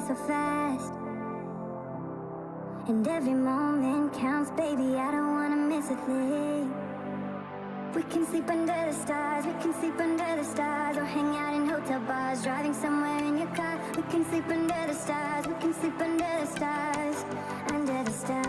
so fast. And every moment counts, baby, I don't wanna miss a thing. We can sleep under the stars, we can sleep under the stars, or hang out in hotel bars, driving somewhere in your car. We can sleep under the stars, we can sleep under the stars, under the stars.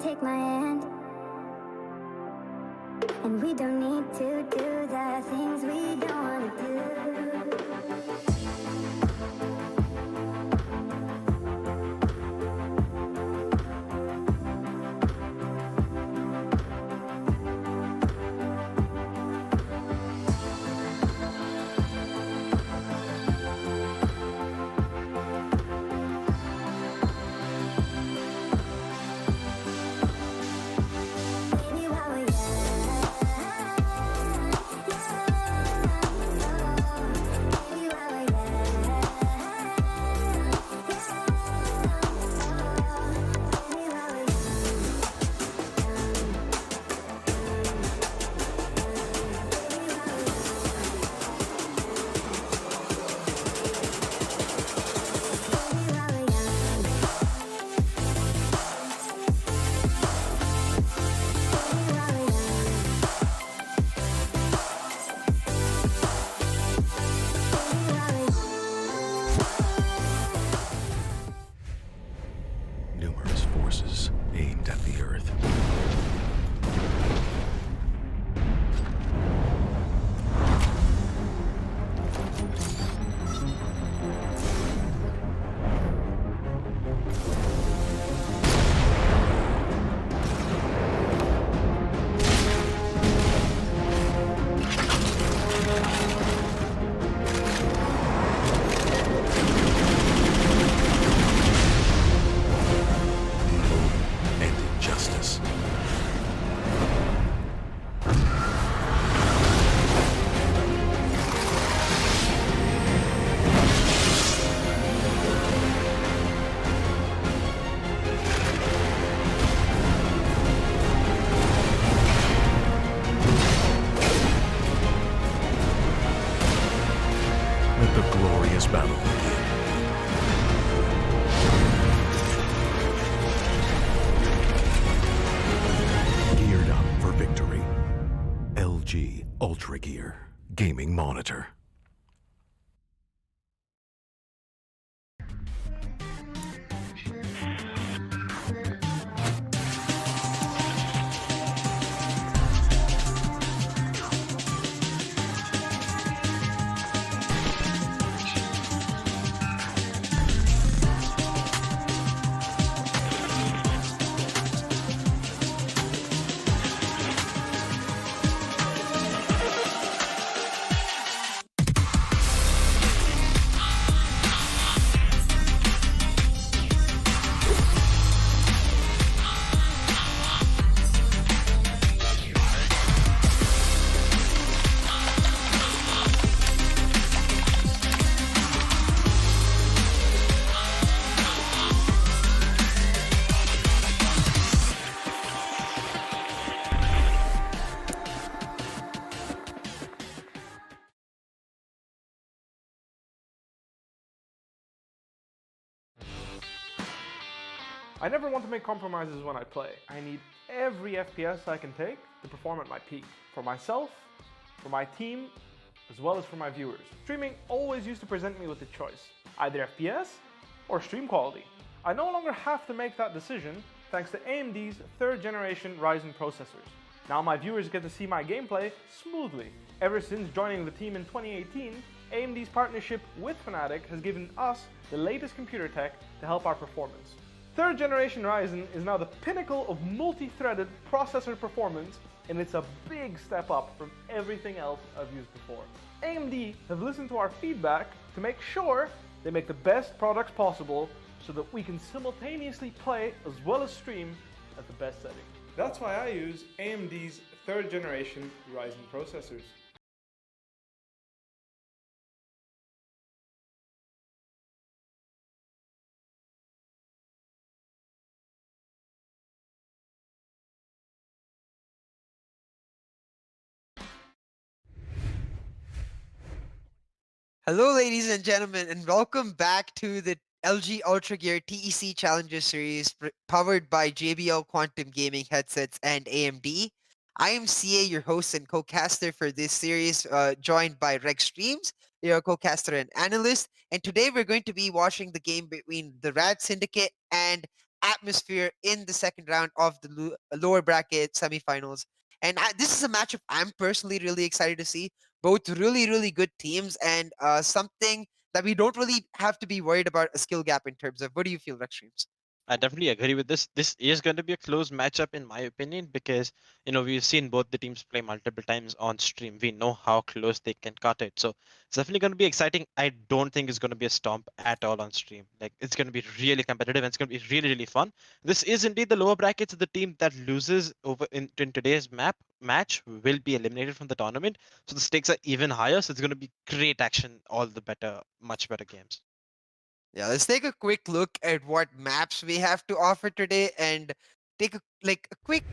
Take my hand, and we don't need to do the things we don't want to do. Numerous forces aimed at the Earth. Let the glorious battle begin. Geared up for victory. LG Ultragear Gaming Monitor. I never want to make compromises when I play. I need every FPS I can take to perform at my peak. For myself, for my team, as well as for my viewers. Streaming always used to present me with a choice, either FPS or stream quality. I no longer have to make that decision thanks to AMD's 3rd generation Ryzen processors. Now my viewers get to see my gameplay smoothly. Ever since joining the team in 2018, AMD's partnership with FNATIC has given us the latest computer tech to help our performance. 3rd generation Ryzen is now the pinnacle of multi-threaded processor performance, and it's a big step up from everything else I've used before. AMD have listened to our feedback to make sure they make the best products possible so that we can simultaneously play as well as stream at the best setting. That's why I use AMD's 3rd generation Ryzen processors. Hello, ladies and gentlemen, and welcome back to the LG Ultragear TEC Challenger Series powered by JBL Quantum Gaming headsets and AMD. I am CA, your host and co-caster for this series, joined by Rex Streams, your co-caster and analyst. And today we're going to be watching the game between the RAD Syndicate and AtmosFear in the second round of the lower bracket semifinals. And this is a matchup I'm personally really excited to see. Both really, really good teams, and something that we don't really have to be worried about a skill gap in terms of. What do you feel, Rex Streams? I definitely agree with this. This is going to be a close matchup, in my opinion, because we've seen both the teams play multiple times on stream. We know how close they can cut it, so it's definitely going to be exciting. I don't think it's going to be a stomp at all on stream. Like, it's going to be really competitive and it's going to be really, really fun. This is indeed the lower brackets. The team that loses over in today's match will be eliminated from the tournament, so the stakes are even higher. So it's going to be great action, all the better, much better games. Yeah, let's take a quick look at what maps we have to offer today and take a quick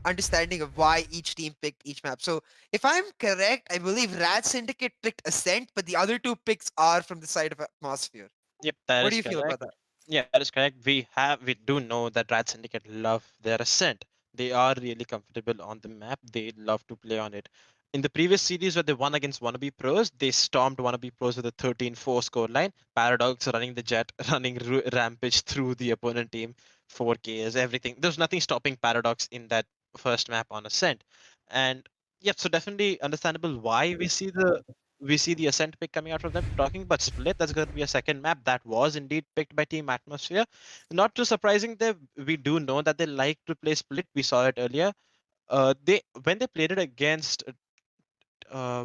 understanding of why each team picked each map. So if I'm correct, I believe RAD Syndicate picked Ascent, but the other two picks are from the side of Atmosphere. Yep, that What do is you feel about correct. that? Yeah, that is correct. We do know that RAD Syndicate love their ascent. They are really comfortable on the map. They love to play on it. In the previous series where they won against Wannabe Pros, they stomped Wannabe Pros with a 13-4 scoreline. Paradox running the jet, running rampage through the opponent team, 4Ks, everything. There's nothing stopping Paradox in that first map on Ascent. And yep, so definitely understandable why we see the Ascent pick coming out from them. Talking about Split, that's going to be a second map that was indeed picked by Team AtmosFear. Not too surprising there. We do know that they like to play Split. We saw it earlier. They when they played it against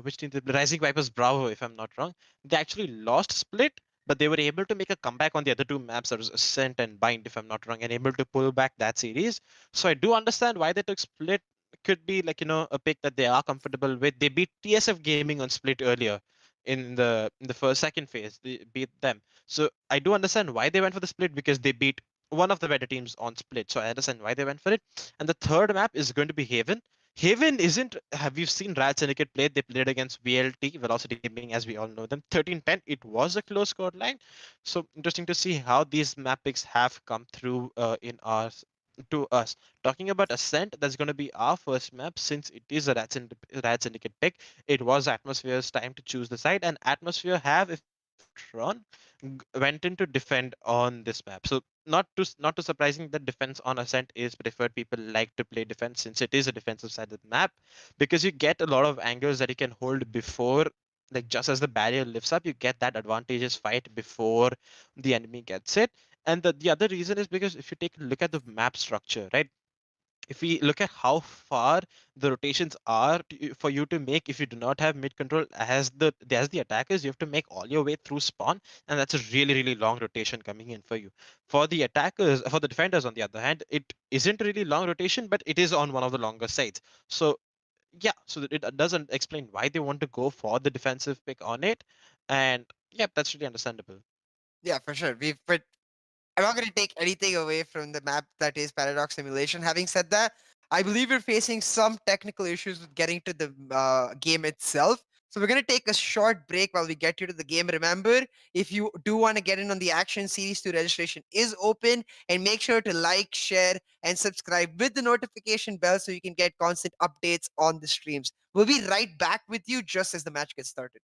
which team? The Rising Vipers Bravo, if I'm not wrong. They actually lost Split, but they were able to make a comeback on the other two maps, that was Ascent and Bind, if I'm not wrong, and able to pull back that series. So I do understand why they took Split. Could be like a pick that they are comfortable with. They beat TSF Gaming on Split earlier in the first second phase. They beat them. So I do understand why they went for the Split, because they beat one of the better teams on Split. So I understand why they went for it. And the third map is going to be Haven. Haven isn't. Have you seen RAD Syndicate play? They played against VLT, Velocity Gaming, as we all know them. 13-10. It was a close score line. So interesting to see how these map picks have come through in our to us. Talking about Ascent, that's going to be our first map since it is a RAD Syndicate pick. It was Atmosphere's time to choose the side, and Atmosphere have, if I'm not wrong, went in to defend on this map. So not too surprising that defense on Ascent is preferred. People like to play defense since it is a defensive side of the map, because you get a lot of angles that you can hold before, like just as the barrier lifts up, you get that advantageous fight before the enemy gets it. And the other reason is because if you take a look at the map structure, right? If we look at how far the rotations are for you to make, if you do not have mid control as the attackers, you have to make all your way through spawn, and that's a really, really long rotation coming in for you. For the attackers, for the defenders, on the other hand, it isn't really long rotation, but it is on one of the longer sides. So yeah, so that it doesn't explain why they want to go for the defensive pick on it. And yeah, that's really understandable. Yeah, for sure. But I'm not going to take anything away from the map that is Paradox Simulation. Having said that, I believe we're facing some technical issues with getting to the game itself. So we're going to take a short break while we get you to the game. Remember, if you do want to get in on the action, Series 2 registration is open, and make sure to like, share, and subscribe with the notification bell so you can get constant updates on the streams. We'll be right back with you just as the match gets started.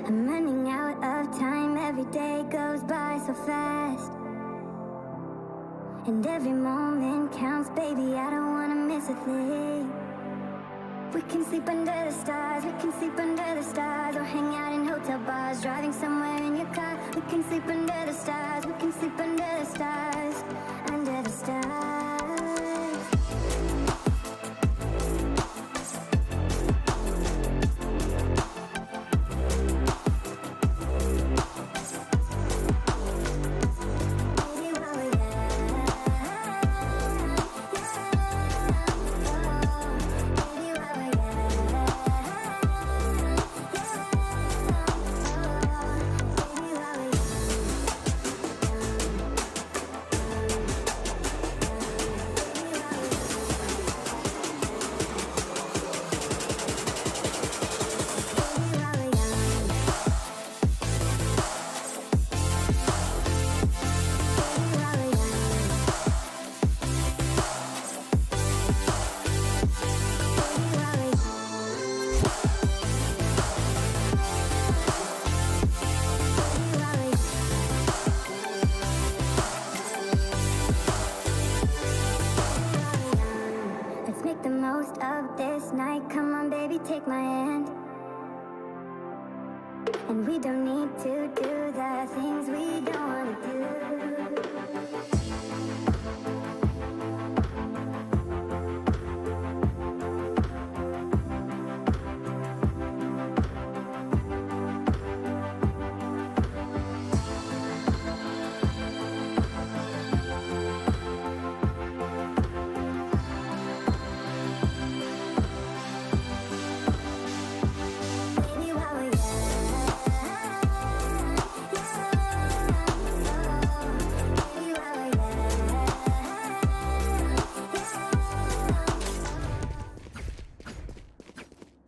I'm running out of time, every day goes by so fast. And every moment counts, baby, I don't wanna miss a thing. We can sleep under the stars, we can sleep under the stars, or hang out in hotel bars, driving somewhere in your car. We can sleep under the stars, we can sleep under the stars, under the stars. Take my hand, and we don't need to do the things we don't want to do.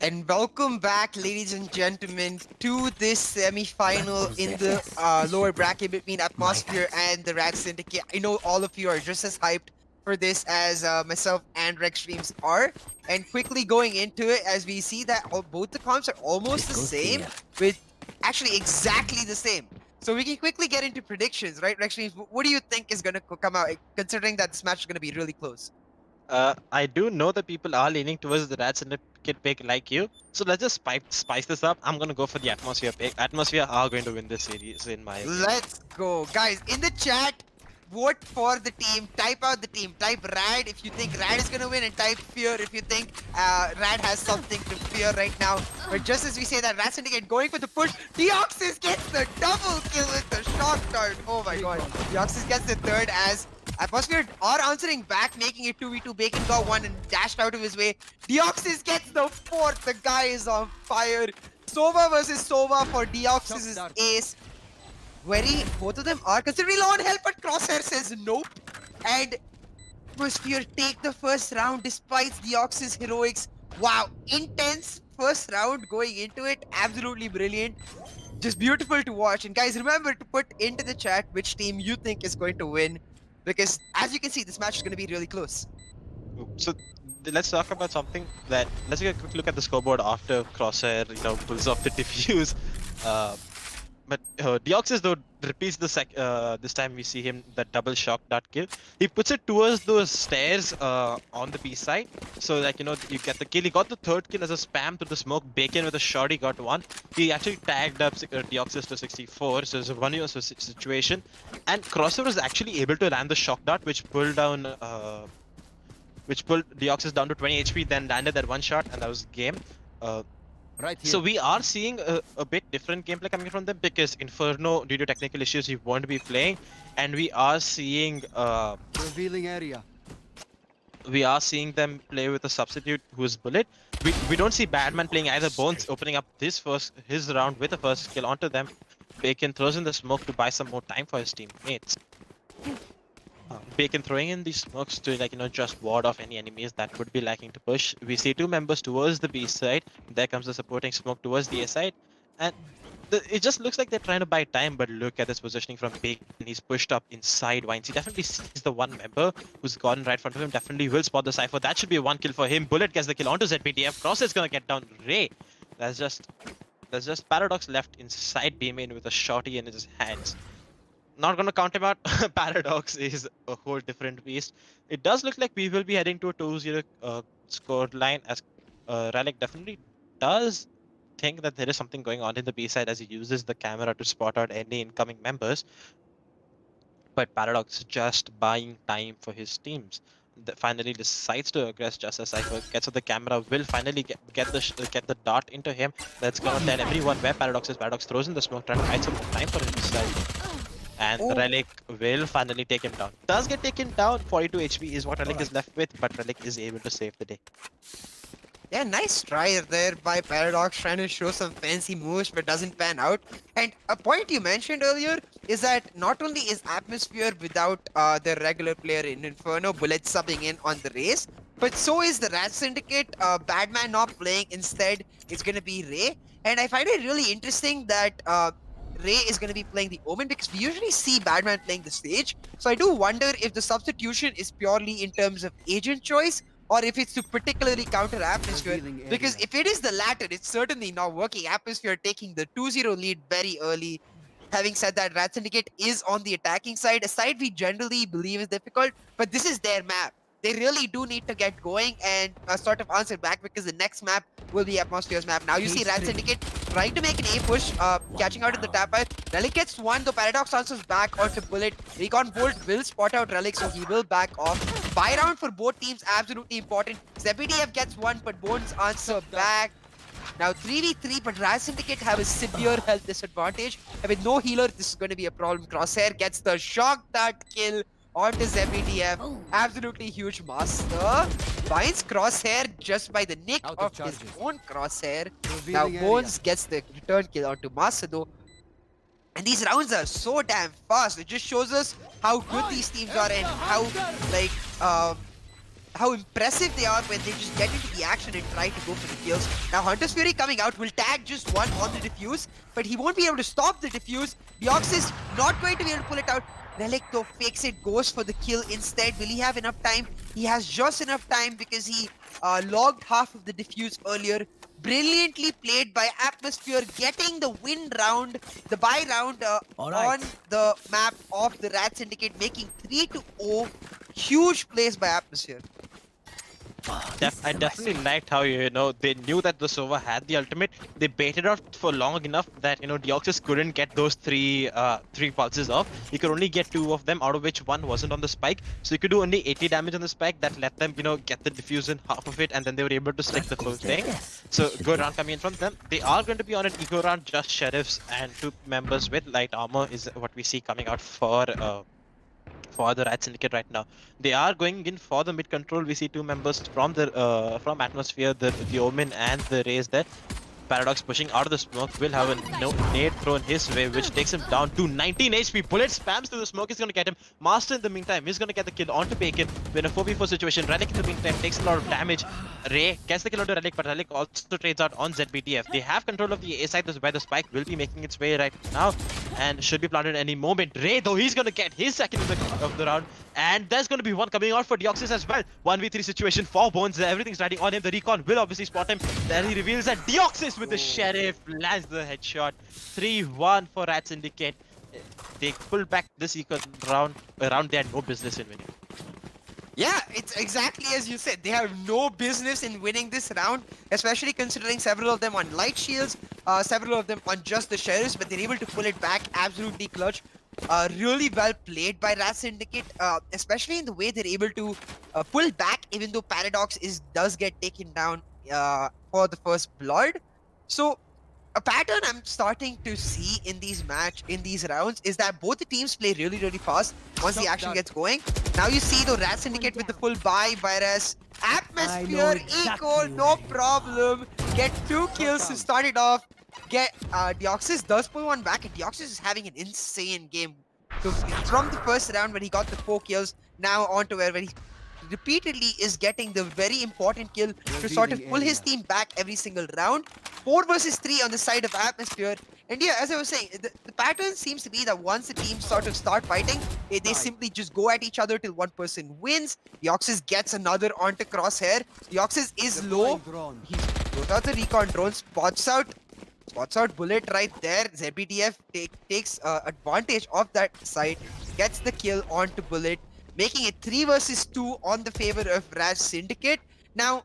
And welcome back, ladies and gentlemen, to this semi-final in the lower bracket between AtmosFear and the RAD Syndicate. I know all of you are just as hyped for this as myself and Rex Streams are. And quickly going into it, as we see that both the comps are almost the same, with actually exactly the same. So we can quickly get into predictions, right, Rex Streams? What do you think is going to come out, considering that this match is going to be really close? I do know that people are leaning towards the RAD Syndicate pick like you. So let's just spice this up. I'm going to go for the AtmosFear pick. AtmosFear are going to win this series, in my opinion. Let's go. Guys, in the chat, vote for the team. Type out the team. Type RAD if you think RAD is going to win, and type Fear if you think RAD has something to fear right now. But just as we say that, RAD Syndicate going for the push. Deoxys gets the double kill with the shock dart. Oh my god. Deoxys gets the third as AtmosFear are answering back, making it 2v2. Bacon got one and dashed out of his way. Deoxys gets the fourth. The guy is on fire. Sova versus Sova for Deoxys' ace. Both of them are considering low on health, but Crosshair says nope. And AtmosFear take the first round despite Deoxys' heroics. Wow, intense first round going into it. Absolutely brilliant. Just beautiful to watch. And guys, remember to put into the chat which team you think is going to win. Because as you can see, this match is going to be really close. So let's talk about something that, let's take a quick look at the scoreboard after Crosshair, pulls off the defuse. But Deoxys though repeats the this time we see him that double shock dart kill. He puts it towards those stairs on the B side. So like you get the kill. He got the third kill as a spam through the smoke. Bacon with a shot, he got one. He actually tagged up Deoxys to 64. So it's a 1v1 situation. And Crosser was actually able to land the shock dart, which pulled Deoxys down to 20 HP. Then landed that one shot, and that was game. So we are seeing a bit different gameplay coming from them, because Inferno, due to technical issues, he won't be playing, and we are seeing revealing area. We are seeing them play with a substitute who is Bullet. We don't see Badman playing either. Bones opening up his round with the first kill onto them. Bacon throws in the smoke to buy some more time for his teammates. Bacon throwing in these smokes to just ward off any enemies that would be lacking to push. We see two members towards the B side. There comes the supporting smoke towards the A side, and it just looks like they're trying to buy time. But look at this positioning from Bacon. He's pushed up inside Vines. He definitely sees the one member who's gotten right in front of him. Definitely will spot the Cypher. That should be a one kill for him. Bullet gets the kill onto ZPTF. Cross is gonna get down Ray. That's just Paradox left inside B main with a shotty in his hands. Not gonna count him out. Paradox is a whole different beast. It does look like we will be heading to a 2-0 score line, as Relic definitely does think that there is something going on in the B side as he uses the camera to spot out any incoming members. But Paradox is just buying time for his teams. Finally decides to aggress just as Cypher gets to the camera, will finally get the dart into him. That's gonna tell everyone where Paradox is. Paradox throws in the smoke, trying to find some time for himself. And Relic will finally take him down. Does get taken down. 42 HP is what Relic is left with, but Relic is able to save the day. Yeah, nice try there by Paradox, trying to show some fancy moves, but doesn't pan out. And a point you mentioned earlier is that not only is AtmosFear without their regular player in Inferno, Bullet subbing in on the race, but so is the RAD Syndicate. Badman not playing. Instead, it's going to be Ray. And I find it really interesting that Ray is going to be playing the Omen, because we usually see Badman playing the stage. So I do wonder if the substitution is purely in terms of agent choice, or if it's to particularly counter AtmosFear. Because if it is the latter, it's certainly not working. AtmosFear taking the 2-0 lead very early. Having said that, RAD Syndicate is on the attacking side, a side we generally believe is difficult, but this is their map. They really do need to get going and sort of answer back, because the next map will be AtmosFear's map. Now you see RAD Syndicate trying to make an A push, catching out in the tap out. Relic gets one, though Paradox answers back onto Bullet. Recon Bolt will spot out Relic, so he will back off. Buy round for both teams, absolutely important. ZBDF gets one, but Bones answer back. Now 3v3, but RAD Syndicate have a severe health disadvantage. And with no healer, this is going to be a problem. Crosshair gets the shock dart kill onto ZBDF. Absolutely huge master. Finds Crosshair just by the nick of his own Crosshair. Now Bones gets the return kill onto Masado. And these rounds are so damn fast. It just shows us how good these teams are and how how impressive they are when they just get into the action and try to go for the kills. Now Hunter's Fury coming out will tag just one on the defuse, but he won't be able to stop the defuse. Deox is not going to be able to pull it out. Relic though fakes it, goes for the kill instead. Will he have enough time? He has just enough time because he logged half of the defuse earlier. Brilliantly played by AtmosFear, getting the win round, the buy round on the map of the RAD Syndicate, making 3-0. Huge plays by AtmosFear. I definitely liked how, they knew that the Sova had the ultimate. They baited out for long enough that, Deoxys couldn't get those three pulses off. He could only get 2 of them, out of which 1 wasn't on the spike. So he could do only 80 damage on the spike. That let them, get the diffuse in half of it, and then they were able to stick the full thing. So good round coming in from them. They are going to be on an eco round, just sheriffs and 2 members with light armor is what we see coming out for the RAD Syndicate right now. They are going in for the mid control. We see 2 members from the from AtmosFear, the Omen and the Raze there. Paradox pushing out of the smoke, will have a nade thrown his way, which takes him down to 19 HP. Bullet spams through the smoke, is going to get him. Master in the meantime is going to get the kill onto Bacon. We're in a 4v4 situation. Relic in the meantime takes a lot of damage. Ray gets the kill onto Relic, but Relic also trades out on ZBTF. They have control of the A side, where the spike will be making its way right now and should be planted any moment. Ray, though, he's going to get his second of the round. And there's going to be one coming out for Deoxys as well. 1v3 situation, 4 bones. Everything's riding on him. The recon will obviously spot him. Then he reveals that Deoxys with the Sheriff lands the headshot. 3-1 for RAD Syndicate. They pulled back this equal round. They had no business in winning. Yeah, it's exactly as you said. They have no business in winning this round, especially considering several of them on light shields, several of them on just the sheriffs, but they're able to pull it back. Absolutely clutch. Really well played by RAD Syndicate, especially in the way they're able to pull back, even though Paradox does get taken down for the first blood. So a pattern I'm starting to see in these rounds is that both the teams play really, really fast once the action gets going. Now you see the RAD Syndicate with the full buy, whereas AtmosFear, Eco, no problem. Get 2 kills to start it off. Deoxys does pull one back, and Deoxys is having an insane game. So from the first round where he got the 4 kills, now on to where he repeatedly is getting the very important kill to sort of pull his team back every single round. 4 versus 3 on the side of AtmosFear. And yeah, as I was saying, the pattern seems to be that once the teams sort of start fighting, they simply just go at each other till one person wins. Deoxys gets another onto Crosshair. Deoxys is low. He goes out the recon drone, spots out Bullet right there. ZBTF takes advantage of that side, gets the kill onto Bullet, making it 3 versus 2 on the favor of RAD Syndicate. Now,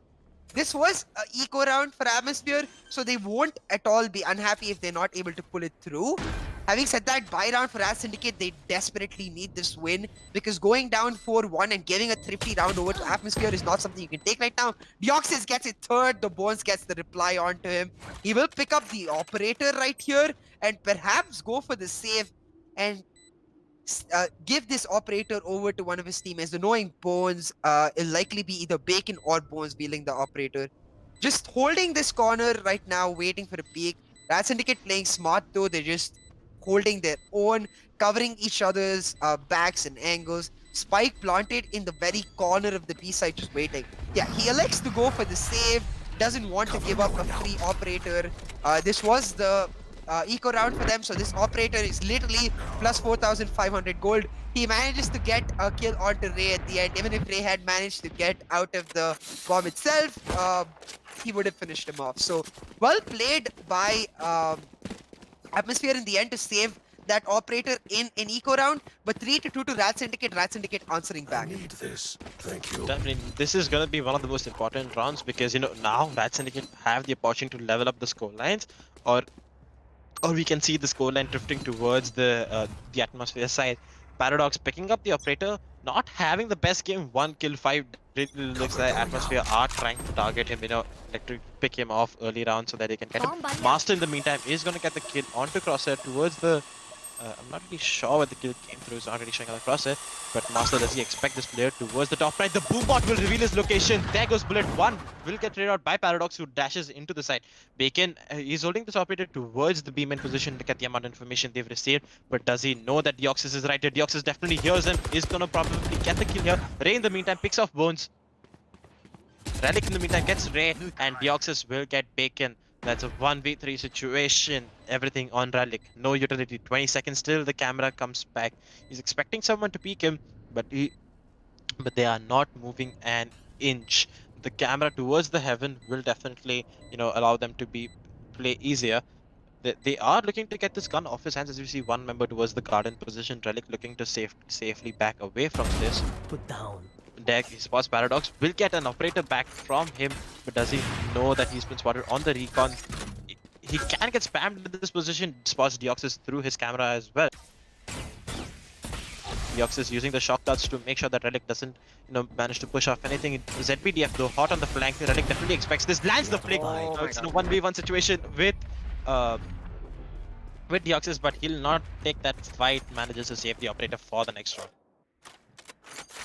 this was an eco round for AtmosFear, so they won't at all be unhappy if they're not able to pull it through. Having said that, buy round for RAD Syndicate, they desperately need this win, because going down 4-1 and giving a thrifty round over to AtmosFear is not something you can take right now. Deoxys gets it third, the Bones gets the reply onto him. He will pick up the operator right here and perhaps go for the save and give this operator over to one of his teammates. The knowing Bones, it'll likely be either Bacon or Bones wheeling the operator. Just holding this corner right now, waiting for a peek. RAD Syndicate playing smart though, they're just holding their own, covering each other's backs and angles. Spike planted in the very corner of the B side, just waiting. Yeah, he elects to go for the save, doesn't want to give up a free operator. This was the eco round for them, so this operator is literally plus 4,500 gold. He manages to get a kill onto Ray at the end. Even if Ray had managed to get out of the bomb itself, he would have finished him off. So well played by AtmosFear in the end to save that operator in an eco round, but 3-2 to RAD Syndicate answering back. I need this. Thank you. Definitely, this is going to be one of the most important rounds, because now RAD Syndicate have the opportunity to level up the score lines, or we can see the scoreline drifting towards the AtmosFear side. Paradox picking up the operator, not having the best game. 1 kill, 5. Really looks like AtmosFear are trying to target him, like to pick him off early round so that they can get him. Master in the meantime is going to get the kill onto Crosshair towards the. I'm not really sure where the kill came through. It's not really showing on the Crosshair, but Master, does he expect this player towards the top right? The Boombot will reveal his location. There goes Bullet. 1 will get traded out by Paradox, who dashes into the side. Bacon, he's holding this operator towards the B-man position to get the amount of information they've received, but does he know that Deoxys is right here? Deoxys definitely hears him, is gonna probably get the kill here. Ray in the meantime picks off Bones. Relic in the meantime gets Ray, and Deoxys will get Bacon. That's a 1v3 situation. Everything on Relic. No utility. 20 seconds still. The camera comes back. He's expecting someone to peek him, but they are not moving an inch. The camera towards the heaven will definitely, allow them to play easier. They are looking to get this gun off his hands, as you see one member towards the garden position. Relic looking to safely back away from this. Put down. Deck, he spots Paradox, will get an operator back from him, but does he know that he's been spotted on the recon? He can get spammed into this position, spots Deoxys through his camera as well. Deoxys using the shock darts to make sure that Relic doesn't, manage to push off anything. ZBDF though, hot on the flank. Relic definitely expects this, lands the flick. It's a 1v1 situation with Deoxys, but he'll not take that fight. Manages to save the operator for the next round.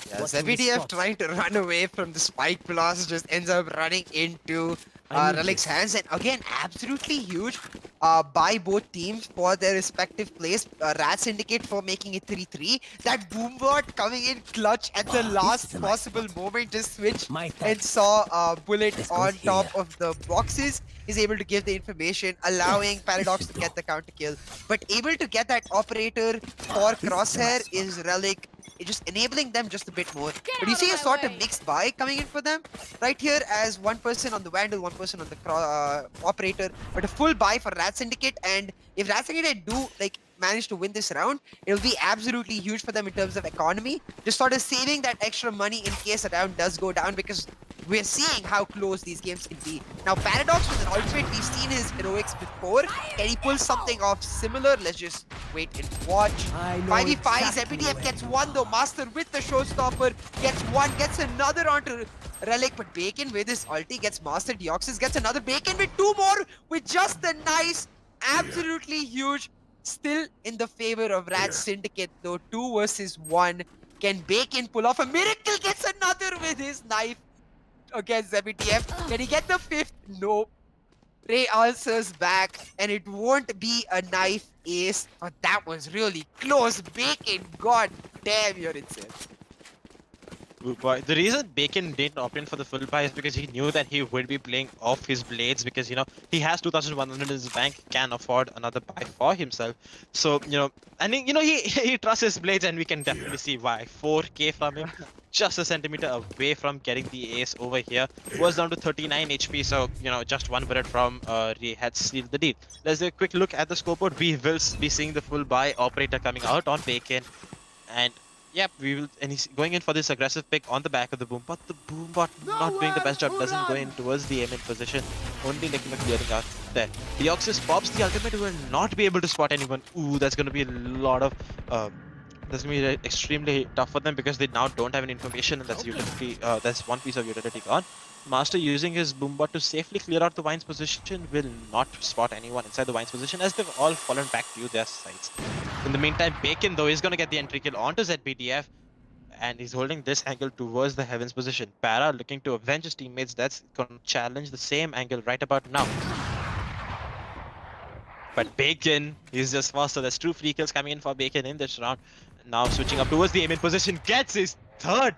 Yeah, ZBDF trying to run away from the spike blast just ends up running into Relic's hands, and again absolutely huge by both teams for their respective plays. RAD Syndicate for making it 3-3. That boombot coming in clutch at the last possible moment, just switched and saw Bullet on top of the boxes. Is able to give the information, allowing Paradox to get the counter kill, but able to get that operator for Crosshair is Relic, just enabling them just a bit more. But you see a sort of mixed buy coming in for them right here, as one person on the Vandal, one person on the operator, but a full buy for RAD Syndicate. And if RAD Syndicate do manage to win this round, it'll be absolutely huge for them in terms of economy, just sort of saving that extra money in case a round does go down, because we're seeing how close these games can be. Now Paradox with an ultimate, we've seen his heroics before. Can he pull something off similar? Let's just wait and watch. 5v5, ZBDF gets one though. Master with the showstopper gets one, gets another onto Relic, but Bacon with his ulti gets Master. Deoxys gets another. Bacon with two more with just the nice, absolutely huge. Still in the favor of RAD Syndicate though, 2 versus 1. Can Bacon pull off a miracle? Gets another with his knife against ZBTF. Can he get the 5th? Nope. Ray answers back, and it won't be a knife ace, but that was really close. Bacon, god damn, you're insane. Boy, the reason Bacon didn't opt in for the full buy is because he knew that he would be playing off his blades, because he has 2,100 in his bank, can afford another buy for himself. So and he trusts his blades, and we can definitely see why. 4k from him, just a centimeter away from getting the ace over here. Was down to 39 HP, so just one bullet from Ray had sealed the deal. Let's do a quick look at the scoreboard. We will be seeing the full buy operator coming out on Bacon, and yep, we will, and he's going in for this aggressive pick on the back of the boom, but the boombot not doing the best job, doesn't go in towards the aim in position, only clearing out there. Deoxys pops the ultimate, will not be able to spot anyone. Ooh, that's going to be a lot of, that's going to be extremely tough for them, because they now don't have any information, and that's utility, that's one piece of utility gone. Master using his boombot to safely clear out the Vines position, will not spot anyone inside the Vines position, as they've all fallen back to their sides. In the meantime, Bacon though is going to get the entry kill onto ZBDF, and he's holding this angle towards the Heavens position. Para looking to avenge his teammates, that's going to challenge the same angle right about now. But Bacon is just faster. There's 2 free kills coming in for Bacon in this round. Now switching up towards the aim in position, gets his 3rd.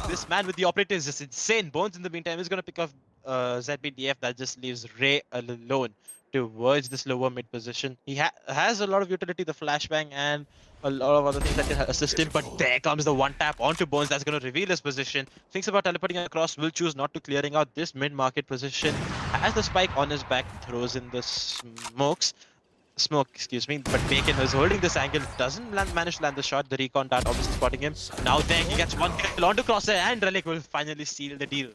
This man with the operator is just insane. Bones in the meantime is going to pick off ZBDF. That just leaves Ray alone towards this lower mid position. He has a lot of utility, the flashbang, and a lot of other things that can assist him. But there comes the one tap onto Bones. That's going to reveal his position. Thinks about teleporting across. Will choose not to clearing out this mid-market position. Has the spike on his back. Throws in the smoke, excuse me, but Bacon is holding this angle, doesn't manage to land the shot. The recon dart obviously spotting him. Now there he gets one kill onto Crosshair, and Relic will finally seal the deal.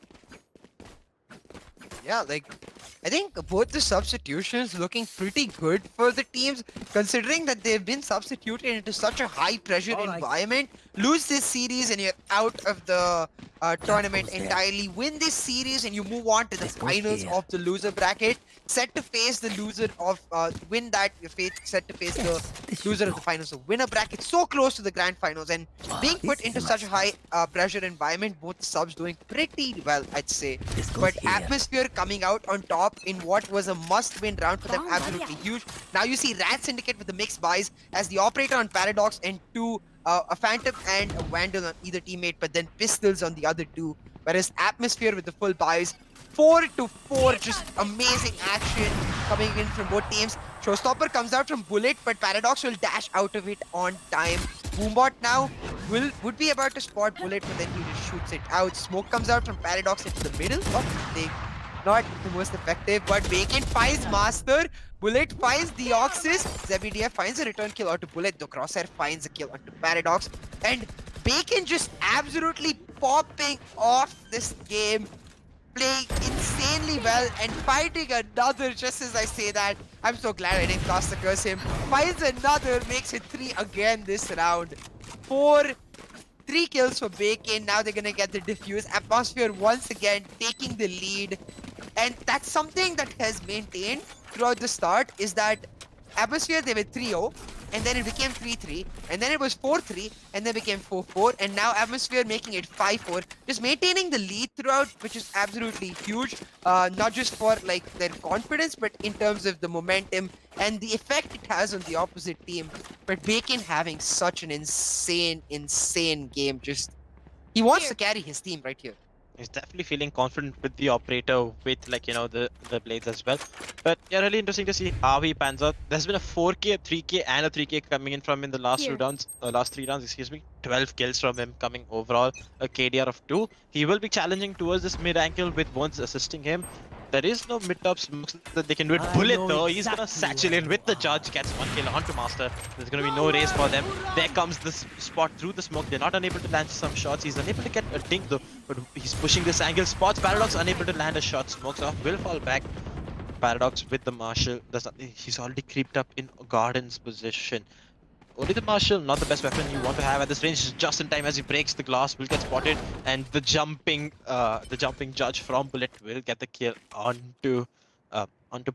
Yeah, I think both the substitutions looking pretty good for the teams, considering that they've been substituted into such a high pressure environment. Lose this series and you're out of the tournament entirely. Win this series and you move on to the finals of the loser bracket. Set to face the loser of win that, set to face the loser of the finals. So winner bracket so close to the grand finals, and being put into such a high pressure environment. Both subs doing pretty well, I'd say. But AtmosFear coming out on top in what was a must-win round for them, absolutely huge. Now you see RAD Syndicate with the mixed buys as the operator on Paradox and 2, a Phantom and a Vandal on either teammate, but then pistols on the other 2. whereas AtmosFear with the full buys, 4-4, just amazing action coming in from both teams. Showstopper comes out from Bullet, but Paradox will dash out of it on time. Boombot now would be about to spot Bullet, but then he just shoots it out. Smoke comes out from Paradox into the middle of the thing. Not the most effective, but Bacon finds Master. Bullet finds Deoxys. ZBDF finds a return kill onto Bullet. The Crosshair finds a kill onto Paradox. And Bacon just absolutely popping off this game, playing insanely well and fighting another. Just as I say that, I'm so glad I didn't cast the curse him. Finds another, makes it 3 again this round. 3 kills for Bacon. Now they're gonna get the defuse. AtmosFear once again taking the lead. And that's something that has maintained throughout the start, is that AtmosFear, they were 3-0, and then it became 3-3, and then it was 4-3, and then it became 4-4, and now AtmosFear making it 5-4, just maintaining the lead throughout, which is absolutely huge, not just for like their confidence, but in terms of the momentum and the effect it has on the opposite team. But Bacon having such an insane game, just he wants to carry his team right here. He's definitely feeling confident with the operator, with like, you know, the blades as well. But yeah, really interesting to see how he pans out. There's been a 4K, a 3K, and a 3K coming in from in the last last 3 rounds, excuse me. 12 kills from him coming overall, a KDR of 2. He will be challenging towards this mid angle with Bones assisting him. There is no mid-top smokes that they can do it. Bullet though, he's gonna saturate with the judge, gets 1 kill onto Master. There's gonna be no race for them. There comes this spot through the smoke. They're not unable to land some shots. He's unable to get a dink though, but he's pushing this angle. Spots Paradox, unable to land a shot. Smokes off, will fall back. Paradox with the Marshal. He's already creeped up in Garden's position. Only the Marshal, not the best weapon you want to have at this range. Just in time as he breaks the glass, will get spotted, and the jumping judge from Bullet will get the kill onto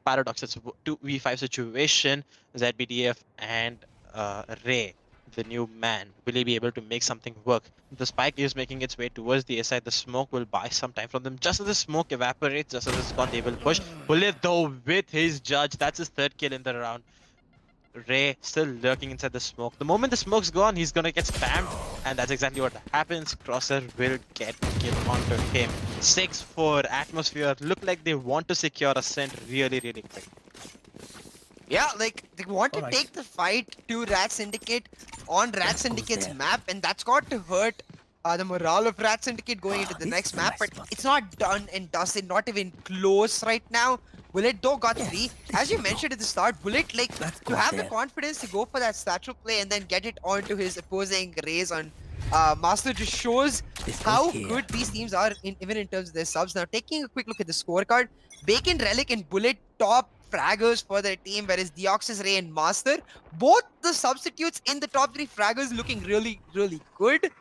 Paradox. It's a 2v5 situation. ZBDF and Ray, the new man, will he be able to make something work? The spike is making its way towards the A side. The smoke will buy some time from them. Just as the smoke evaporates, just as it's gone, they will push. Bullet though with his judge. That's his 3rd kill in the round. Ray still lurking inside the smoke. The moment the smoke's gone, he's gonna get spammed, and that's exactly what happens. Crosshair will get a kill onto him. 6-4. AtmosFear look like they want to secure Ascent really quick. Yeah, like they want to take the fight to RAD Syndicate on RAD Syndicate's map, and that's got to hurt the morale of RAD Syndicate going into the next map. But it's not done and dusted, not even close right now. Bullet though got 3. As you mentioned at the start, Bullet, like, to have the confidence to go for that satchel play and then get it onto his opposing raise on Master just shows how good these teams are, even in terms of their subs. Now taking a quick look at the scorecard, Bacon, Relic and Bullet top fraggers for their team, whereas Deoxys, Ray and Master, both the substitutes in the top 3 fraggers looking really good.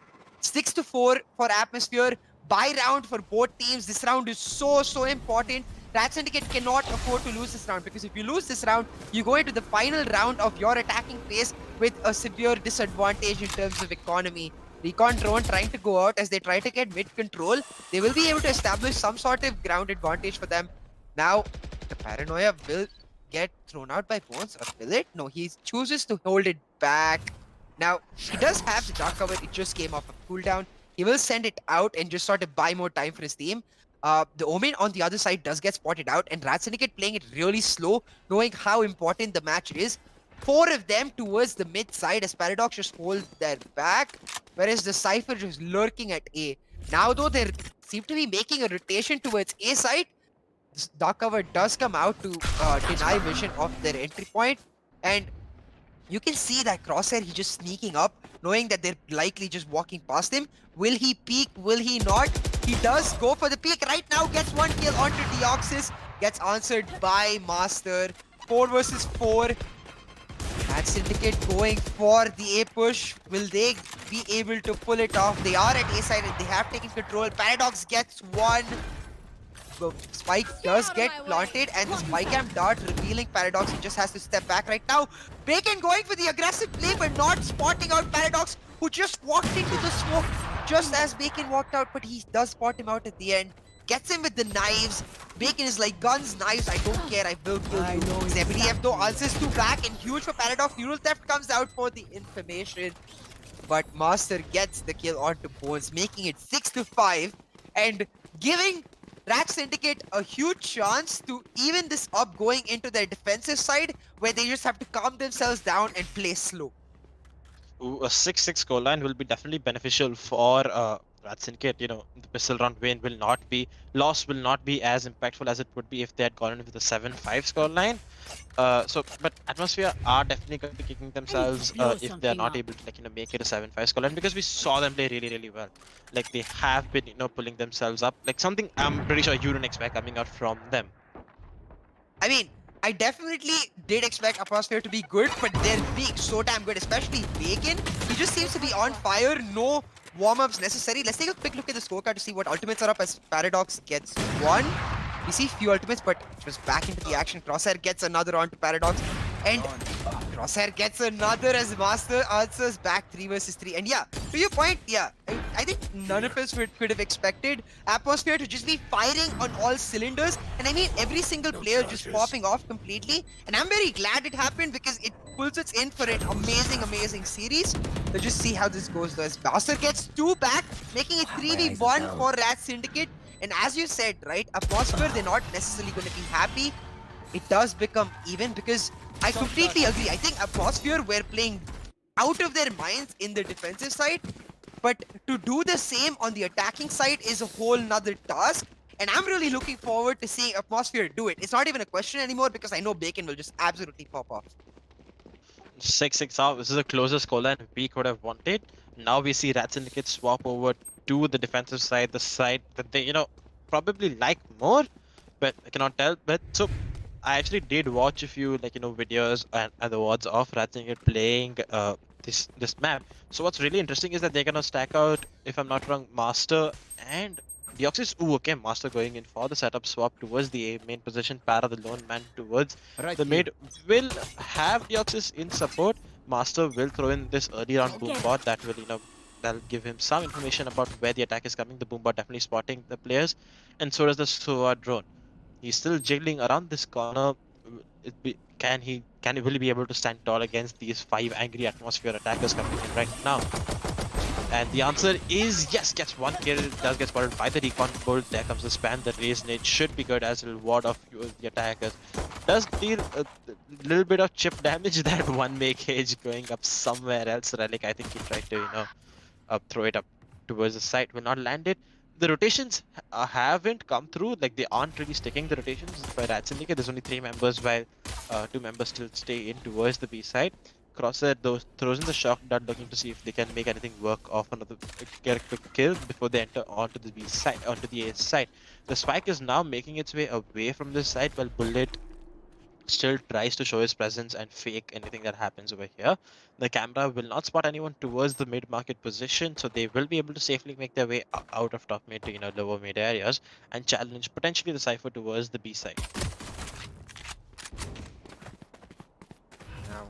6-4 for AtmosFear. Buy round for both teams. This round is so important. RAD Syndicate cannot afford to lose this round, because if you lose this round, you go into the final round of your attacking phase with a severe disadvantage in terms of economy. Recon drone trying to go out as they try to get mid control. They will be able to establish some sort of ground advantage for them. Now, the Paranoia will get thrown out by Bones, or will it? No, he chooses to hold it back. Now, he does have the dark cover. It just came off a cooldown. He will send it out and just sort of buy more time for his team. The Omen on the other side does get spotted out, and RAD Syndicate playing it really slow, knowing how important the match is. 4 of them towards the mid side as Paradox just hold their back, whereas the Cypher just lurking at A. Now though, they seem to be making a rotation towards A side. This dark cover does come out to deny vision of their entry point, and you can see that Crosshair, he's just sneaking up, knowing that they're likely just walking past him. Will he peek? Will he not? He does go for the peek right now, gets 1 kill onto Deoxys, gets answered by Master. 4 versus 4. RAD Syndicate going for the A push. Will they be able to pull it off? They are at A side and they have taken control. Paradox gets 1. The spike does get planted, and the spike camp dart revealing Paradox. He just has to step back right now. Bacon going for the aggressive play, but not spotting out Paradox, who just walked into the smoke just as Bacon walked out, but he does spot him out at the end. Gets him with the knives. Bacon is like, guns, knives, I don't care, I will kill you. ZBDF though answers 2 back, and huge for Paradox. Neural Theft comes out for the information, but Master gets the kill onto Bones, making it 6-5. and giving RAD Syndicate a huge chance to even this up going into their defensive side, where they just have to calm themselves down and play slow. Ooh, a 6-6 scoreline will be definitely beneficial for RAD Syndicate. You know, the pistol round win will not be loss will not be as impactful as it would be if they had gone in with a 7-5 scoreline. But Atmosphere are definitely going to be kicking themselves if they're not able to make it a 7-5 scoreline, because we saw them play really really well. Like they have been pulling themselves up, like something I'm pretty sure you didn't expect coming out from them. I mean, I definitely did expect AtmosFear to be good, but they're being so damn good, especially Bacon. He just seems to be on fire, no warm-ups necessary. Let's take a quick look at the scorecard to see what ultimates are up as Paradox gets one. We see few ultimates, but just back into the action. Crosshair gets another onto Paradox, and Crosshair gets another as Master answers back 3 versus 3. And yeah, to your point, yeah, I think none of us could have expected Atmosphere to just be firing on all cylinders. And I mean, every single player just popping off completely. And I'm very glad it happened, because it pulls us in for an amazing, amazing series. Let's just see how this goes though. As Master gets 2 back, making it 3v1 for RAD Syndicate. And as you said, right, Atmosphere, they're not necessarily going to be happy. It does become even, because I completely agree. I think Atmosphere were playing out of their minds in the defensive side, but to do the same on the attacking side is a whole nother task. And I'm really looking forward to seeing Atmosphere do it. It's not even a question anymore, because I know Bacon will just absolutely pop off. 6-6 out. This is a closer scoreline we could have wanted. Now we see RAD Syndicate swap over to the defensive side, the side that they probably like more, but I cannot tell. But so I actually did watch a few videos and the words of RAD Syndicate playing this map. So what's really interesting is that they're gonna stack out, if I'm not wrong, Master and Deoxys. Ooh, okay, Master going in for the setup swap towards the A main position. Para, the lone man, towards the mid. Will have Deoxys in support. Master will throw in this early round boom bot that will that'll give him some information about where the attack is coming. The boom bot definitely spotting the players, and so does the SOA drone. He's still jiggling around this corner. Will he be able to stand tall against these 5 angry Atmosphere attackers coming in right now? And the answer is yes. Gets 1 kill. Does get spotted by the recon bolt. There comes the spam. The raise nade should be good, as will ward off the attackers. Does deal a little bit of chip damage. That 1 make age going up somewhere else. Relic, I think he tried to throw it up towards the side. Will not land it. The rotations haven't come through. Like they aren't really sticking the rotations by RAD Syndicate. There's only 3 members, while 2 members still stay in towards the B side. Crosshair throws in the shock dart, looking to see if they can make anything work off another, get a quick kill before they enter onto the B side, onto the A side. The spike is now making its way away from this side, while Bullet still tries to show his presence and fake anything that happens over here. The camera will not spot anyone towards the mid-market position, so they will be able to safely make their way out of top mid to lower mid areas and challenge potentially the Cypher towards the B side. Now,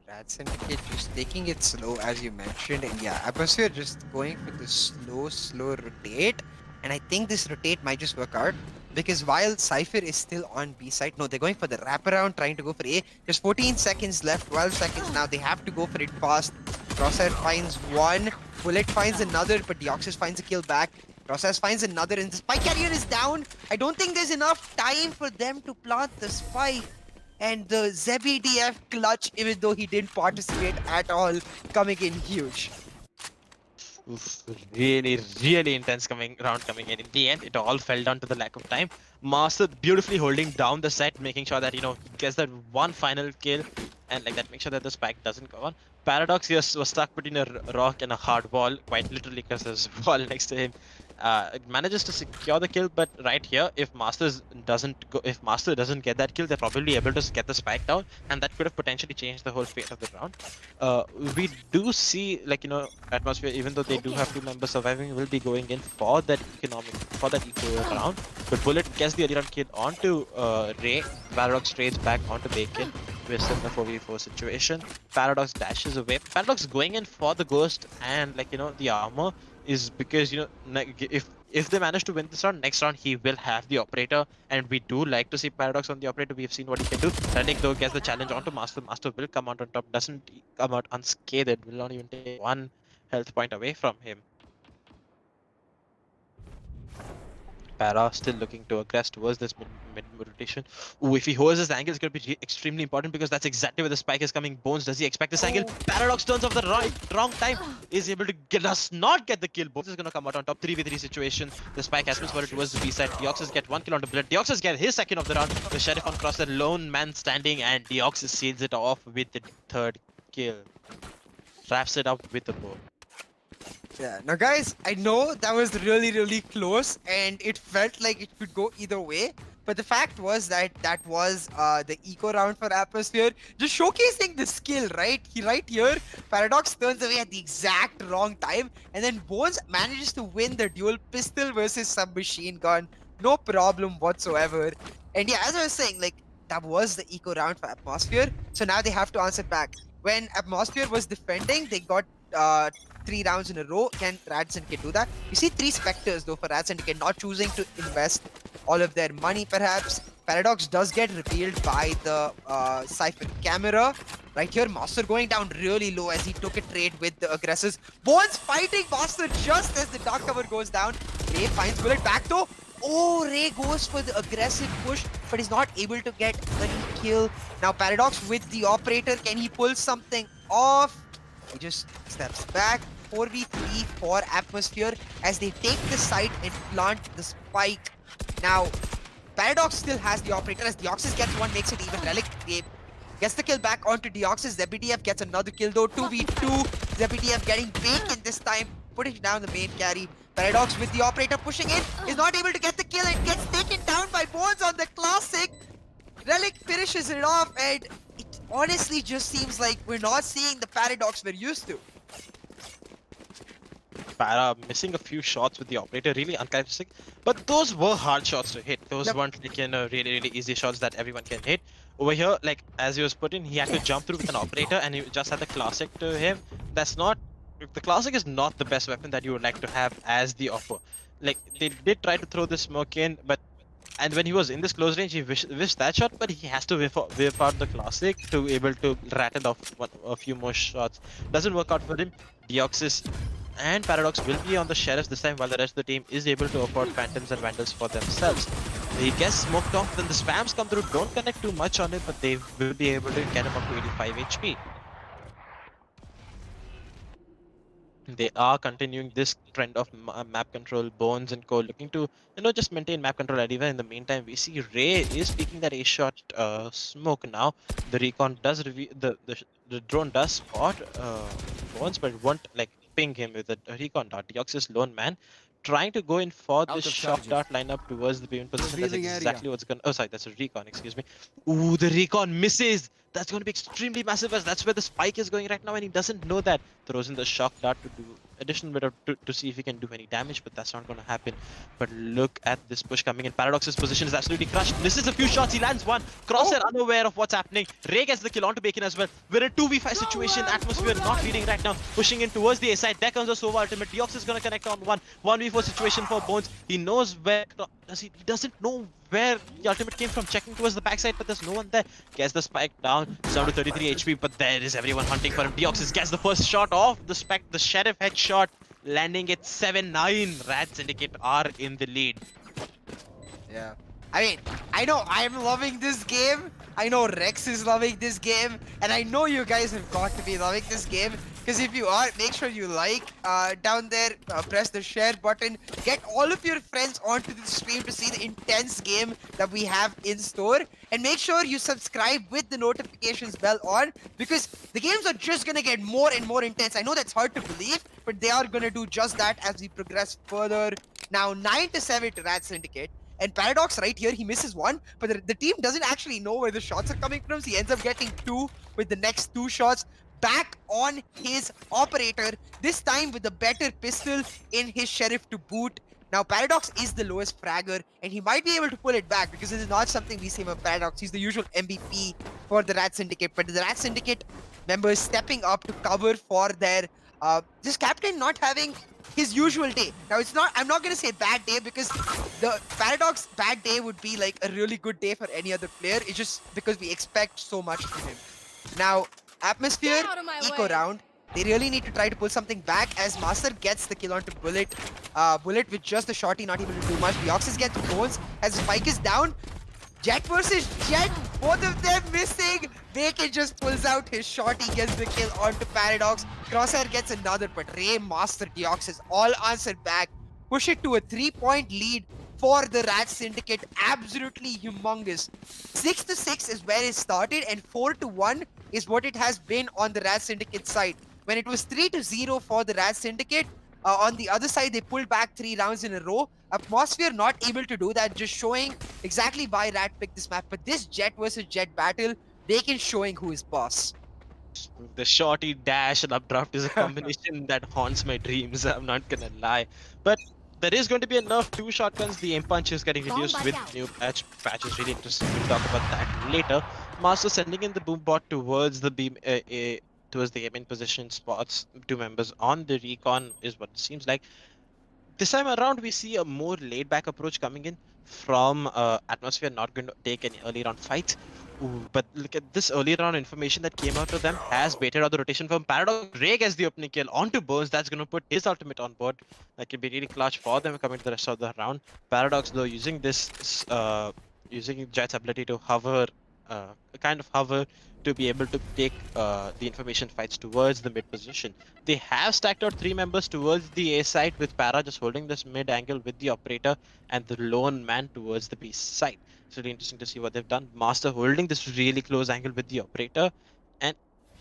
RAD Syndicate just taking it slow, as you mentioned, and yeah, Atmosphere just going for the slow rotate, and I think this rotate might just work out, because while Cypher is still on B side, no, they're going for the wraparound, trying to go for A. Just 14 seconds left, 12 seconds now, they have to go for it fast. Crosshair finds 1, Bullet finds another, but Deoxys finds a kill back. Crosshair finds another, and the spike carrier is down. I don't think there's enough time for them to plant the spike. And the ZBDF clutch, even though he didn't participate at all, coming in huge. Oof, really, really intense round coming in. In the end, it all fell down to the lack of time. Master beautifully holding down the set, making sure that he gets that 1 final kill, and like that, make sure that the spike doesn't go on. Paradox here was stuck between a rock and a hard wall, quite literally, because there's a wall next to him. It manages to secure the kill, but right here, if Master doesn't get that kill, they're probably able to get the spike down, and that could have potentially changed the whole fate of the round. We do see, Atmosphere, even though they do have 2 members surviving, will be going in for that eco round. But Bullet gets the early round kill onto Ray. Paradox trades back onto Bacon. We're still in a 4v4 situation. Paradox dashes away. Paradox going in for the ghost and the armor is because if they manage to win this round, next round he will have the operator, and we do like to see Paradox on the operator. We've seen what he can do. Relic though gets the challenge onto Master. Master will come out on top, doesn't come out unscathed, will not even take 1 health point away from him. Para still looking to aggress towards this mid rotation. Ooh, if he holds his angle, it's going to be extremely important because that's exactly where the spike is coming. Bones, does he expect this angle? Paradox turns off the wrong time. Is able to does not get the kill. Bones is going to come out on top. 3v3 situation. The spike has been spotted towards the B side. Deoxys get 1 kill on the bullet. Deoxys get his second of the round. The Sheriff on cross, the lone man standing, and Deoxys seals it off with the third kill. Wraps it up with the bow. Yeah. Now, guys, I know that was really close, and it felt like it could go either way. But the fact was that that was the eco round for AtmosFear, just showcasing the skill, right? Right here, Paradox turns away at the exact wrong time, and then Bones manages to win the dual pistol versus submachine gun, no problem whatsoever. And yeah, as I was saying, like that was the eco round for AtmosFear. So now they have to answer back. When AtmosFear was defending, they got 3 rounds in a row. Can RAD Syndicate do that? You see 3 Spectres though for RAD Syndicate, not choosing to invest all of their money perhaps. Paradox does get revealed by the Cypher camera. Right here, Master going down really low as he took a trade with the aggressors. Bones fighting Master just as the dark cover goes down. Ray finds bullet back though. Oh, Ray goes for the aggressive push, but he's not able to get any kill. Now Paradox with the operator, can he pull something off? He just steps back. 4v3 for AtmosFear as they take the site and plant the spike. Now, Paradox still has the operator as Deoxys gets one, makes it even. Relic gets the kill back onto Deoxys. ZBTF gets another kill though. 2v2. ZBTF getting bacon this time, putting down the main carry. Paradox with the operator pushing in, is not able to get the kill and gets taken down by Bones on the classic. Relic finishes it off, and it honestly just seems like we're not seeing the Paradox we're used to. Para missing a few shots with the operator, really uncharacteristic. But those were hard shots to hit. Those weren't like, really easy shots that everyone can hit. Over here, like as he was put in, he had to jump through with an operator, and he just had the classic to him. That's not. The classic is not the best weapon that you would like to have as the offer. Like they did try to throw the smoke in, but and when he was in this close range, he wished that shot, but he has to whip out the classic to able to rattle off a few more shots. Doesn't work out for him. Deoxys and Paradox will be on the Sheriffs this time, while the rest of the team is able to afford Phantoms and Vandals for themselves. He gets smoked off, then the spams come through, don't connect too much on it, but they will be able to get him up to 85 HP. They are continuing this trend of map control. Bones and Co looking to just maintain map control anywhere. In the meantime, we see Ray is peeking that A-shot smoke now. The recon does reveal the drone does spot Bones, but it won't like ping him with a recon dart. Deoxys lone man trying to go in for this shock dart lineup towards the payment position. That's exactly what's gonna. Oh, sorry, that's a recon. Excuse me. Ooh, the recon misses. That's going to be extremely massive as that's where the spike is going right now, and he doesn't know that. Throws in the shock dart to do additional bit of to see if he can do any damage, but that's not going to happen. But look at this push coming in. Paradox's position is absolutely crushed. Misses a few shots. He lands one. Crosshair unaware of what's happening. Ray gets the kill onto Bacon as well. We're in a 2v5 situation. AtmosFear not leading right now. Pushing in towards the A side. There comes the Sova ultimate. Deox is going to connect on 1v4 situation for Bones. He knows where. He doesn't know where the ultimate came from, checking towards the backside, but there's no one there. Gets the spike down, down to 33 HP, but there is everyone hunting for him. Deoxys gets the first shot off the spec, the Sheriff headshot, landing at 7-9. RAD Syndicate are in the lead. Yeah. I mean, I know I'm loving this game. I know Rex is loving this game, and I know you guys have got to be loving this game. Because if you are, make sure you like down there, press the share button, get all of your friends onto the stream to see the intense game that we have in store, and make sure you subscribe with the notifications bell on, because the games are just gonna get more and more intense. I know that's hard to believe, but they are gonna do just that as we progress further. Now 9-7 to RAD Syndicate. And Paradox right here, he misses one, but the team doesn't actually know where the shots are coming from, so he ends up getting 2 with the next 2 shots. Back on his operator, this time with a better pistol in his Sheriff to boot. Now Paradox is the lowest fragger, and he might be able to pull it back because this is not something we see from Paradox. He's the usual MVP for the RAD Syndicate, but the RAD Syndicate members stepping up to cover for their this captain not having his usual day. Now it's not, I'm not gonna say bad day, because the Paradox bad day would be like a really good day for any other player. It's just because we expect so much from him. Now AtmosFear eco round. They really need to try to pull something back as Master gets the kill onto Bullet. Bullet with just the shorty, not able to do much. Deoxys gets bones as Spike is down. Jet versus Jet, both of them missing. Bacon just pulls out his shorty, gets the kill onto Paradox. Crosshair gets another, but Ray, Master, Deoxys all answered back. Push it to a 3-point lead for the RAD Syndicate. Absolutely humongous. 6-6 is where it started, and 4-1 is what it has been on the RAD Syndicate side. When it was 3-0 for the RAD Syndicate, on the other side, they pulled back 3 rounds in a row. AtmosFear not able to do that, just showing exactly why RAD picked this map. But this Jet versus Jet battle, Bacon showing who is boss. The shorty dash and updraft is a combination that haunts my dreams. I'm not gonna lie. But there is going to be a nerf to shotguns. The aim punch is getting reduced with new patch. Patch is really interesting. We'll talk about that later. Master sending in the boom bot towards the beam, towards the aim in position spots. 2 members on the recon is what it seems like. This time around, we see a more laid-back approach coming in from AtmosFear, not going to take any early round fights. Ooh, but look at this early round information that came out of them has baited out the rotation from Paradox. Ray gets the opening kill onto Bones. That's going to put his ultimate on board. That could be really clutch for them coming to the rest of the round. Paradox, though, using this, using Jet's ability to hover, kind of hover, to be able to take the information fights towards the mid position. They have stacked out 3 members towards the A side, with Para just holding this mid angle with the operator and the lone man towards the B side. It's really interesting to see what they've done. Master holding this really close angle with the operator, and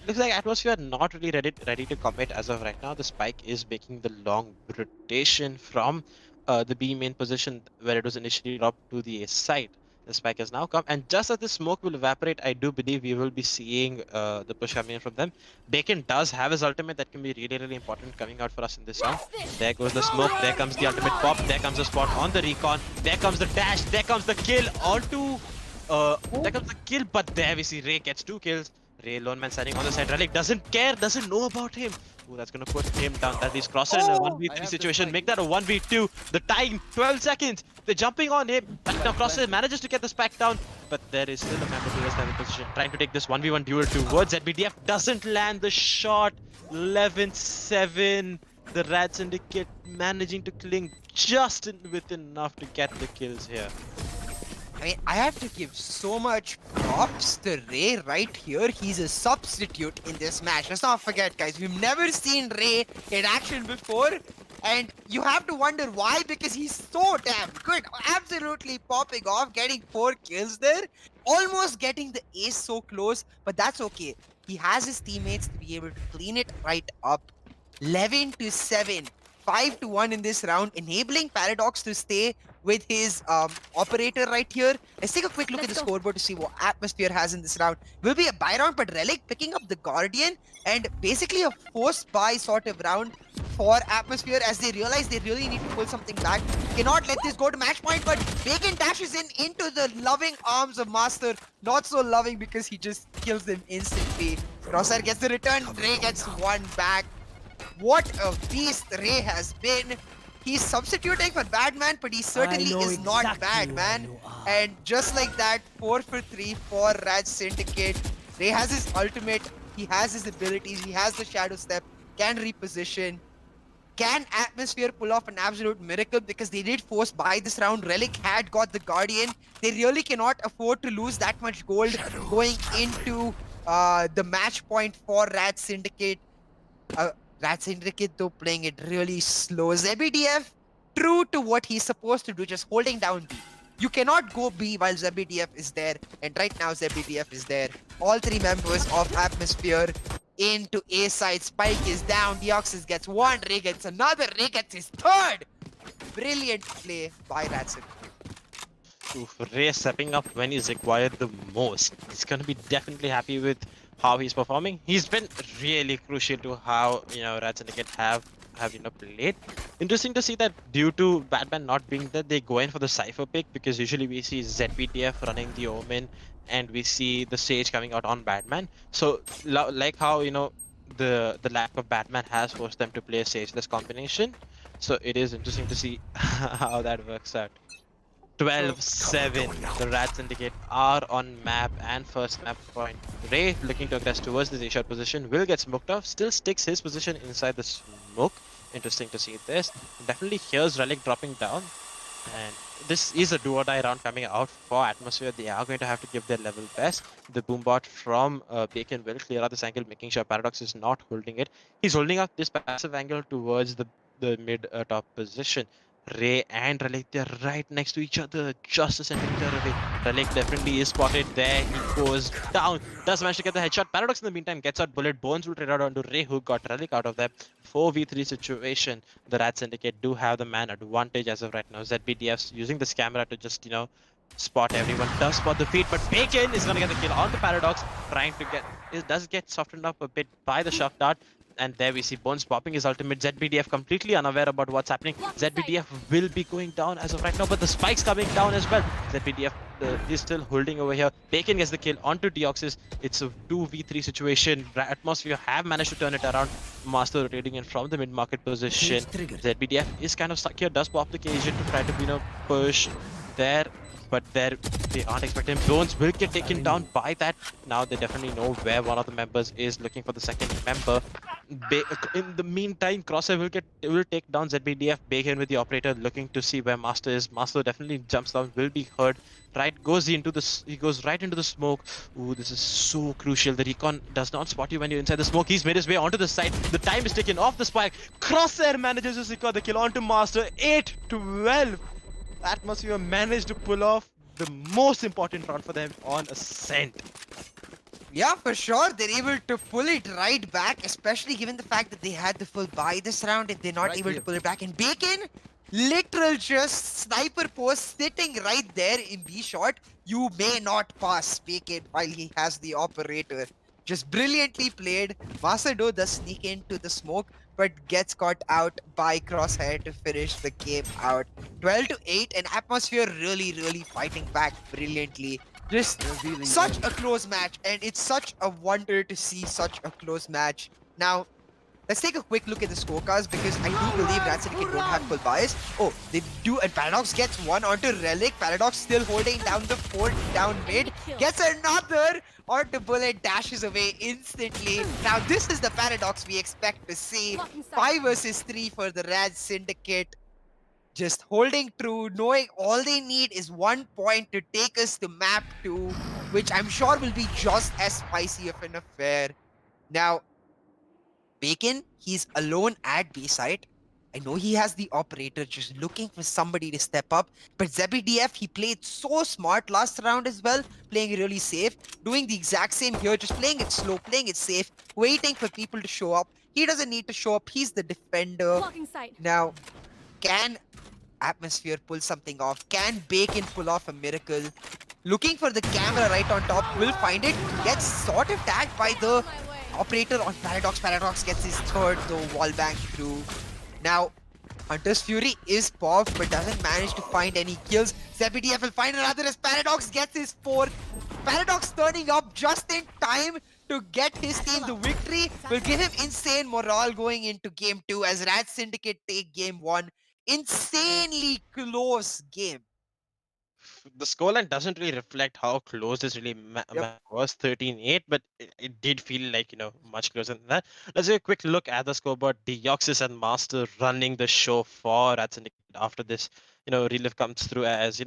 looks like AtmosFear not really ready to commit as of right now. The Spike is making the long rotation from the B main position where it was initially dropped to the A side. The Spike has now come, and just as the smoke will evaporate, I do believe we will be seeing the push coming in from them. Bacon does have his ultimate that can be really important coming out for us in this round. There goes the smoke, there comes the ultimate pop, there comes the spot on the recon, there comes the dash, there comes the kill onto... there comes the kill, but there we see Ray gets 2 kills. Ray, lone man standing on the side. Relic doesn't care, doesn't know about him. Ooh, that's gonna put him down. That is Crosser in a 1v3 situation. Make that a 1v2. The time, 12 seconds. They're jumping on him. Now Crosser manages to get the spike down, but there is still a member to the position. Trying to take this 1v1 duel towards ZBDF. Doesn't land the shot. 11-7. The RAD Syndicate managing to cling just with enough to get the kills here. I mean, I have to give so much props to Ray right here. He's a substitute in this match. Let's not forget, guys, we've never seen Ray in action before. And you have to wonder why, because he's so damn good. Absolutely popping off, getting 4 kills there. Almost getting the ace so close, but that's okay. He has his teammates to be able to clean it right up. 11-7. 5-1 in this round, enabling Paradox to stay with his operator right here. Let's take a quick look at the scoreboard to see what AtmosFear has in this round. Will be a buy round, but Relic picking up the Guardian, and basically a forced buy sort of round for AtmosFear as they realize they really need to pull something back. Cannot let this go to match point, but Bacon dashes into the loving arms of Master. Not so loving because he just kills them instantly. Crosshair gets the return, Ray gets 1 back. What a beast Ray has been. He's substituting for Badman, but he certainly is not bad, man. And just like that, 4 for 3 for RAD Syndicate. Ray has his ultimate, he has his abilities, he has the Shadow Step, can reposition. Can AtmosFear pull off an absolute miracle? Because they did force buy this round. Relic had got the Guardian. They really cannot afford to lose that much gold going into the match point for RAD Syndicate. RAD Syndicate, though, playing it really slow. ZBDF, true to what he's supposed to do, just holding down B. You cannot go B while ZBDF is there, and right now ZBDF is there. All 3 members of AtmosFear into A side. Spike is down, Deoxys gets 1, Ray gets another, Ray gets his 3rd. Brilliant play by RAD Syndicate. Ray stepping up when he's required the most. He's gonna be definitely happy with how he's performing. He's been really crucial to how RAD Syndicate have played. Interesting to see that due to Batman not being there, they go in for the Cypher pick, because usually we see ZBTF running the Omen and we see the Sage coming out on Batman. So like how the lack of Batman has forced them to play a Sageless combination. So it is interesting to see how that works out. 12-7. The RAD Syndicate are on map and first map point. Ray looking to aggress towards the A-shot position will get smoked off. Still sticks his position inside the smoke. Interesting to see this. Definitely here's Relic dropping down. And this is a do or die round coming out for AtmosFear. They are going to have to give their level best. The boombot from Bacon will clear out this angle, making sure Paradox is not holding it. He's holding up this passive angle towards the mid top position. Ray and Relic, they're right next to each other, just a centimeter away. Relic definitely is spotted there. He goes down, does manage to get the headshot. Paradox in the meantime gets out bullet. Bones will trade out onto Ray, who got Relic out of that 4v3 situation. The RAD Syndicate do have the man advantage as of right now. ZBDF's using this camera to just, spot everyone. Does spot the feet, but Bacon is going to get the kill on the Paradox, trying to get... It does get softened up a bit by the shock dart. And there we see Bones popping his ultimate. ZBDF completely unaware about what's happening. ZBDF will be going down as of right now, but the spike's coming down as well. ZBDF is still holding over here. Bacon gets the kill onto Deoxys. It's a 2v3 situation. AtmosFear have managed to turn it around. Master rotating in from the mid-market position. ZBDF is kind of stuck here. Does pop the cage to try to, push there. But there, they aren't expecting. Bones will get taken down by that. Now they definitely know where one of the members is, looking for the second member. In the meantime, Crosshair will take down ZBDF. Bacon with the operator, looking to see where Master is. Master definitely jumps down, will be heard. Right, he goes right into the smoke. Ooh, this is so crucial. The recon does not spot you when you're inside the smoke. He's made his way onto the side. The time is taken off the spike. Crosshair manages to secure the kill onto Master. 8-12. Atmosphere managed to pull off the most important round for them on Ascent. Yeah, for sure. They're able to pull it right back, especially given the fact that they had the full buy this round and they're not able to pull it back. And Bacon, literal just sniper post sitting right there in B shot. You may not pass Bacon while he has the operator. Just brilliantly played. Masado does sneak into the smoke, but gets caught out by Crosshair to finish the game out. 12-8, and Atmosphere really fighting back brilliantly. Just such a close match, and it's such a wonder to see such a close match. Now, let's take a quick look at the scorecards, because I do believe RAD Syndicate don't have full bias. Oh, they do, and Paradox gets one onto Relic. Paradox still holding down the fort down mid. Gets another onto Bullet, dashes away instantly. Now, this is the Paradox we expect to see. 5 versus 3 for the RAD Syndicate. Just holding true, knowing all they need is 1 point to take us to map 2, which I'm sure will be just as spicy of an affair. Now, Bacon, he's alone at B site. I know he has the operator, just looking for somebody to step up. But ZBDF, he played so smart last round as well, playing really safe. Doing the exact same here, just playing it slow, playing it safe, waiting for people to show up. He doesn't need to show up, he's the defender. Now, can Atmosphere pull something off? Can Bacon pull off a miracle? Looking for the camera right on top, will find it. Gets sort of tagged by the operator on Paradox. Paradox gets his third, though, wall bang through. Now, Hunter's Fury is popped, but doesn't manage to find any kills. ZBDF will find another as Paradox gets his fourth. Paradox turning up just in time to get his team the victory. Will give him insane morale going into game 2 as RAD Syndicate take game 1. Insanely close game. The scoreline doesn't really reflect how close this really was, 13-8, but it did feel like, much closer than that. Let's take a quick look at the scoreboard. Deoxys and Master running the show for RAD Syndicate after this, relief comes through as,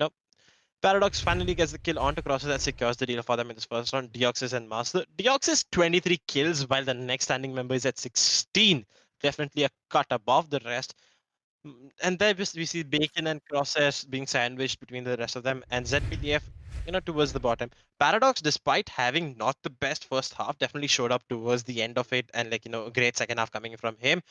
Paradox finally gets the kill onto Crosses that secures the deal for them in this first round. Deoxys and Master. Deoxys 23 kills, while the next standing member is at 16. Definitely a cut above the rest. And then we see Bacon and Crosses being sandwiched between the rest of them, and ZBDF, towards the bottom. Paradox, despite having not the best first half, definitely showed up towards the end of it, and a great second half coming from him.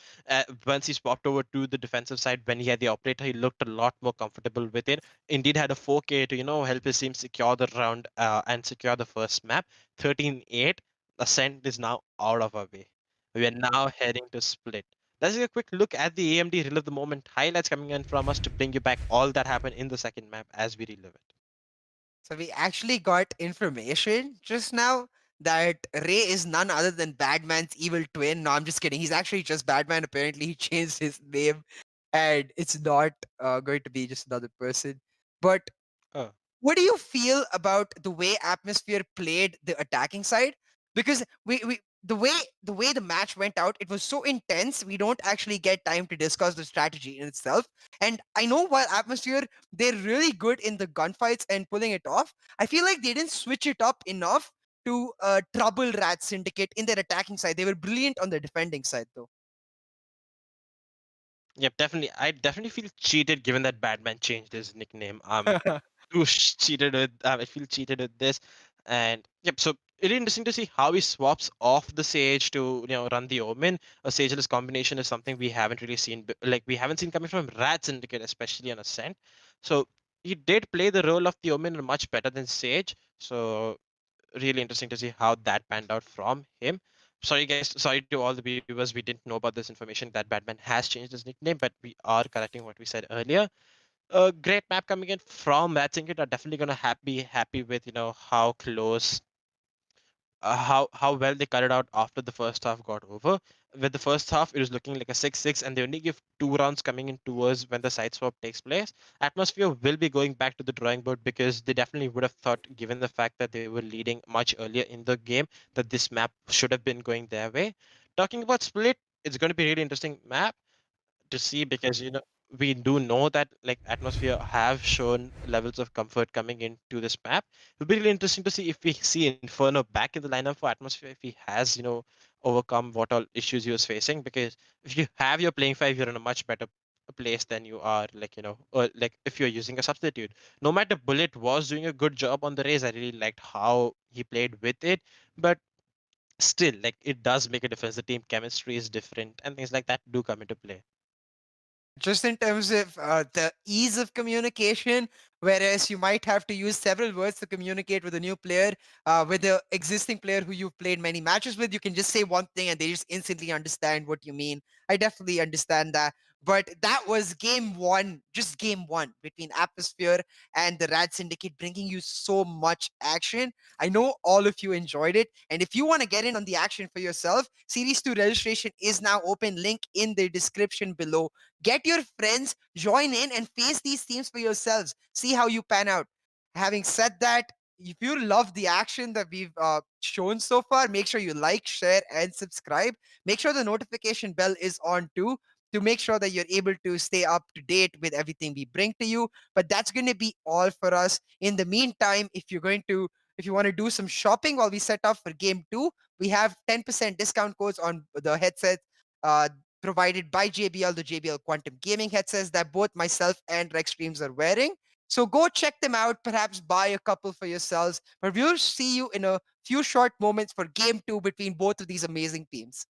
Once he swapped over to the defensive side, when he had the operator, he looked a lot more comfortable with it. Indeed, had a 4K to help his team secure the round and secure the first map. 13-8. Ascent is now out of our way. We are now heading to split. Let's take a quick look at the AMD Relive the Moment highlights coming in from us to bring you back all that happened in the second map as we relive it. So we actually got information just now that Ray is none other than Badman's evil twin. No, I'm just kidding. He's actually just Badman. Apparently, he changed his name, and it's not going to be just another person. But Oh, What do you feel about the way Atmosphere played the attacking side? Because we the way the match went out, it was so intense. We don't actually get time to discuss the strategy in itself. And I know while Atmosphere, they're really good in the gunfights and pulling it off. I feel like they didn't switch it up enough to trouble RAD Syndicate in their attacking side. They were brilliant on the defending side, though. yep, definitely. I definitely feel cheated given that Batman changed his nickname. Too cheated with. I feel cheated with this, and yep. So really interesting to see how he swaps off the Sage to run the Omen. A Sageless combination is something we haven't really seen. Like we haven't seen coming from RAD Syndicate, especially on Ascent. So he did play the role of the Omen much better than Sage. So really interesting to see how that panned out from him. Sorry, guys. Sorry to all the viewers. We didn't know about this information that Batman has changed his nickname, but we are correcting what we said earlier. A great map coming in from Matt Sinkit are definitely gonna be happy with how close how well they cut it out after the first half got over. With the first half, it was looking like a 6-6, and they only give 2 rounds coming in towards when the side swap takes place. Atmosphere will be going back to the drawing board because they definitely would have thought, given the fact that they were leading much earlier in the game, that this map should have been going their way. Talking about Split, it's going to be a really interesting map to see because we do know that like Atmosphere have shown levels of comfort coming into this map. It'll be really interesting to see if we see Inferno back in the lineup for Atmosphere, if he has overcome what all issues he was facing. Because if you have your playing five, you're in a much better place than you are like or like if you're using a substitute. No matter Bullet was doing a good job on the race, I really liked how he played with it, but still like it does make a difference. The team chemistry is different and things like that do come into play. Just in terms of the ease of communication, whereas you might have to use several words to communicate with a new player, with the existing player who you've played many matches with, you can just say one thing and they just instantly understand what you mean. I definitely understand that. But that was game one, just game one between Atmosphere and the Rad Syndicate, bringing you so much action. I know all of you enjoyed it. And if you want to get in on the action for yourself, Series 2 registration is now open. Link in the description below. Get your friends, join in, and face these teams for yourselves. See how you pan out. Having said that, if you love the action that we've shown so far, make sure you like, share, and subscribe. Make sure the notification bell is on too to make sure that you're able to stay up to date with everything we bring to you. But that's going to be all for us. In the meantime, if you want to do some shopping while we set up for game two, we have 10% discount codes on the headset uh, provided by JBL, the JBL Quantum Gaming headsets that both myself and Rex Streams are wearing. So go check them out, perhaps buy a couple for yourselves. But we'll see you in a few short moments for game two between both of these amazing teams.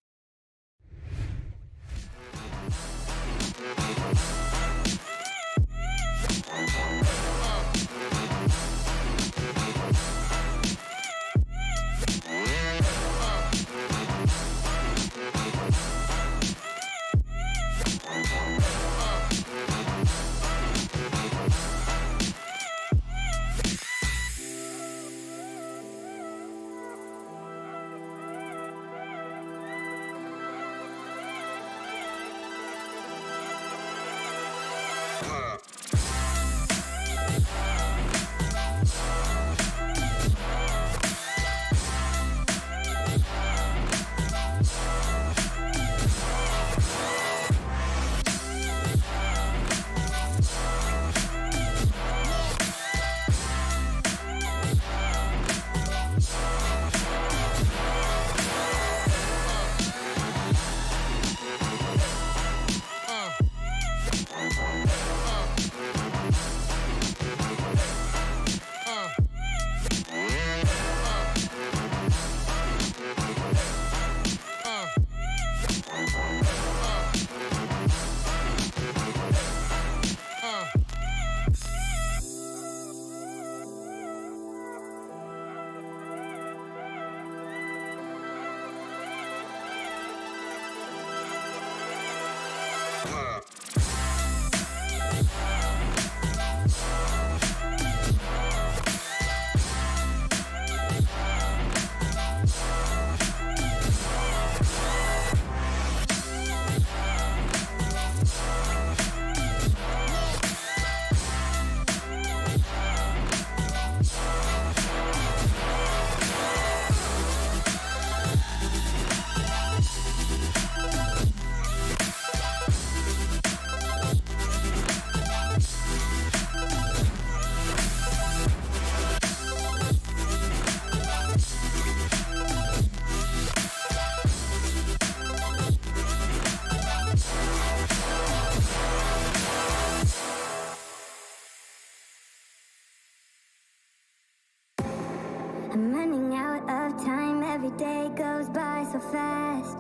I'm running out of time, every day goes by so fast.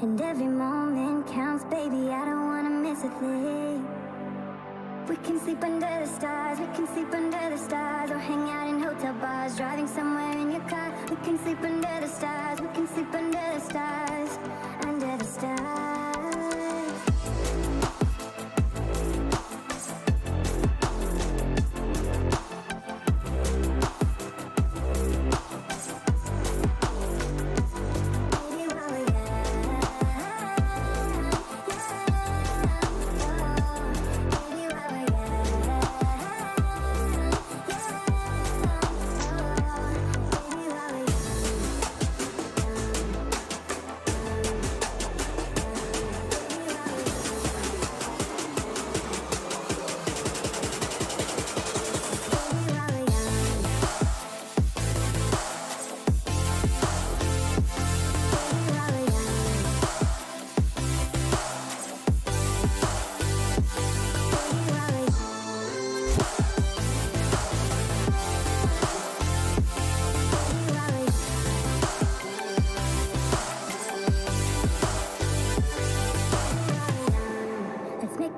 And every moment counts, baby, I don't wanna miss a thing. We can sleep under the stars, we can sleep under the stars, or hang out in hotel bars, driving somewhere in your car. We can sleep under the stars, we can sleep under the stars, under the stars.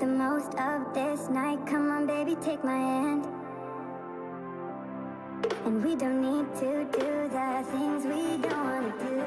The most of this night, come on baby, take my hand. And we don't need to do the things we don't want to do.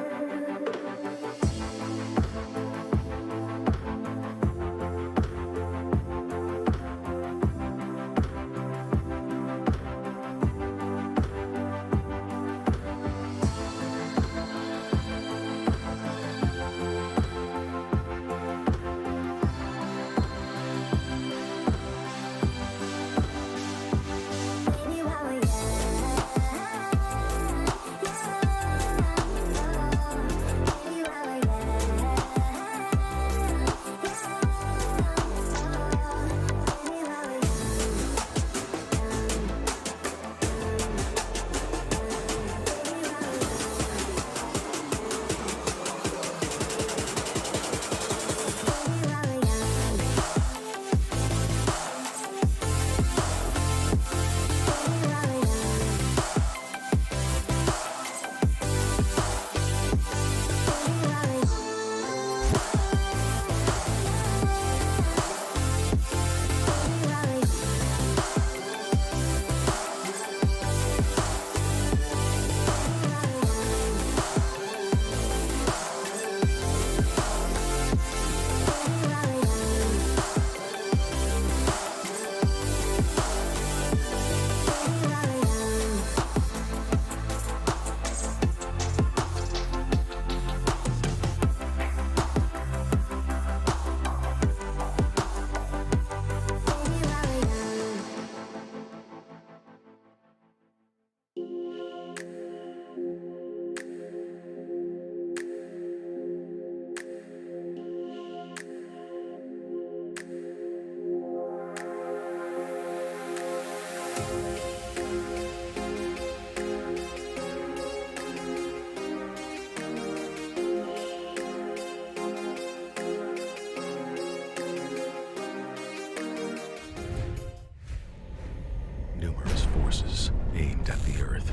Numerous forces aimed at the Earth.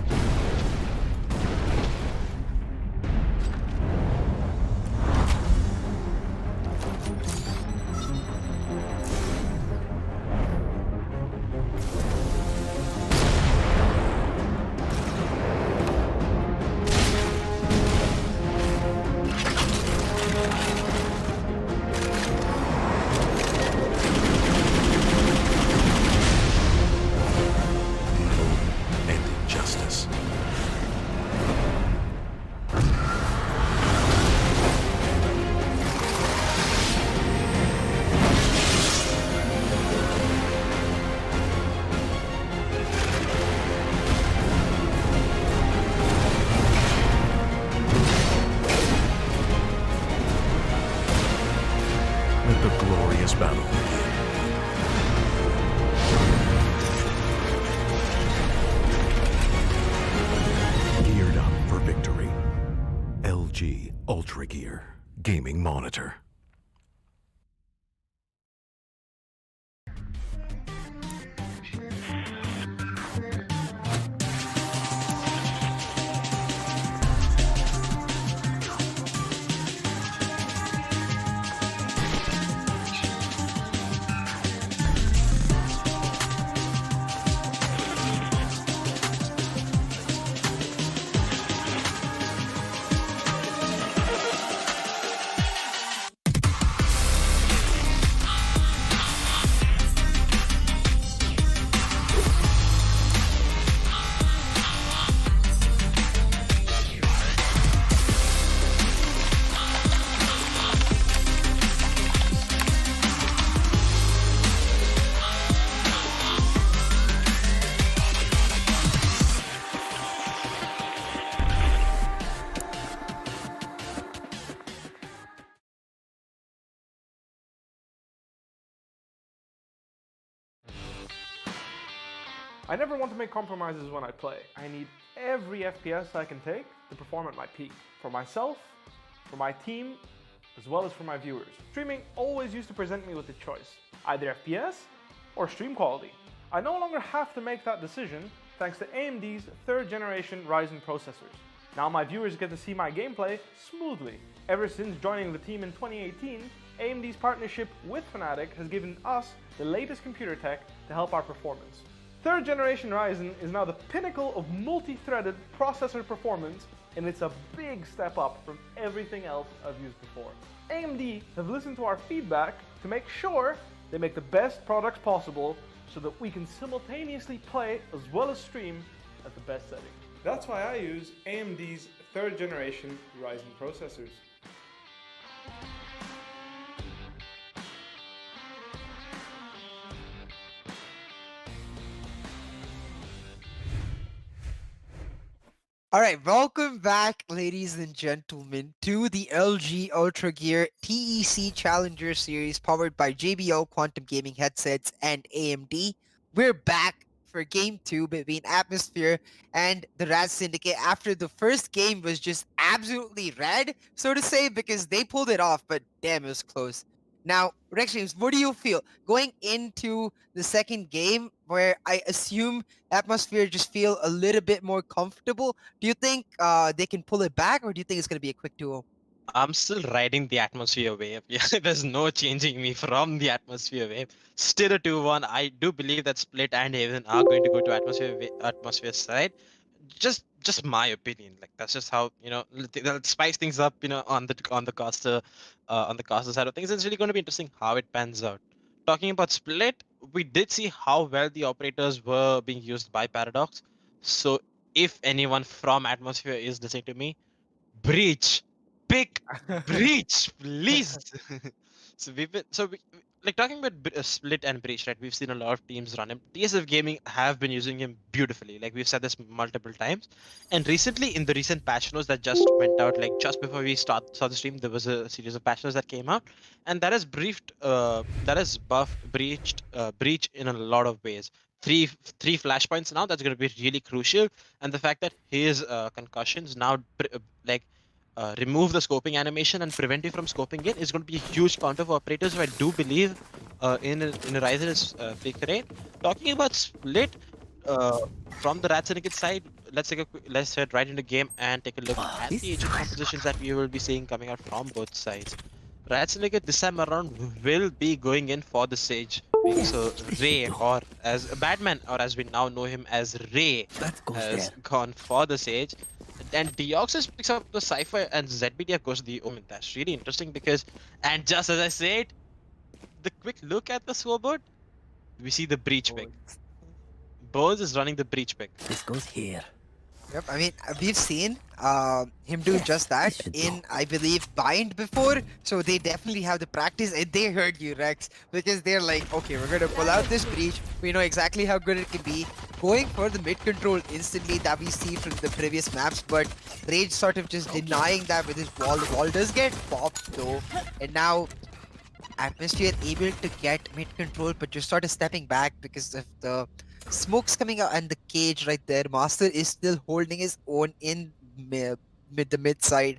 The glorious battle begin. Geared up for victory. LG Ultragear Gaming Monitor. I never want to make compromises when I play. I need every FPS I can take to perform at my peak. For myself, for my team, as well as for my viewers. Streaming always used to present me with a choice, either FPS or stream quality. I no longer have to make that decision thanks to AMD's 3rd generation Ryzen processors. Now my viewers get to see my gameplay smoothly. Ever since joining the team in 2018, AMD's partnership with FNATIC has given us the latest computer tech to help our performance. 3rd generation Ryzen is now the pinnacle of multi-threaded processor performance, and it's a big step up from everything else I've used before. AMD have listened to our feedback to make sure they make the best products possible so that we can simultaneously play as well as stream at the best settings. That's why I use AMD's 3rd generation Ryzen processors. Alright, welcome back, ladies and gentlemen, to the LG Ultragear TEC Challenger Series powered by JBL Quantum Gaming Headsets and AMD. We're back for Game 2 between AtmosFear and the RAD Syndicate after the first game was just absolutely red, so to say, because they pulled it off, but damn, it was close. Now, Rex James, what do you feel going into the second game where I assume AtmosFear just feel a little bit more comfortable? Do you think they can pull it back, or do you think it's going to be a quick 2-0? I'm still riding the atmosphere wave. Yeah, there's no changing me from the atmosphere wave. Still a 2-1. I do believe that Split and Haven are going to go to atmosphere side. Just my opinion. Like that's just how they'll spice things up. On the caster side of things, it's really going to be interesting how it pans out. Talking about Split, we did see how well the operators were being used by Paradox. So if anyone from Atmosphere is listening to me, Breach, pick Breach, please. Like talking about Split and Breach, right? We've seen a lot of teams run him. TSF Gaming have been using him beautifully. Like we've said this multiple times. And recently, in the recent patch notes that just went out, like just before we saw the stream, there was a series of patch notes that came out, and that has buffed Breach in a lot of ways. Three flashpoints now. That's going to be really crucial, and the fact that his concussions now remove the scoping animation and prevent you from scoping in is going to be a huge counter for operators who I do believe in a Ryzen's pick rate. Talking about Split from the RAD Syndicate side, let's head right into game and take a look at the agent compositions that we will be seeing coming out from both sides. RAD Syndicate this time around will be going in for the Sage. So Ray, or as Batman, or as we now know him as Ray, has gone for the Sage. And Deoxys picks up the Cypher and ZBDF goes to the Omen. That's really interesting because, and just as I said, the quick look at the scoreboard, we see the Breach pick. Bones is running the Breach pick. This goes here. Yep, I mean, we've seen him do just that in, I believe, Bind before, so they definitely have the practice, and they heard you, Rex, because they're like, okay, we're gonna pull out this Breach, we know exactly how good it can be, going for the mid control instantly that we see from the previous maps, but Rage sort of just denying that with his wall. The wall does get popped though, and now Atmosphere able to get mid control, but just sort of stepping back because of the smoke's coming out and the cage right there. Master is still holding his own in the mid side.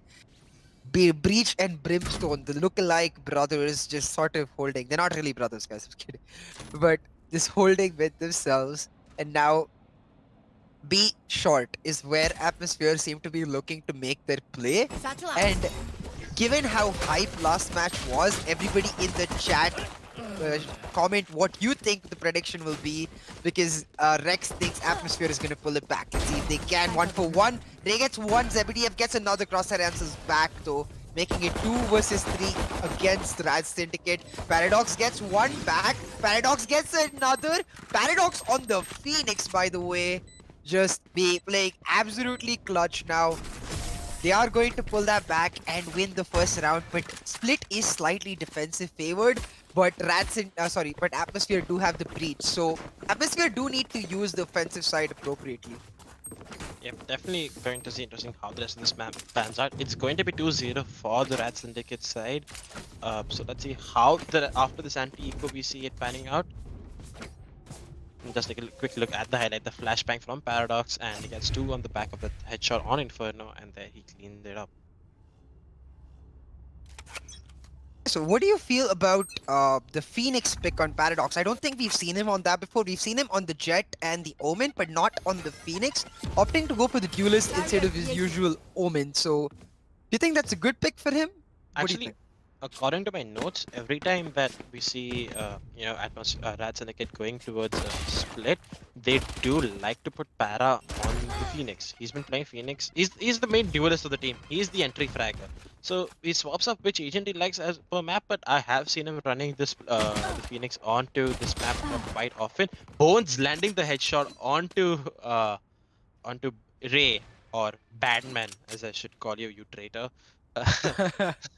Breach and Brimstone, the look-alike brothers, just sort of holding. They're not really brothers, guys. I'm kidding, but just holding with themselves. And now, B short is where Atmosphere seem to be looking to make their play. And given how hype last match was, everybody in the chat comment what you think the prediction will be, because Rex thinks Atmosphere is going to pull it back. Let's see if they can. 1-for-1. Ray gets one, ZBDF gets another. Crosshair answers back though, making it 2 versus 3 against RAD Syndicate. Paradox gets one back. Paradox gets another. Paradox on the Phoenix, by the way, just be playing absolutely clutch now. They are going to pull that back and win the first round, but Split is slightly defensive favored. But but Atmosphere do have the Breach, so Atmosphere do need to use the offensive side appropriately. Yep, definitely going to see interesting how the rest of this map pans out. It's going to be 2-0 for the RAD Syndicate side. So let's see how after this anti-eco we see it panning out. Just take a quick look at the highlight, the flashbang from Paradox, and he gets 2 on the back of the headshot on Inferno, and there he cleaned it up. So what do you feel about the Phoenix pick on Paradox? I don't think we've seen him on that before. We've seen him on the Jet and the Omen, but not on the Phoenix, opting to go for the Duelist instead of his usual Omen. So do you think that's a good pick for him? What do you Actually, think? according to my notes, every time that we see, RAD Syndicate going towards a split, they do like to put Para on the Phoenix. He's been playing Phoenix. He's the main duelist of the team. He's the entry fragger. So he swaps up which agent he likes as per map, but I have seen him running this the Phoenix onto this map quite often. Bones landing the headshot onto Ray, or Badman, as I should call you, you traitor.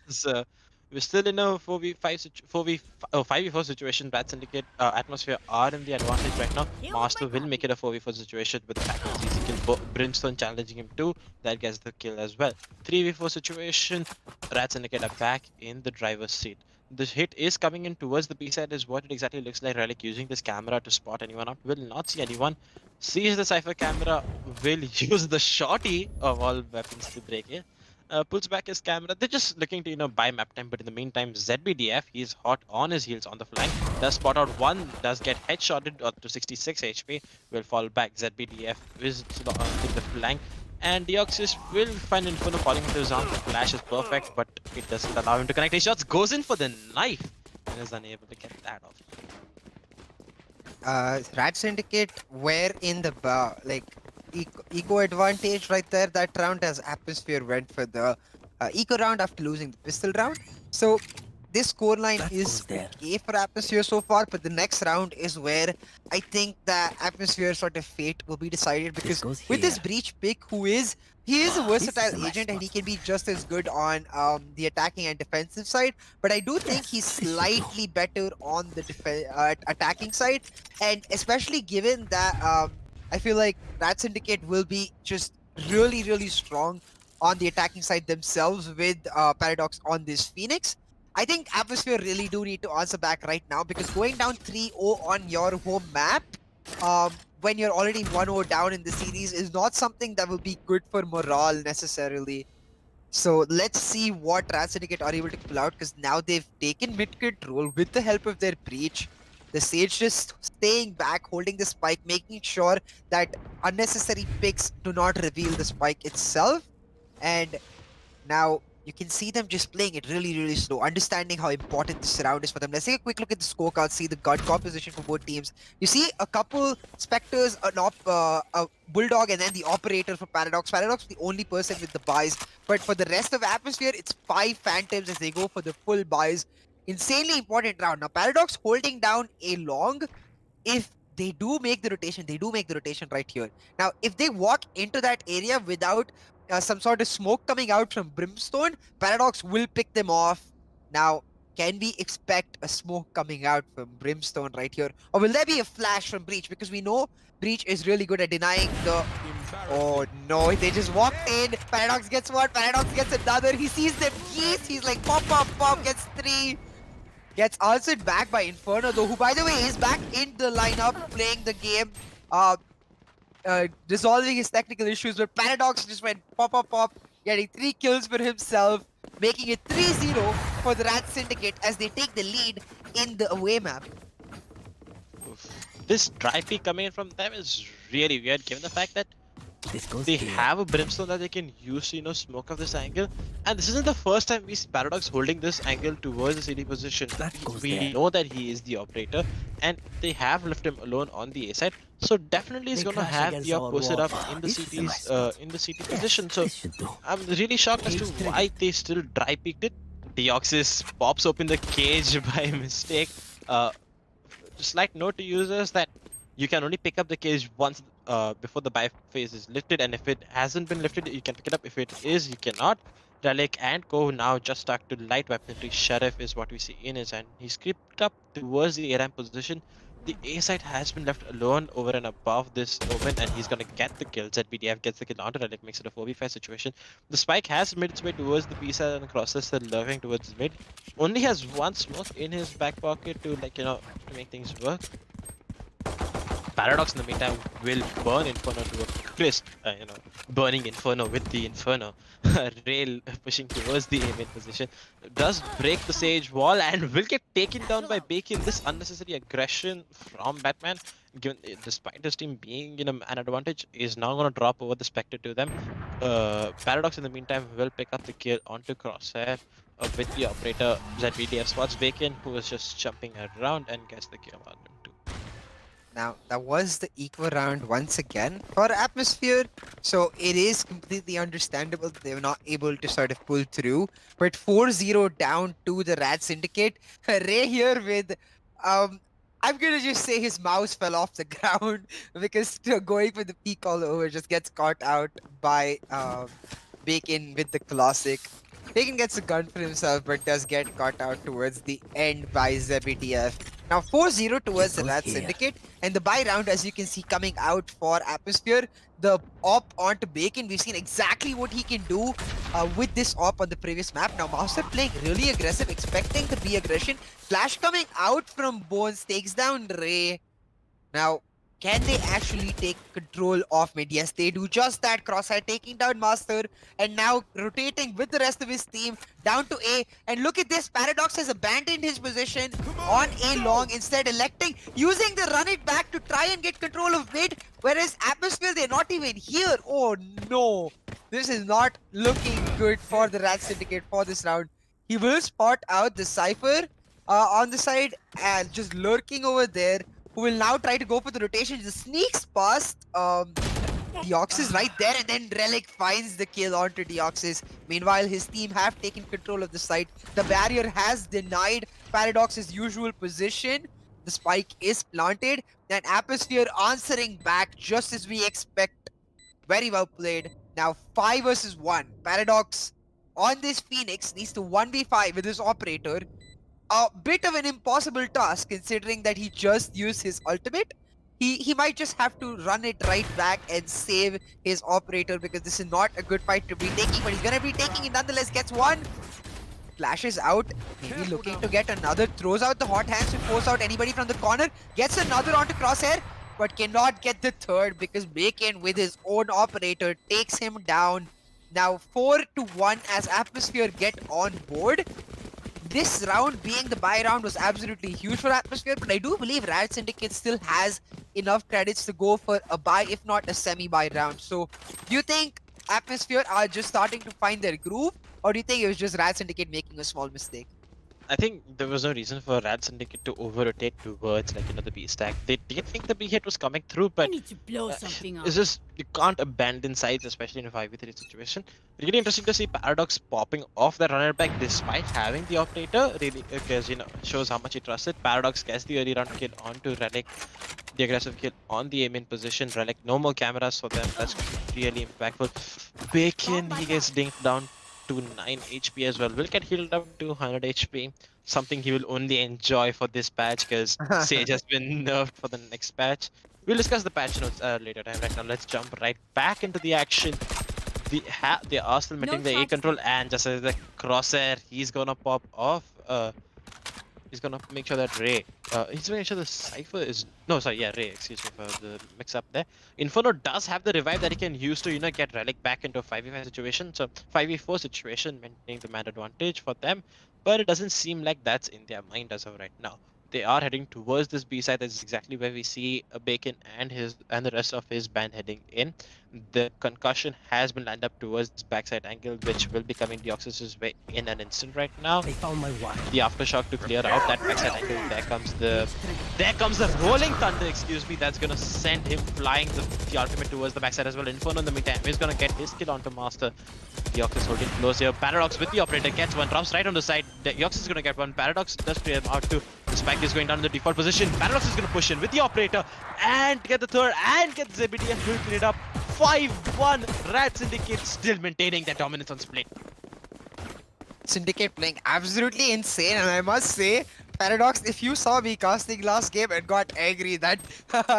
So we're still in a 5v4 situation. RAD Syndicate, AtmosFear are in the advantage right now. Master will make it a 4v4 situation with the fact that easy kill. Brimstone challenging him too. That gets the kill as well. 3v4 situation. RAD Syndicate are back in the driver's seat. The hit is coming in towards the B side is what it exactly looks like. Relic using this camera to spot anyone out. Will not see anyone. Sees the Cypher camera. Will use the shotty of all weapons to break it. Pulls back his camera. They're just looking to, buy map time, but in the meantime, ZBDF, he's hot on his heels on the flank. Does spot out one, does get headshotted to 66 HP, will fall back. ZBDF visits the flank, and Deoxys will find Inferno falling into his arms. The flash is perfect, but it doesn't allow him to connect his shots. Goes in for the knife, and is unable to get that off. RAD Syndicate were in the eco advantage right there that round, as AtmosFear went for the eco round after losing the pistol round. So this scoreline is okay for Atmosphere so far, but the next round is where I think that Atmosphere sort of fate will be decided, because with this Breach pick, he is a versatile agent and he can be just as good on the attacking and defensive side, but I do think he's slightly better on the attacking side, and especially given that I feel like RAD Syndicate will be just really, really strong on the attacking side themselves with Paradox on this Phoenix. I think Atmosphere really do need to answer back right now, because going down 3-0 on your home map, when you're already 1-0 down in the series, is not something that will be good for morale necessarily. So let's see what RAD Syndicate are able to pull out, because now they've taken mid control with the help of their Breach. The Sage just staying back, holding the spike, making sure that unnecessary picks do not reveal the spike itself. And now you can see them just playing it really, really slow, understanding how important this round is for them. Let's take a quick look at the scorecard, see the gun composition for both teams. You see a couple Spectres, a Bulldog, and then the Operator for Paradox. Paradox, the only person with the buys. But for the rest of Atmosphere, it's 5 Phantoms as they go for the full buys. Insanely important round. Now, Paradox holding down a long. If they do make the rotation, they do make the rotation right here. Now, if they walk into that area without some sort of smoke coming out from Brimstone, Paradox will pick them off. Now, can we expect a smoke coming out from Brimstone right here? Or will there be a flash from Breach? Because we know Breach is really good at denying the... Oh no, they just walked in. Paradox gets one, Paradox gets another. He sees them, yes, he's like pop, pop, pop, gets 3. Gets answered back by Inferno though, who by the way is back in the lineup playing the game, resolving his technical issues, but Paradox just went pop, pop, pop, getting 3 kills for himself, making it 3-0 for the RAD Syndicate as they take the lead in the away map. This dry peek coming in from them is really weird, given the fact that they have a Brimstone that they can use to, smoke off this angle. And this isn't the first time we see Paradox holding this angle towards the CD position. We know that he is the Operator, and they have left him alone on the A side. So definitely he's gonna have the posted up in the CT position. So I'm really shocked as to why they still dry peeked it. Deoxys pops open the cage by mistake. Slight note to users that you can only pick up the cage once before the buy phase is lifted, and if it hasn't been lifted, you can pick it up. If it is, you cannot. Relic and Co now just stuck to light weaponry. Sheriff is what we see in his hand. He's creeped up towards the A-ramp position. The A side has been left alone over and above this Omen, and he's gonna get the kill. ZBDF gets the kill onto Relic, makes it a 4v5 situation. The spike has made its way towards the B side and crosses the lurking towards mid. Only has one smoke in his back pocket to to make things work. Paradox in the meantime will burn Inferno to a crisp, burning Inferno with the Inferno. Rail pushing towards the aim in position does break the Sage wall and will get taken down by Bacon. This unnecessary aggression from Batman, given despite his team being in an advantage, is now going to drop over the Spectre to them. Paradox in the meantime will pick up the kill onto Crosshair with the operator. ZVDF spots Bacon, who was just jumping around and gets the kill on him too. Now, that was the equal round once again for AtmosFear, so it is completely understandable that they were not able to sort of pull through. But 4-0 down to the RAD Syndicate. Ray here with, I'm gonna just say his mouse fell off the ground because going for the peak all over just gets caught out by Bacon with the classic. Bacon gets a gun for himself, but does get caught out towards the end by ZBTF. Now 4-0 towards the RAD Syndicate, and the buy round, as you can see, coming out for AtmosFear. The op onto Bacon, we've seen exactly what he can do with this op on the previous map. Now Master playing really aggressive, expecting the B aggression. Flash coming out from Bones, takes down Ray. Now, can they actually take control of mid? Yes, they do just that. Crosshair taking down Master and now rotating with the rest of his team down to A. And look at this, Paradox has abandoned his position on A long, instead electing using the run it back to try and get control of mid. Whereas AtmosFear, they're not even here. Oh no, this is not looking good for the RAD Syndicate for this round. He will spot out the Cypher on the side and just lurking over there, who will now try to go for the rotation. Just sneaks past Deoxys right there, and then Relic finds the kill onto Deoxys. Meanwhile, his team have taken control of the site. The barrier has denied Paradox's usual position. The spike is planted, and AtmosFear answering back just as we expect. Very well played. Now 5 versus 1. Paradox on this Phoenix needs to 1v5 with his operator. A bit of an impossible task considering that he just used his ultimate. He might just have to run it right back and save his operator, because this is not a good fight to be taking, but he's gonna be taking it nonetheless. Gets one, flashes out, maybe looking to get another, throws out the hot hands to force out anybody from the corner, gets another onto Crosshair, but cannot get the third because Bacon with his own operator takes him down. Now 4-1 as AtmosFear get on board. This round being the buy round was absolutely huge for AtmosFear, but I do believe RAD Syndicate still has enough credits to go for a buy, if not a semi-buy round. So, do you think AtmosFear are just starting to find their groove, or do you think it was just RAD Syndicate making a small mistake? I think there was no reason for RAD Syndicate to over-rotate towards, the B stack. They did think the B hit was coming through, but need to blow something up. it's just, you can't abandon sides, especially in a 5v3 situation. Really interesting to see Paradox popping off the runner back despite having the operator, really, because, shows how much he trusts it. Paradox gets the early round kill onto Relic, the aggressive kill on the aim in position. Relic, no more cameras for them, that's really impactful. Bacon, he gets dinked down to 9 HP as well. Will get healed up to 100 HP. Something he will only enjoy for this patch, because Sage has been nerfed for the next patch. We'll discuss the patch notes later time. Right now, let's jump right back into the action. They are still maintaining the A control, and just as the Crosshair, he's gonna pop off. He's gonna make sure that Ray, he's gonna make sure the Cypher is, Ray, excuse me for the mix up there. Inferno does have the revive that he can use to, get Relic back into a 5v5 situation, so 5v4 situation, maintaining the man advantage for them, but it doesn't seem like that's in their mind as of right now. They are heading towards this B side. That's exactly where we see Bacon and the rest of his band heading in. The concussion has been lined up towards this backside angle, which will be coming Deoxys' way in an instant right now. I found my one. The aftershock to clear out that backside angle. There comes the rolling thunder, excuse me. That's gonna send him flying the ultimate towards the backside as well. Inferno in the meantime is gonna get his kill onto Master. Deoxys holding close here. Paradox with the operator gets one, drops right on the side. Deoxys is gonna get one. Paradox does clear him out too. The spike is going down in the default position. Paradox is gonna push in with the operator and get the third and get ZBDF will clean it up. 5-1. RAD Syndicate still maintaining their dominance on split. Syndicate playing absolutely insane, and I must say, Paradox, if you saw me casting last game and got angry that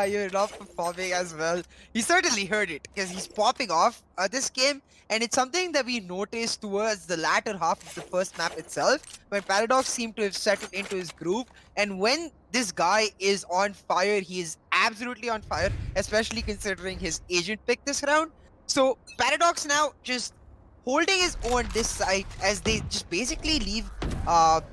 you're not performing as well, he certainly heard it because he's popping off this game, and it's something that we noticed towards the latter half of the first map itself, when Paradox seemed to have settled into his groove. And when this guy is on fire, he is absolutely on fire, especially considering his agent pick this round. So Paradox now just holding his own this side as they just basically leave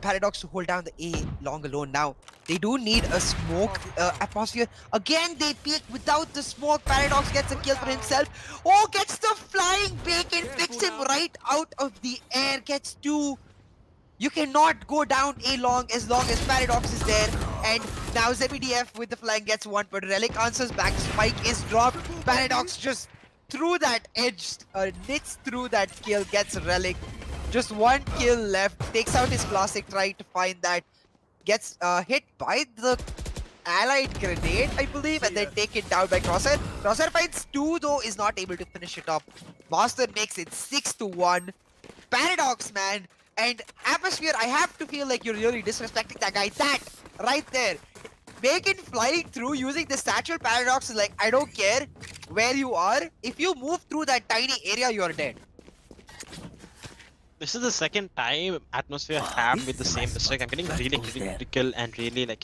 Paradox to hold down the A long alone. Now they do need a smoke atmosphere. Again, they peek without the smoke. Paradox gets a kill for himself. Oh, gets the flying bacon, picks him right out of the air, gets two. You cannot go down A long as Paradox is there. And now ZBDF with the flying gets one, but Relic answers back. Spike is dropped. Paradox just through that edge, knits through that kill, gets Relic. Just one kill left, takes out his classic, trying to find that. Gets hit by the allied grenade, I believe, and then taken down by Crosshair. Crosshair finds two, though, is not able to finish it up. Master makes it 6-1. Paradox, man. And Atmosphere, I have to feel like you're really disrespecting that guy. That, right there. Bacon flying through using the satchel. Paradox is like, I don't care where you are. If you move through that tiny area, you're dead. This is the second time Atmosphere have with the same mistake. I'm getting really critical and really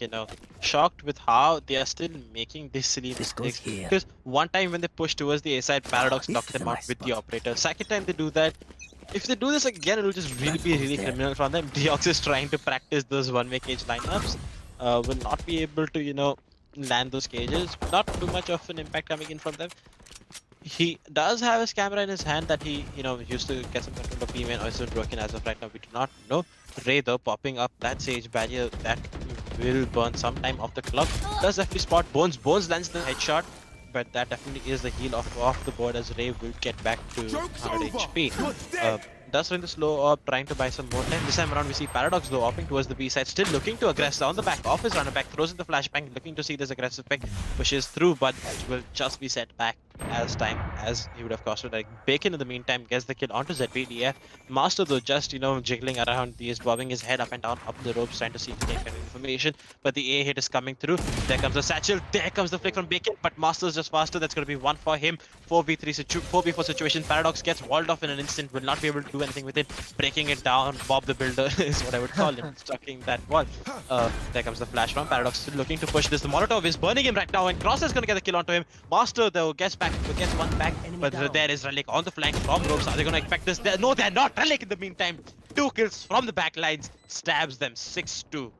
shocked with how they are still making this silly mistakes. Because one time when they push towards the A side, Paradox knocked them out with the operator. Second time they do that, if they do this again, it will just really be really criminal from them. Deox is trying to practice those one-way cage lineups. Will not be able to, land those cages. Not too much of an impact coming in from them. He does have his camera in his hand that he, used to get some control of B-main, or is it broken as of right now, we do not know. Ray though popping up that Sage barrier that will burn some time off the clock. Does definitely spot Bones. Bones lands the headshot, but that definitely is the heal off the board as Ray will get back to 100 HP. Does win the slow up, trying to buy some more time. This time around we see Paradox though opting towards the B side, still looking to aggress on the back of his runner back, throws in the flashbang, looking to see this aggressive pick, pushes through, but will just be set back as time as he would have costed. Like Bacon in the meantime gets the kill onto ZBDF. Master though just jiggling around, he is bobbing his head up and down up the ropes, trying to see if he can get information, but the A hit is coming through. There comes the satchel, there comes the flick from Bacon, but Master's just faster. That's going to be one for him. 4v4 situation. Paradox gets walled off in an instant, will not be able to do anything with it. Breaking it down, Bob the Builder is what I would call him, stucking that wall. There comes the flash from Paradox, still looking to push this. The Molotov is burning him right now, and Cross is going to get the kill onto him. Master though gets one back, but there is Relic on the flank from ropes. Are they going to expect this? No, they're not. Relic in the meantime, 2 kills from the back lines, stabs them 6-2.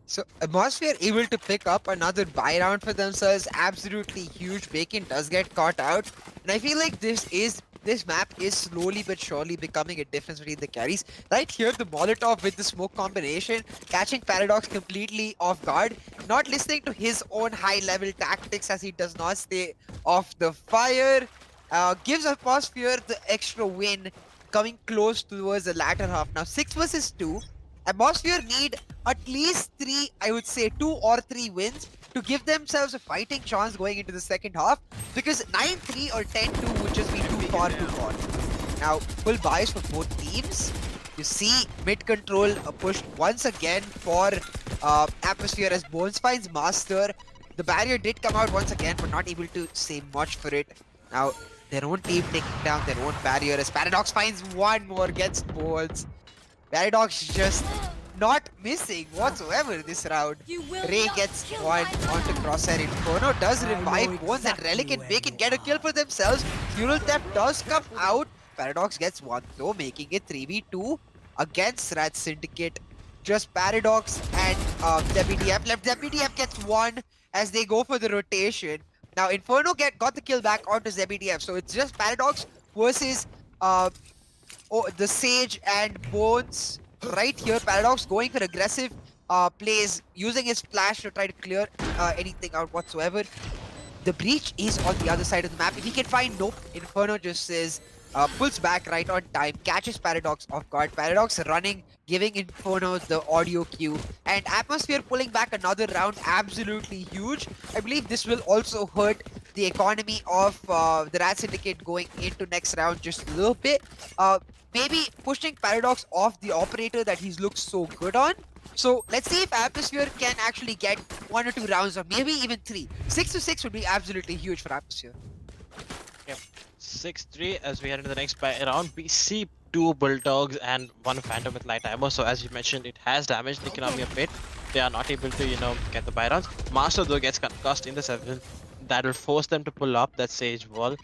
So Atmosphere able to pick up another buy round for themselves. Absolutely huge. Bacon does get caught out, and I feel like this map is slowly but surely becoming a difference between the carries. Right here, the Molotov with the smoke combination, catching Paradox completely off guard, not listening to his own high-level tactics as he does not stay off the fire. Gives Atmosphere the extra win, coming close towards the latter half. Now 6 versus 2. Atmosphere need at least 3, I would say 2 or 3 wins to give themselves a fighting chance going into the second half, because 9-3 or 10-2 would just be too far. Now, full buys for both teams. You see mid control pushed once again for Atmosphere as Bones finds Master. The barrier did come out once again, but not able to say much for it. Now, their own team taking down their own barrier as Paradox finds one more, gets Bones. Paradox just not missing whatsoever this round. Ray gets one onto Crosshair. Inferno does revive Bones, and Relic and Bacon get a kill for themselves. Fuel Theft does come out. Paradox gets one though, making it 3v2 against RAD Syndicate. Just Paradox and ZBDF left. ZBDF gets one as they go for the rotation. Now Inferno got the kill back onto ZBDF, so it's just Paradox versus the Sage and Bones. Right here, Paradox going for aggressive plays, using his flash to try to clear anything out whatsoever. The breach is on the other side of the map. If he can find nope, Inferno just says, pulls back right on time, catches Paradox off guard. Paradox running, giving Inferno the audio cue, and Atmosphere pulling back another round, absolutely huge. I believe this will also hurt the economy of the RAD Syndicate going into next round just a little bit. Maybe pushing Paradox off the operator that he's looked so good on. So let's see if AtmosFear can actually get 1 or 2 rounds or maybe even 3. 6 to 6 would be absolutely huge for AtmosFear. Yep. 6-3 as we head into the next round. We see 2 Bulldogs and 1 Phantom with light ammo. So as you mentioned, it has damaged the economy a bit. They are not able to, get the buy rounds. Master though gets concussed in the 7. That'll force them to pull up that Sage wall.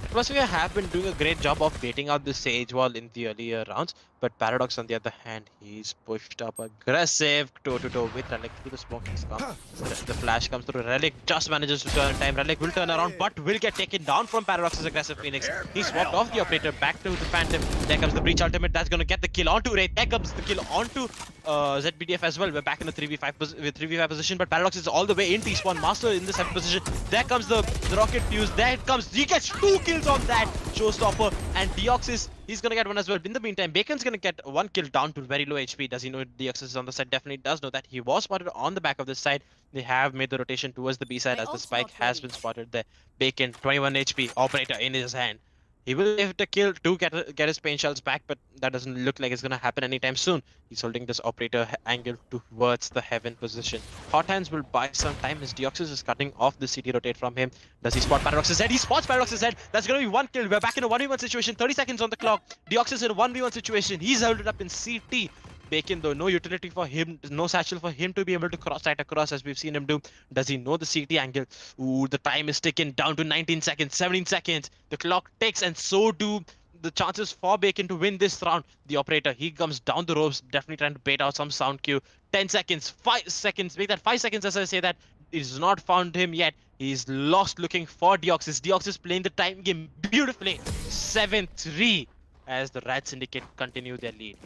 AtmosFear have been doing a great job of baiting out the Sage wall in the earlier rounds, but Paradox on the other hand, he's pushed up aggressive toe-to-toe with Relic through the smoke. He's come. The flash comes through. Relic just manages to turn in time. Relic will turn around, but will get taken down from Paradox's aggressive Phoenix. He swapped off the operator back to the Phantom. There comes the Breach Ultimate. That's going to get the kill onto Ray. There comes the kill onto ZBDF as well. We're back in the 3v5 position, but Paradox is all the way in T-spawn. Master in the 7th position. There comes the rocket fuse. There it comes. He gets 2 kills on that showstopper, and Deoxys, he's gonna get 1 as well. In the meantime, Bacon's gonna get 1 kill down to very low HP. Does he know Deoxys is on the side? Definitely does know that. He was spotted on the back of this side. They have made the rotation towards the B side as the spike has been spotted there. Bacon, 21 HP, operator in his hand. He will have to kill to get his pain shells back, but that doesn't look like it's gonna happen anytime soon. He's holding this operator angle towards the heaven position. Hot Hands will buy some time as Deoxys is cutting off the CT rotate from him. Does he spot Paradox's head? He spots Paradox's head. That's gonna be 1 kill. We're back in a 1v1 situation. 30 seconds on the clock. Deoxys in a 1v1 situation. He's held it up in CT. Bacon though, no utility for him, no satchel for him to be able to cross right across as we've seen him do. Does he know the CT angle? Ooh, the time is ticking down to 19 seconds, 17 seconds. The clock ticks and so do the chances for Bacon to win this round. The operator, he comes down the ropes, definitely trying to bait out some sound cue. 10 seconds, 5 seconds, make that 5 seconds as I say that. He's not found him yet. He's lost looking for Deoxys. Deoxys playing the time game beautifully. 7-3 as the RAD Syndicate continue their lead.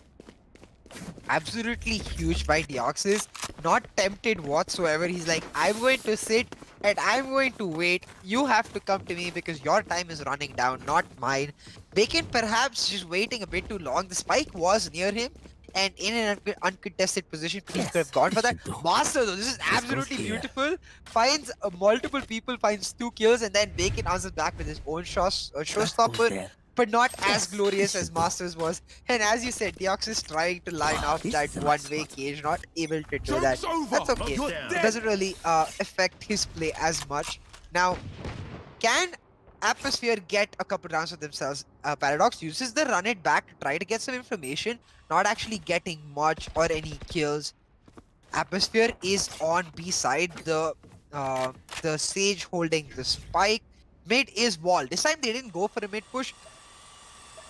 Absolutely huge by Deoxys. Not tempted whatsoever. He's like, I'm going to sit and I'm going to wait. You have to come to me because your time is running down, not mine. Bacon perhaps just waiting a bit too long. The spike was near him and in an uncontested position. He could have gone for that. Master though, this is absolutely beautiful. Finds multiple people, finds 2 kills, and then Bacon answers back with his own showstopper. But not as glorious as Masters was. And as you said, Deoxys trying to line up that one-way cage, not able to do that. That's okay. It doesn't really affect his play as much. Now, can AtmosFear get a couple rounds of themselves? Paradox uses the run it back to try to get some information, not actually getting much or any kills. AtmosFear is on B side, the Sage holding the spike. Mid is wall. This time they didn't go for a mid push,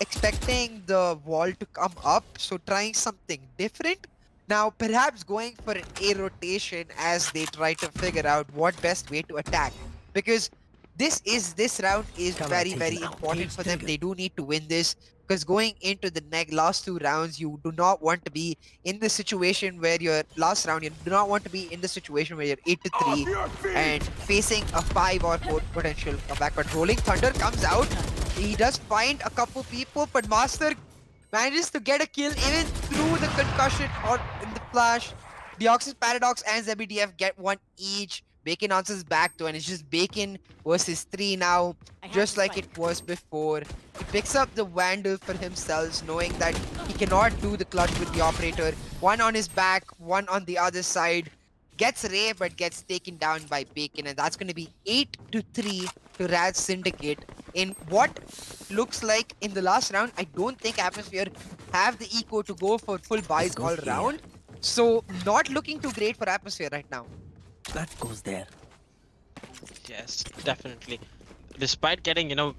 expecting the wall to come up, so trying something different. Now perhaps going for an A rotation as they try to figure out what best way to attack, because this round is very important for them. They do need to win this, because going into the last 2 rounds, you do not want to be in the situation where you're last round. You do not want to be in the situation where you're 8-3 and facing a 5 or 4 potential comeback. But Rolling Thunder comes out. He does find a couple people, but Master manages to get a kill even through the concussion or in the flash. Deoxys, Paradox, and ZBDF get 1 each. Bacon answers back to, and it's just Bacon versus 3 now, just like it was before. He picks up the Vandal for himself, knowing that he cannot do the clutch with the operator. 1 on his back, 1 on the other side. Gets Ray, but gets taken down by Bacon, and that's going to be 8-3 to RAD Syndicate. In what looks like in the last round, I don't think AtmosFear have the eco to go for full buys all round. So, not looking too great for AtmosFear right now. That goes there. Yes, definitely. Despite getting, the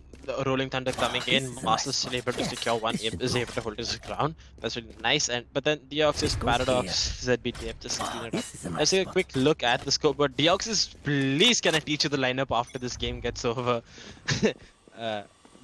Rolling Thunder coming in, Master's still able to secure 1, is able to hold his ground. That's really nice. But then Deoxys, Paradox, ZBTF just clean it up. Let's take a quick look at the scope. But Deoxys, please can I teach you the lineup after this game gets over?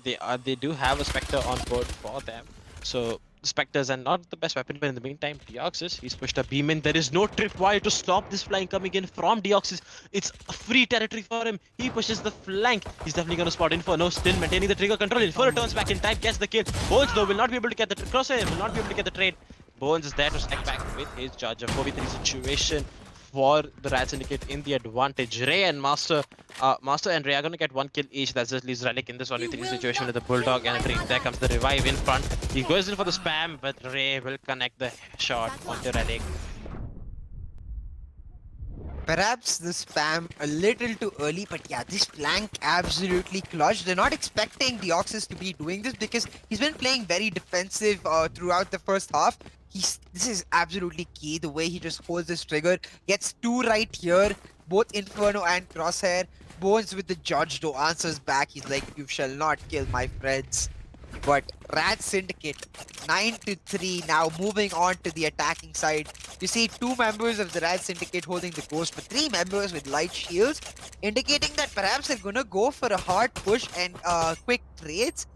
They do have a Spectre on board for them. So Spectres are not the best weapon, but in the meantime, Deoxys, he's pushed a beam in. There is no tripwire to stop this flank coming in from Deoxys. It's free territory for him. He pushes the flank. He's definitely going to spot Inferno, still maintaining the trigger control. Inferno turns back in time, gets the kill. Bones, though, will not be able to get the crosshair, will not be able to get the trade. Bones is there to stack back with his charger. 4v3 situation for the RAD Syndicate in the advantage. Ray and Master and Ray are going to get 1 kill each. That just leaves Relic in this 1v3 situation with the Bulldog and Ray. There comes the revive in front. He goes in for the spam, but Ray will connect the shot onto Relic. Perhaps the spam a little too early, but yeah, this flank absolutely clutch. They're not expecting Deoxys to be doing this because he's been playing very defensive throughout the first half. This is absolutely key, the way he just holds this trigger. Gets two right here, both Inferno and Crosshair. Bones with the judge though answers back. He's like, you shall not kill my friends. But RAD Syndicate 9-3 now moving on to the attacking side. You see two members of the RAD Syndicate holding the ghost, but three members with light shields, indicating that perhaps they're gonna go for a hard push and quick trades.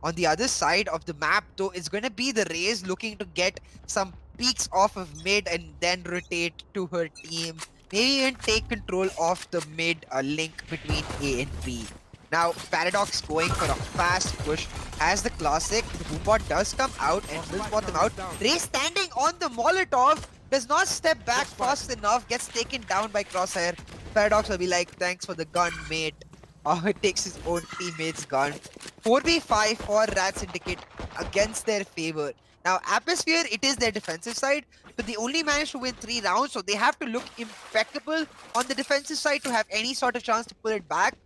On the other side of the map though, it's gonna be the Raze looking to get some peaks off of mid and then rotate to her team. Maybe even take control of the mid link between A and B. Now, Paradox going for a fast push as the classic. The Boombot does come out and will spot them out. Ray standing on the Molotov, does not step back fast enough, gets taken down by Crosshair. Paradox will be like, thanks for the gun, mate. It takes his own teammate's gun. 4v5 for RAD Syndicate against their favor. Now, AtmosFear, it is their defensive side, but they only managed to win 3 rounds, so they have to look impeccable on the defensive side to have any sort of chance to pull it back.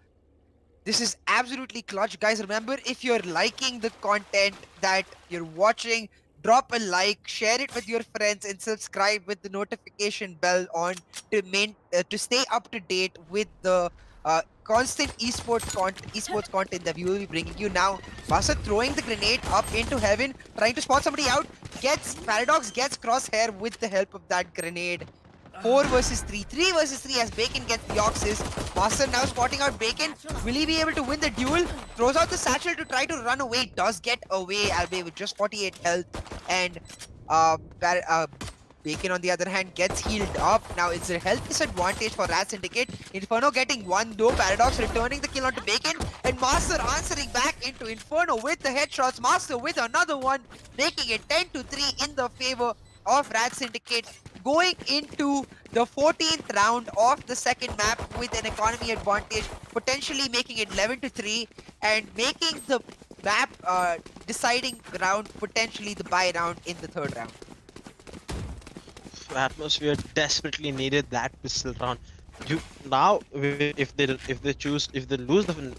This is absolutely clutch, guys. Remember, if you're liking the content that you're watching, drop a like, share it with your friends, and subscribe with the notification bell on to stay up to date with the constant esports content that we will be bringing you. Now, Vasa throwing the grenade up into heaven, trying to spot somebody out. Paradox gets Crosshair with the help of that grenade. 4 versus 3. 3 versus 3 as Bacon gets the Oxys. Master now spotting out Bacon. Will he be able to win the duel? Throws out the satchel to try to run away. Does get away, albeit with just 48 health. And Bacon on the other hand gets healed up. Now it's a health disadvantage for RAD Syndicate. Inferno getting one though. Paradox returning the kill onto Bacon. And Master answering back into Inferno with the headshots. Master with another one. Making it 10-3 in the favor of RAD Syndicate. Going into the 14th round of the second map with an economy advantage, potentially making it 11-3 and making the map deciding round potentially the bye round in the third round. AtmosFear desperately needed that pistol round. Now if they lose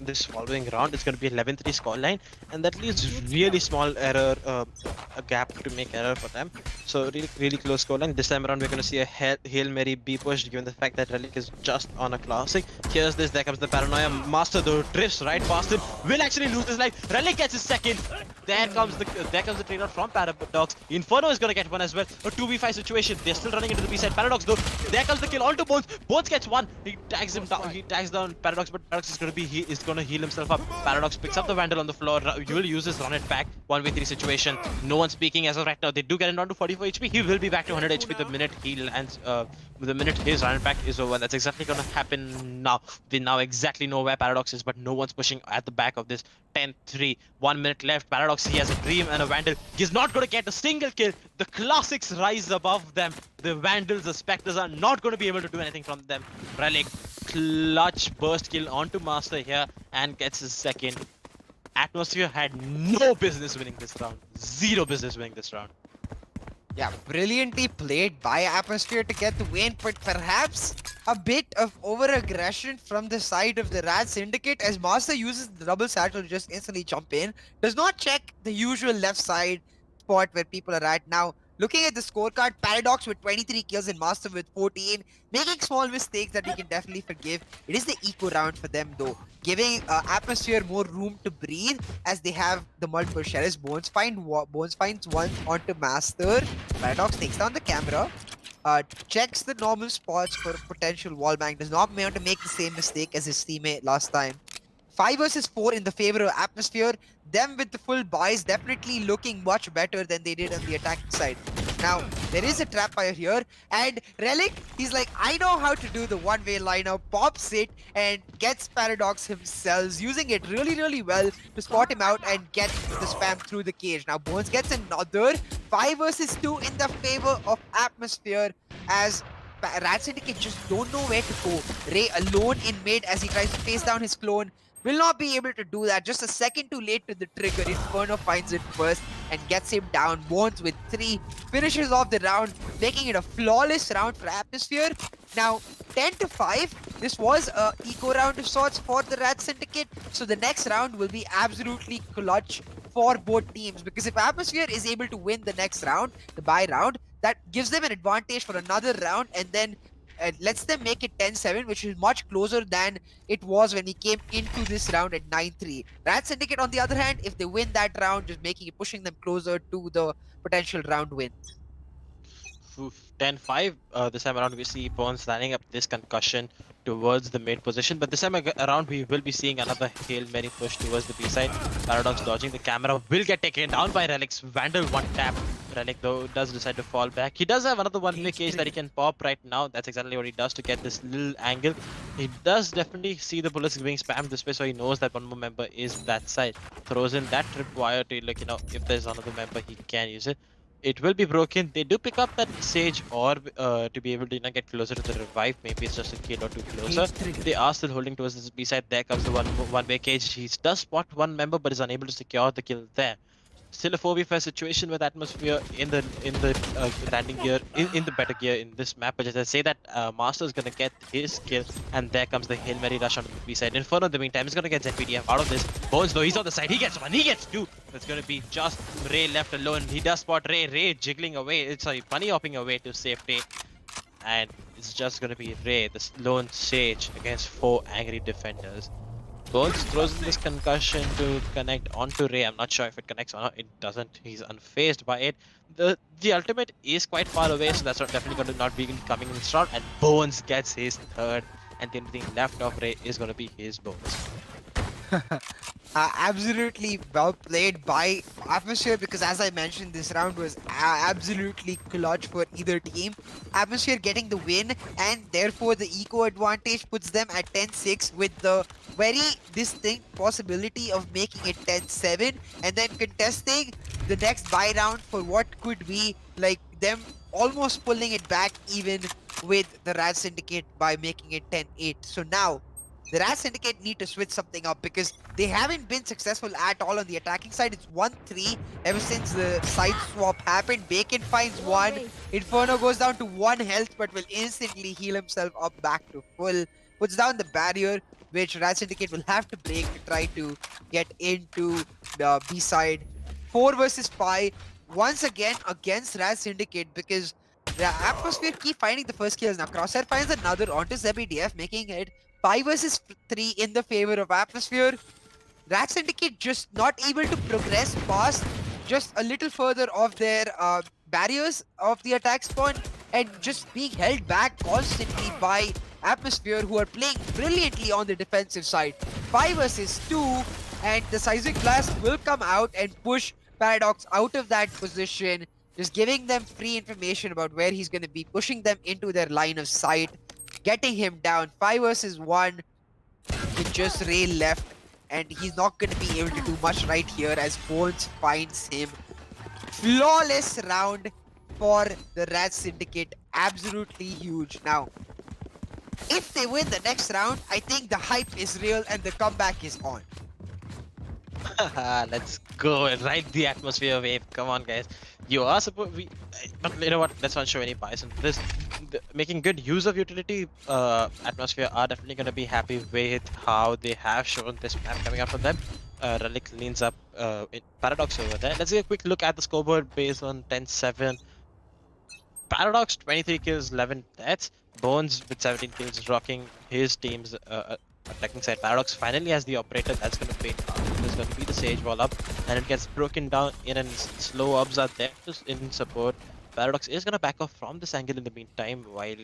this following round, it's going to be 11-3 scoreline, and that leaves really small error, a gap to make error for them. So really close scoreline. This time around we're going to see a Hail Mary B push, given the fact that Relic is just on a classic. Here's this, there comes the paranoia. Master though drifts right past him, will actually lose his life. Relic gets his second. There comes the trade out from Paradox. Inferno is going to get one as well. A 2v5 situation. They're still running into the B side. Paradox though, there comes the kill onto Bones. Bones gets one. He tags him down. He tags down Paradox, but Paradox is going to heal himself up. Paradox picks up the Vandal on the floor. You will use his run it back. 1v3 situation. No one speaking as of right now. They do get him down to 44 HP. He will be back to 100 HP the minute he lands. The minute his run it back is over. That's exactly going to happen now. They now exactly know where Paradox is, but no one's pushing at the back of this. 10-3. 1 minute left. Paradox, he has a dream and a Vandal. He's not going to get a single kill. The classics rise above them. The Vandals, the Spectres are not going to be able to do anything from them. Relic, clutch burst kill onto Master here and gets his second. AtmosFear had no business winning this round. Zero business winning this round. Yeah, brilliantly played by AtmosFear to get the win, but perhaps a bit of over-aggression from the side of the RAD Syndicate as Master uses the double satchel to just instantly jump in. Does not check the usual left side spot where people are at. Now, looking at the scorecard, Paradox with 23 kills and Master with 14, making small mistakes that we can definitely forgive. It is the eco round for them though, giving AtmosFear more room to breathe as they have the multiple shares. Bones finds one onto Master. Paradox takes down the camera, checks the normal spots for potential wallbang. Does not want to make the same mistake as his teammate last time. 5 versus 4 in the favor of AtmosFear. Them with the full buys definitely looking much better than they did on the attacking side. Now, there is a trap fire here, and Relic, he's like, I know how to do the one-way lineup, pops it, and gets Paradox himself, using it really well to spot him out and get the spam through the cage. Now, Bones gets another 5 versus 2 in the favor of AtmosFear as RAD Syndicate just don't know where to go. Ray alone in mid as he tries to face down his clone. will not be able to do that. Just a second too late to the trigger. Inferno finds it first and gets him down. Bones with 3 finishes off the round, making it a flawless round for AtmosFear. Now 10-5. This was a eco round of sorts for the RAD Syndicate. So the next round will be absolutely clutch for both teams, because if AtmosFear is able to win the next round, the bye round, that gives them an advantage for another round, and then lets them make it 10-7, which is much closer than it was when we came into this round at 9-3. RAD Syndicate, on the other hand, if they win that round, just pushing them closer to the potential round win. 10-5. This time around, we see Bones lining up this concussion towards the mid position. But this time around, we will be seeing another Hail Mary push towards the B side. Paradox dodging the camera will get taken down by Relic's Vandal one tap. Relic, though, does decide to fall back. He does have another one-way cage that he can pop right now. That's exactly what he does to get this little angle. He does definitely see the bullets being spammed this way, so he knows that one more member is that side. Throws in that tripwire to, like, if there's another member, he can use it. It will be broken. They do pick up that Sage orb to be able to get closer to the revive. Maybe it's just a kill or two closer. They are still holding towards this B side. There comes the one-way cage. He does spot one member, but is unable to secure the kill there. Still a 4v5 situation with AtmosFear in the landing gear, in the better gear in this map. But as I say that, Master is gonna get his kill, and there comes the Hail Mary rush onto the B side. Inferno, in the meantime, is gonna get ZPDF out of this. Bones, though, he's on the side. He gets one, he gets two. It's gonna be just Ray left alone. He does spot Ray. Ray jiggling away. Sorry, bunny hopping away to safety. And it's just gonna be Ray, the lone Sage, against 4 angry defenders. Bones throws in this concussion to connect onto Ray. I'm not sure if it connects or not. It doesn't. He's unfazed by it. The ultimate is quite far away, so that's definitely going to not be coming in this round. And Bones gets his third, and the only thing left of Ray is going to be his Bones. Absolutely well played by AtmosFear, because as I mentioned, this round was absolutely clutch for either team. AtmosFear getting the win, and therefore the eco advantage puts them at 10-6 with the very distinct possibility of making it 10-7 and then contesting the next bye round for what could be like them almost pulling it back even with the RAD Syndicate by making it 10-8. So now the RAD Syndicate need to switch something up, because they haven't been successful at all on the attacking side. It's 1-3 ever since the side swap happened. Bacon finds one. Inferno goes down to 1 health, but will instantly heal himself up back to full. Puts down the barrier, which RAD Syndicate will have to break to try to get into the B side. 4 versus 5. Once again against RAD Syndicate, because the AtmosFear keep finding the first kills. Now Crosshair finds another onto ZBDF, making it 5 versus 3 in the favor of AtmosFear. RAD Syndicate just not able to progress past just a little further of their barriers of the attack spawn, and just being held back constantly by AtmosFear, who are playing brilliantly on the defensive side. 5 versus 2, and the Seismic Blast will come out and push Paradox out of that position, just giving them free information about where he's going to be, pushing them into their line of sight, getting him down. 5 versus 1 with just Ray left, and he's not going to be able to do much right here as Bones finds him. Flawless round for the RAD Syndicate. Absolutely huge. Now, if they win the next round, I think the hype is real and the comeback is on. Let's go and ride the AtmosFear wave. Come on, guys. You are supposed but you know what? Let's not show any bias in this. Making good use of utility, AtmosFear are definitely going to be happy with how they have shown this map coming up for them. Relic leans up Paradox over there. Let's get a quick look at the scoreboard based on 10-7. Paradox 23 kills, 11 deaths. Bones with 17 kills, rocking his team's attacking side. Paradox finally has the operator that's going to pay. There's going to be the Sage wall up, and it gets broken down in, and slow orbs are there just in support. Paradox is going to back off from this angle in the meantime, while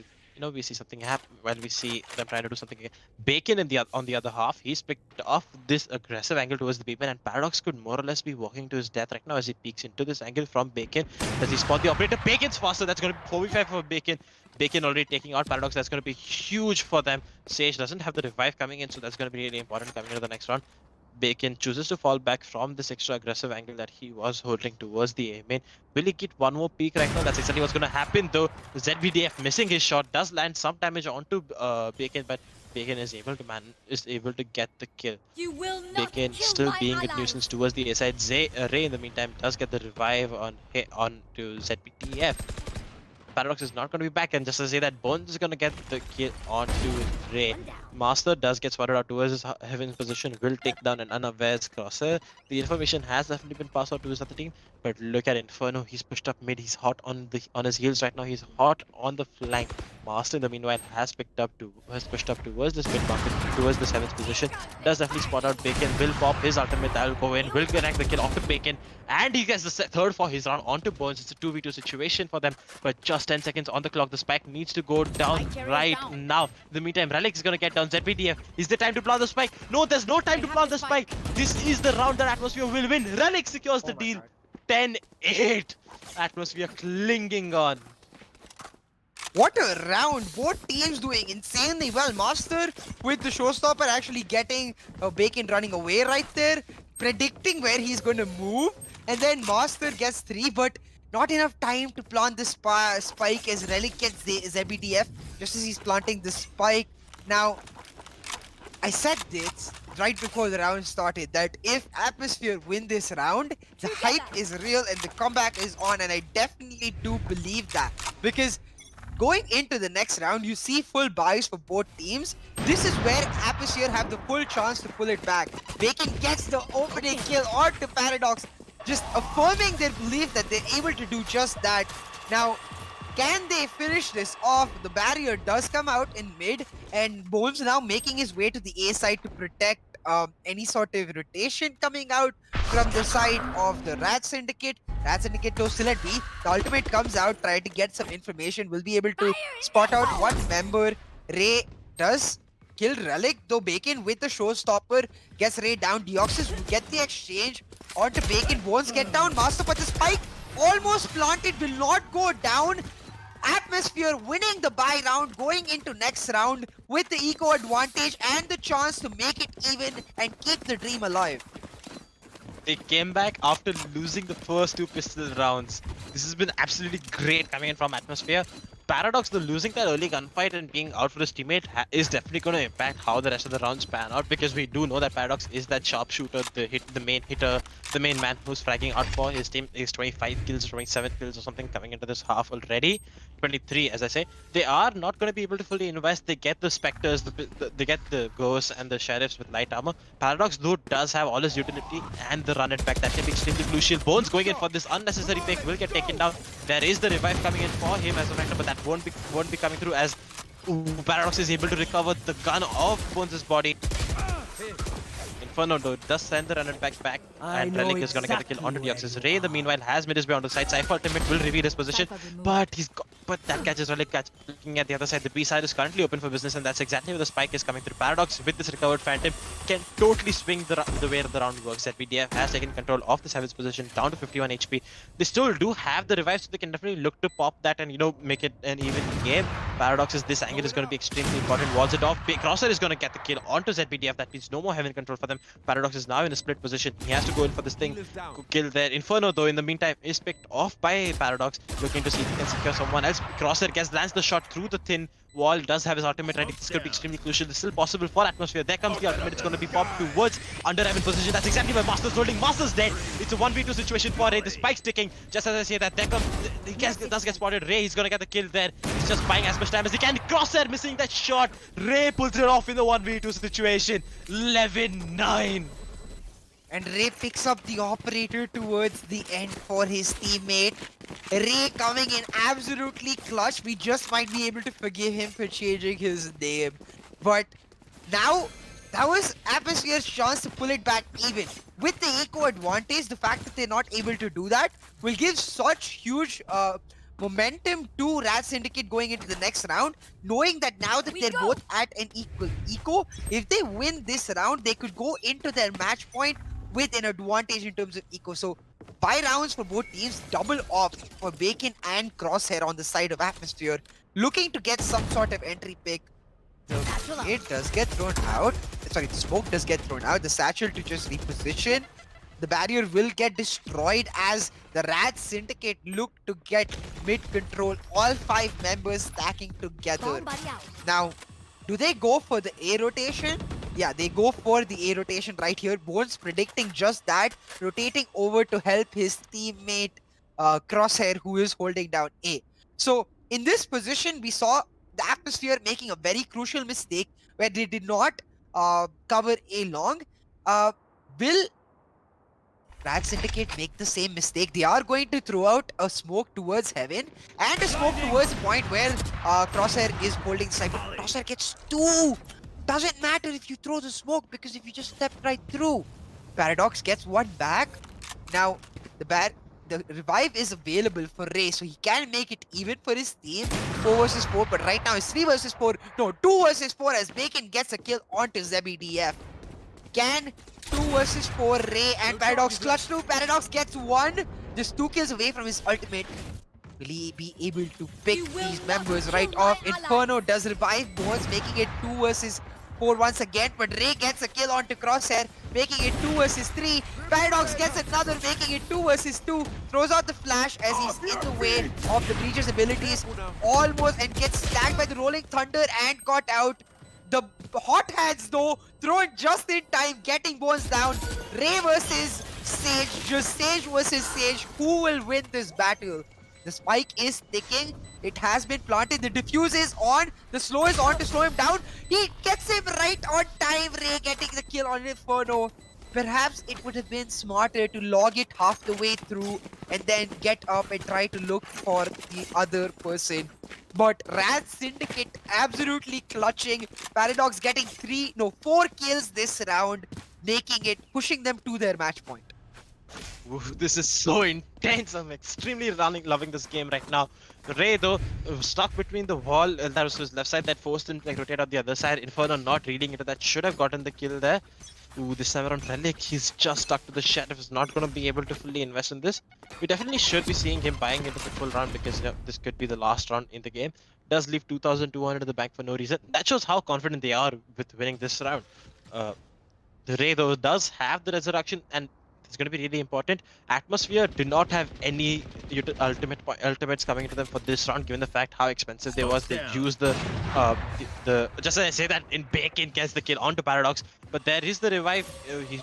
we see something happen. While we see them trying to do something. Bacon on the other half, he's picked off this aggressive angle towards the Beeman, and Paradox could more or less be walking to his death right now as he peeks into this angle from Bacon. Does he spot the operator? Bacon's faster. That's going to be 4v5 for Bacon. Bacon already taking out Paradox. That's going to be huge for them. Sage doesn't have the revive coming in, so that's going to be really important coming into the next round. Bacon chooses to fall back from this extra aggressive angle that he was holding towards the A main. Will he get one more peek right now? That's exactly what's going to happen, though. ZBDF missing his shot does land some damage onto Bacon, but Bacon is able to get the kill. You will not Bacon kill still my being a ally. nuisance towards the A side. Ray in the meantime does get the revive on to ZPTF. Paradox is not going to be back, and just to say that Bones is going to get the kill onto Ray. Master does get spotted out towards his Heaven's position, will take down an unawares crosser. The information has definitely been passed out to his other team, but look at Inferno, he's pushed up mid, he's hot on his heels right now, he's hot on the flank. Master in the meanwhile has pushed up towards this mid market, towards the 7th position. Does definitely spot out Bacon, will pop his ultimate, that'll go in, will connect the kill off to Bacon, and he gets the third for his round onto Bones. It's a 2v2 situation for them, but just 10 seconds on the clock. The spike needs to go down right now. In the meantime, Relic is going to get down. ZPDF, is the time to plant the spike? No, there's no time to plant the spike. This is the round that AtmosFear will win. Relic secures the deal. 10-8. AtmosFear clinging on. What a round! Both teams doing insanely well. Master with the showstopper actually getting Bacon running away right there, predicting where he's going to move, and then Master gets 3, but not enough time to plant the spike as Relic gets ZBDF just as he's planting the spike. Now, I said this right before the round started that if AtmosFear win this round, the hype is real and the comeback is on, and I definitely do believe that, because going into the next round, you see full buys for both teams. This is where AtmosFear have the full chance to pull it back. Bacon gets the opening kill onto Paradox, just affirming their belief that they're able to do just that. Now, can they finish this off? The barrier does come out in mid, and Bones now making his way to the A side to protect any sort of rotation coming out from the side of the RAD Syndicate. RAD Syndicate though still at B. The ultimate comes out, try to get some information. Will be able to spot out one member. Ray does kill Relic, though Bacon with the showstopper gets Ray down. Deoxys will get the exchange onto Bacon. Bones get down. Master, but the spike almost planted, will not go down. AtmosFear winning the bye round, going into next round with the eco advantage and the chance to make it even and keep the dream alive. They came back after losing the first 2 pistol rounds. This has been absolutely great coming in from AtmosFear. Paradox, though, losing that early gunfight and being out for his teammate is definitely going to impact how the rest of the rounds pan out, because we do know that Paradox is that sharpshooter, the main hitter, the main man who's fragging out for his team. Is 25 kills, 27 kills or something coming into this half already. 23, as I say. They are not going to be able to fully invest. They get the Spectres, they get the Ghosts and the Sheriffs with light armor. Paradox, though, does have all his utility and the run it back. That can be extremely crucial. Bones going in for this unnecessary pick will get taken down. There is the revive coming in for him as a factor, but that won't be coming through as Paradox is able to recover the gun of Bones' body. Inferno though does send the runner back, and Relic is gonna get the kill onto Deoxys. Ray, the meanwhile, has made his way onto the side. Cypher ultimate will reveal his position, but that catches Relic. Looking at the other side, the B side is currently open for business, and that's exactly where the spike is coming through. Paradox with this recovered Phantom can totally swing the way the round works. ZPDF has taken control of the 7th position, down to 51 HP. They still do have the revive, so they can definitely look to pop that and make it an even game. Paradox is this angle is going to be extremely important. Walls it off. Crosser is going to get the kill onto ZPDF. That means no more heaven control for them. Paradox is now in a split position. He has to go in for this thing. Kill there. Inferno though in the meantime is picked off by Paradox, looking to see if he can secure someone else. Crosser lands the shot through the thin wall, does have his ultimate ready. This could be extremely crucial. This is still possible for AtmosFear. There comes the ultimate. It's going to be popped towards under heaven position. That's exactly where Master's holding. Master's dead. It's a 1v2 situation for Ray. The spike's ticking. Just as I say that, there comes, he does get spotted. Ray, he's going to get the kill there. He's just buying as much time as he can. Crosshair missing that shot. Ray pulls it off in the 1v2 situation. 11-9. And Ray picks up the operator towards the end for his teammate. Ray coming in absolutely clutch. We just might be able to forgive him for changing his name. But now, that was AtmosFear's chance to pull it back even. With the eco advantage, the fact that they're not able to do that will give such huge momentum to RAD Syndicate going into the next round, knowing that now that they're both at an equal eco, if they win this round, they could go into their match point with an advantage in terms of eco. So, buy rounds for both teams, double off for Bacon and Crosshair on the side of AtmosFear, looking to get some sort of entry pick. It does get thrown out. Sorry, the smoke does get thrown out. The satchel to just reposition. The barrier will get destroyed as the RAD Syndicate look to get mid control. All 5 members stacking together. Now, Do they go for the A rotation? Yeah, they go for the A rotation right here. Bones predicting just that, rotating over to help his teammate Crosshair, who is holding down A. So in this position, we saw the Atmosphere making a very crucial mistake where they did not cover A long. Will RAD Syndicate make the same mistake? They are going to throw out a smoke towards heaven and a smoke towards the point where Crosshair is holding the sniper. Crosshair gets 2. Doesn't matter if you throw the smoke because if you just step right through. Paradox gets 1 back. Now the revive is available for Ray, so he can make it even for his team. 4 versus 4, but right now it's 3 versus 4. No, 2 versus 4 as Bacon gets a kill onto ZBDF. Can 2 versus 4 Ray and Paradox clutch through? Paradox gets 1, just 2 kills away from his ultimate. Will he be able to pick these members right off? Inferno does revive Bones, making it 2 versus 4 once again, but Ray gets a kill onto Crosshair, making it 2 versus 3. Paradox gets another, making it 2 versus 2. Throws out the flash as he's in the way of the Breacher's abilities. Almost, and gets tagged by the Rolling Thunder and caught out. The hot hands though, thrown just in time, getting Bones down. Ray versus Sage, just Sage versus Sage. Who will win this battle? The spike is ticking. It has been planted. The diffuse is on. The slow is on to slow him down. He gets him right on time. Ray getting the kill on Inferno. Perhaps it would have been smarter to log it half the way through and then get up and try to look for the other person. But RAD Syndicate absolutely clutching. Paradox getting 4 kills this round, making it, pushing them to their match point. Ooh, this is so intense. I'm extremely loving this game right now. Ray though stuck between the wall that was his left side that forced him to like rotate out the other side. Inferno not reading into that, should have gotten the kill there. Ooh, this time around Relic, he's just stuck to the Sheriff, is not going to be able to fully invest in this. We definitely should be seeing him buying into the full round because this could be the last round in the game. Does leave 2,200 in the bank for no reason. That shows how confident they are with winning this round. The Ray though does have the resurrection and it's going to be really important. AtmosFear do not have any ultimates coming into them for this round, given the fact how expensive they was. They used the just as I say that, in Bacon gets the kill onto Paradox, but there is the revive.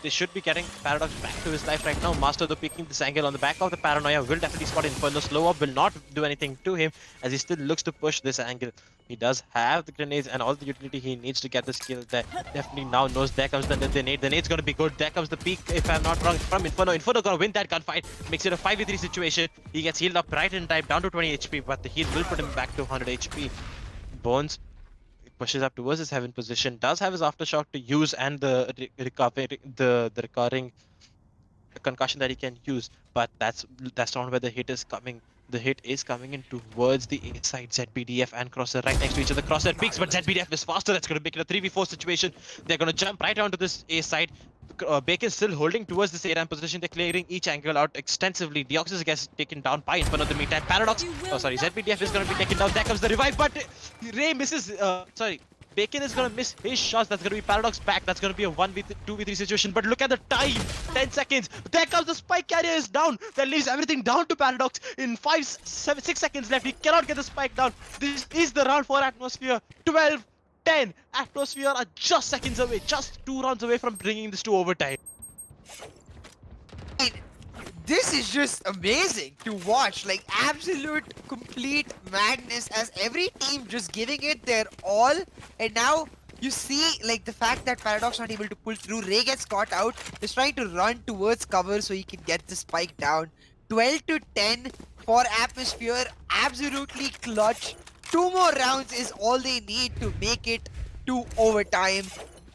They should be getting Paradox back to his life right now. Master though picking this angle on the back of the Paranoia will definitely spot Inferno. Slow up will not do anything to him as he still looks to push this angle. He does have the grenades and all the utility he needs to get this kill. That definitely now knows there comes the nade. The nade's gonna be good. There comes the peak, if I'm not wrong, from Inferno. Inferno gonna win that gunfight. Makes it a 5v3 situation. He gets healed up right in time, down to 20 HP, but the heal will put him back to 100 HP. Bones pushes up towards his heaven position. Does have his aftershock to use and the recurring concussion that he can use, but that's not where the hit is coming. The hit is coming in towards the A side. ZBDF and Crosshair right next to each other. Crosshair peaks, but ZBDF is faster. That's going to make it a 3v4 situation. They're going to jump right onto this A side. Bacon still holding towards this A-ramp position. They're clearing each angle out extensively. Deoxys gets taken down by Inferno the meantime. Paradox, ZBDF is going to be taken down. There comes the revive, but Ray misses, Bacon is going to miss his shots. That's going to be Paradox back. That's going to be a 2v3 situation. But look at the time. 10 seconds. There comes the spike carrier is down. That leaves everything down to Paradox. In 6 seconds left. He cannot get the spike down. This is the round for AtmosFear. 12-10. AtmosFear are just seconds away. Just 2 rounds away from bringing this to overtime. This is just amazing to watch, like absolute complete madness as every team just giving it their all. And now you see like the fact that Paradox not able to pull through. Ray gets caught out, is trying to run towards cover so he can get the spike down. 12-10 for AtmosFear, absolutely clutch. 2 more rounds is all they need to make it to overtime.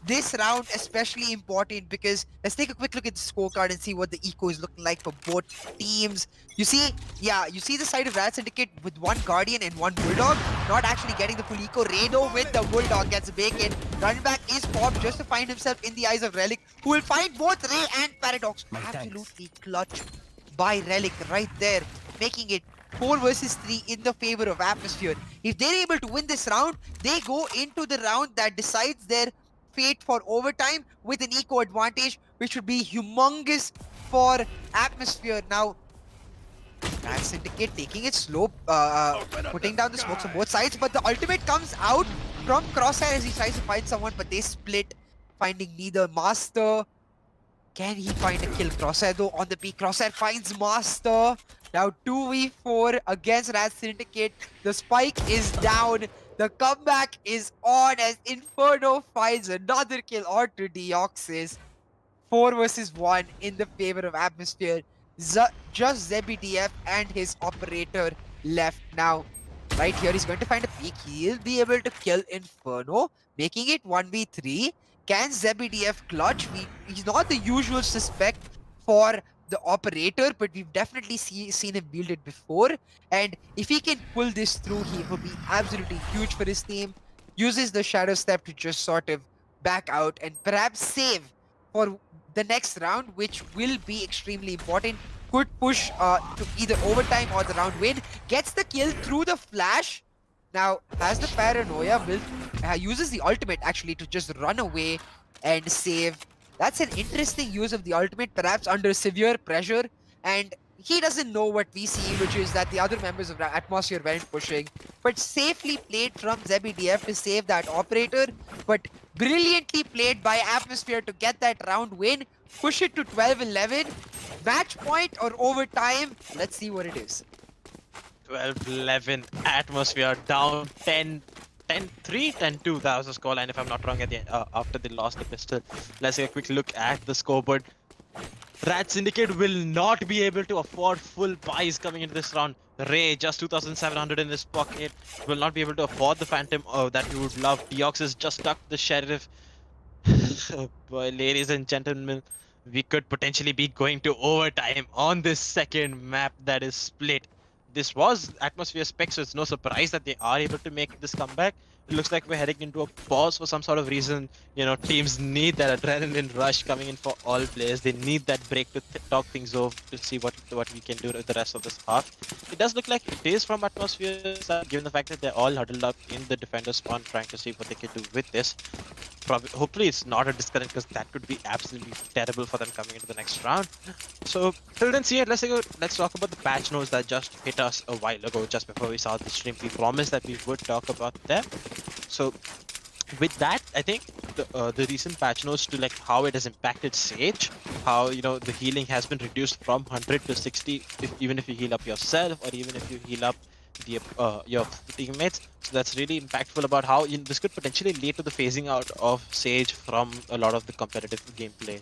This round especially important because let's take a quick look at the scorecard and see what the eco is looking like for both teams. You see the side of RAD Syndicate with 1 Guardian and 1 Bulldog, not actually getting the full eco. Rado with the Bulldog gets Bacon. Run back is popped just to find himself in the eyes of Relic, who will find both Ray and Paradox. Absolutely clutch by Relic right there, making it 4 versus 3 in the favor of AtmosFear. If they're able to win this round, they go into the round that decides their fate for overtime with an eco advantage, which would be humongous for AtmosFear. Now, RAD Syndicate taking it slow, putting down the smokes on both sides, but the ultimate comes out from Crosshair as he tries to find someone, but they split, finding neither Master. Can he find a kill? Crosshair though on the peak. Crosshair finds Master. Now 2v4 against RAD Syndicate. The spike is down. The comeback is on as Inferno finds another kill onto Deoxys. 4 versus 1 in the favor of AtmosFear. Just ZBDF and his operator left now. Right here, he's going to find a peak. He'll be able to kill Inferno, making it 1v3. Can ZBDF clutch? He's not the usual suspect for the operator, but we've definitely seen him wield it before. And if he can pull this through, he will be absolutely huge for his team. Uses the Shadow Step to just sort of back out and perhaps save for the next round, which will be extremely important. Could push to either overtime or the round win. Gets the kill through the flash. Now has the paranoia, uses the ultimate actually to just run away and save. That's an interesting use of the ultimate, perhaps under severe pressure. And he doesn't know what we see, which is that the other members of the AtmosFear weren't pushing. But safely played from ZBDF to save that operator. But brilliantly played by AtmosFear to get that round win. Push it to 12-11. Match point or overtime? Let's see what it is. 12-11, AtmosFear down 10-3, 10-2. That was the scoreline, if I'm not wrong, at the end, after they lost the pistol. Let's take a quick look at the scoreboard. RAD Syndicate will not be able to afford full buys coming into this round. Ray, just 2,700 in his pocket, will not be able to afford the Phantom that he would love. Deoxys just stuck the Sheriff. Oh boy, ladies and gentlemen, we could potentially be going to overtime on this second map that is split. This was AtmosFear spec, so it's no surprise that they are able to make this comeback. It looks like we're heading into a pause for some sort of reason. You know, teams need that adrenaline rush coming in for all players. They need that break to talk things over to see what we can do with the rest of this half. It does look like it is from AtmosFear side, given the fact that they're all huddled up in the defender spawn trying to see what they can do with this. Hopefully it's not a disconnect, because that could be absolutely terrible for them coming into the next round. So till then, see it. Let's talk about the patch notes that just hit us a while ago, just before we saw the stream. We promised that we would talk about them. So with that, I think the recent patch notes to like how it has impacted Sage, how the healing has been reduced from 100 to 60, even if you heal up yourself or even if you heal up your teammates. So that's really impactful about how this could potentially lead to the phasing out of Sage from a lot of the competitive gameplay.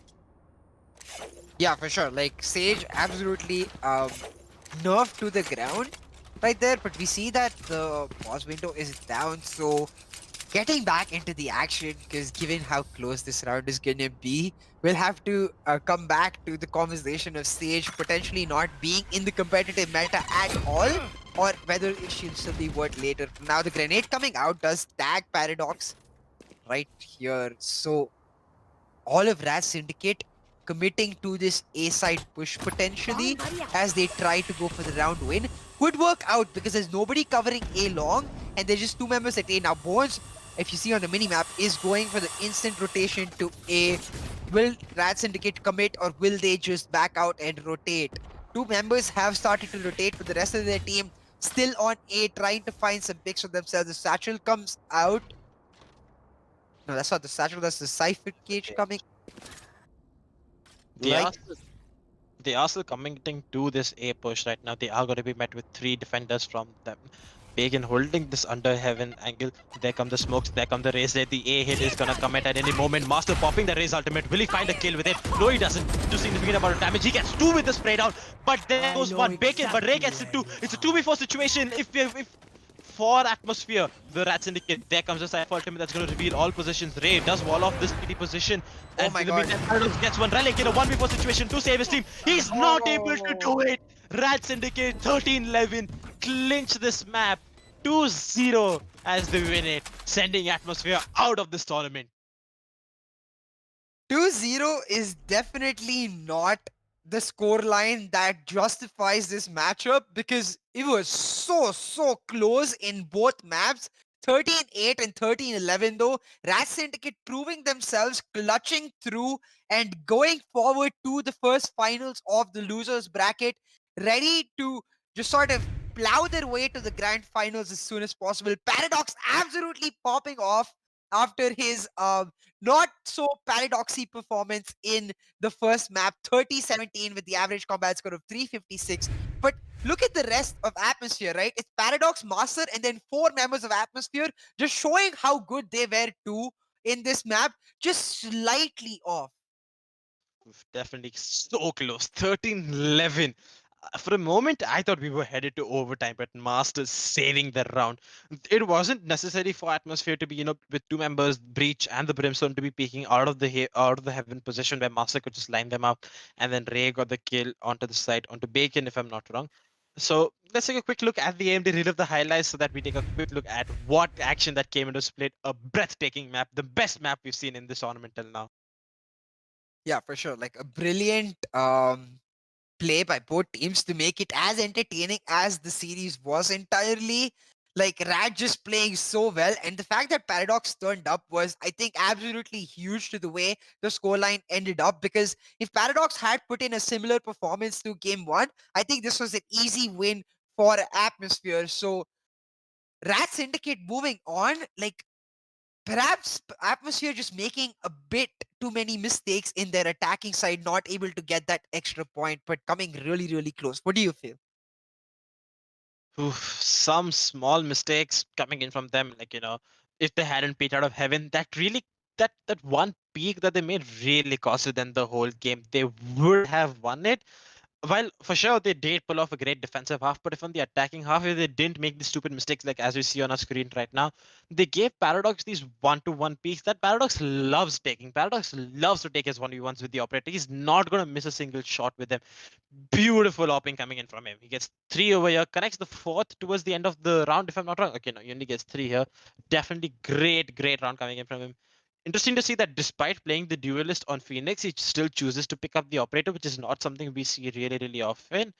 Yeah, for sure. Like Sage absolutely nerfed to the ground right there, but we see that the pause window is down, so getting back into the action, because given how close this round is gonna be, we'll have to come back to the conversation of Sage potentially not being in the competitive meta at all, or whether she'll still be worth later. Now the grenade coming out does tag Paradox right here, so all of RAD Syndicate committing to this A-side push potentially as they try to go for the round win. Could work out because there's nobody covering A long and there's just two members at A. Now Bones, if you see on the minimap, is going for the instant rotation to A. Will RAD Syndicate commit or will they just back out and rotate? Two members have started to rotate, but the rest of their team still on A, trying to find some picks for themselves. The Satchel comes out. No, that's not the Satchel, that's the Cypher Cage coming. They are still committing to this A push right now. They are going to be met with 3 defenders from them. Pagan holding this under heaven angle. There come the smokes, there come the raise there. The A hit is gonna come at any moment. Master popping the raise ultimate. Will he find a kill with it? No, he doesn't. Too significant amount of damage. He gets 2 with the spray down. But there goes one. Bacon, but Ray gets it 2. It's a 2v4 situation. If for AtmosFear, the RAD Syndicate, there comes the Cypher ultimate that's going to reveal all positions. Ray does wall off this PD position. Oh and my god. Paradox gets one Relic in a 1v4 situation to save his team. He's not able to do it. RAD Syndicate 13-11 clinch this map 2-0 as they win it, sending AtmosFear out of this tournament. 2-0 is definitely not the scoreline that justifies this matchup because it was so close in both maps. 13-8 and 13-11 though. RAD Syndicate proving themselves, clutching through and going forward to the first finals of the losers bracket, ready to just sort of plow their way to the grand finals as soon as possible. Paradox absolutely popping off after his not so paradoxy performance in the first map, 30-17 with the average combat score of 356. But look at the rest of Atmosphere, right? It's Paradox, Master, and then 4 members of Atmosphere, just showing how good they were too in this map, just slightly off. Definitely so close. 13-11. For a moment, I thought we were headed to overtime, but Masters saving the round. It wasn't necessary for Atmosphere to be, with 2 members, Breach and the Brimstone, to be peeking out of the heaven position where Master could just line them up, and then Ray got the kill onto the side, onto Bacon, if I'm not wrong. So let's take a quick look at the AMD relive the highlights so that we take a quick look at what action that came into Split. A breathtaking map, the best map we've seen in this tournament till now. Yeah, for sure. Like a brilliant play by both teams to make it as entertaining as the series was entirely. Like Rad just playing so well, and the fact that Paradox turned up was, I think, absolutely huge to the way the scoreline ended up. Because if Paradox had put in a similar performance to Game 1, I think this was an easy win for Atmosphere. So Rad Syndicate moving on, like perhaps Atmosphere just making a bit too many mistakes in their attacking side, not able to get that extra point, but coming really, really close. What do you feel? Oof, some small mistakes coming in from them, if they hadn't peeked out of heaven, that one peak that they made really costed them the whole game. They would have won it. While for sure they did pull off a great defensive half, but if on the attacking half, if they didn't make the stupid mistakes like as we see on our screen right now, they gave Paradox these 1-to-1 peaks that Paradox loves taking. Paradox loves to take his 1v1s with the operator. He's not gonna miss a single shot with them. Beautiful opping coming in from him. He gets 3 over here, connects the 4th towards the end of the round, if I'm not wrong. Okay, no, he only gets 3 here. Definitely great round coming in from him. Interesting to see that despite playing the duelist on Phoenix, he still chooses to pick up the operator, which is not something we see really often.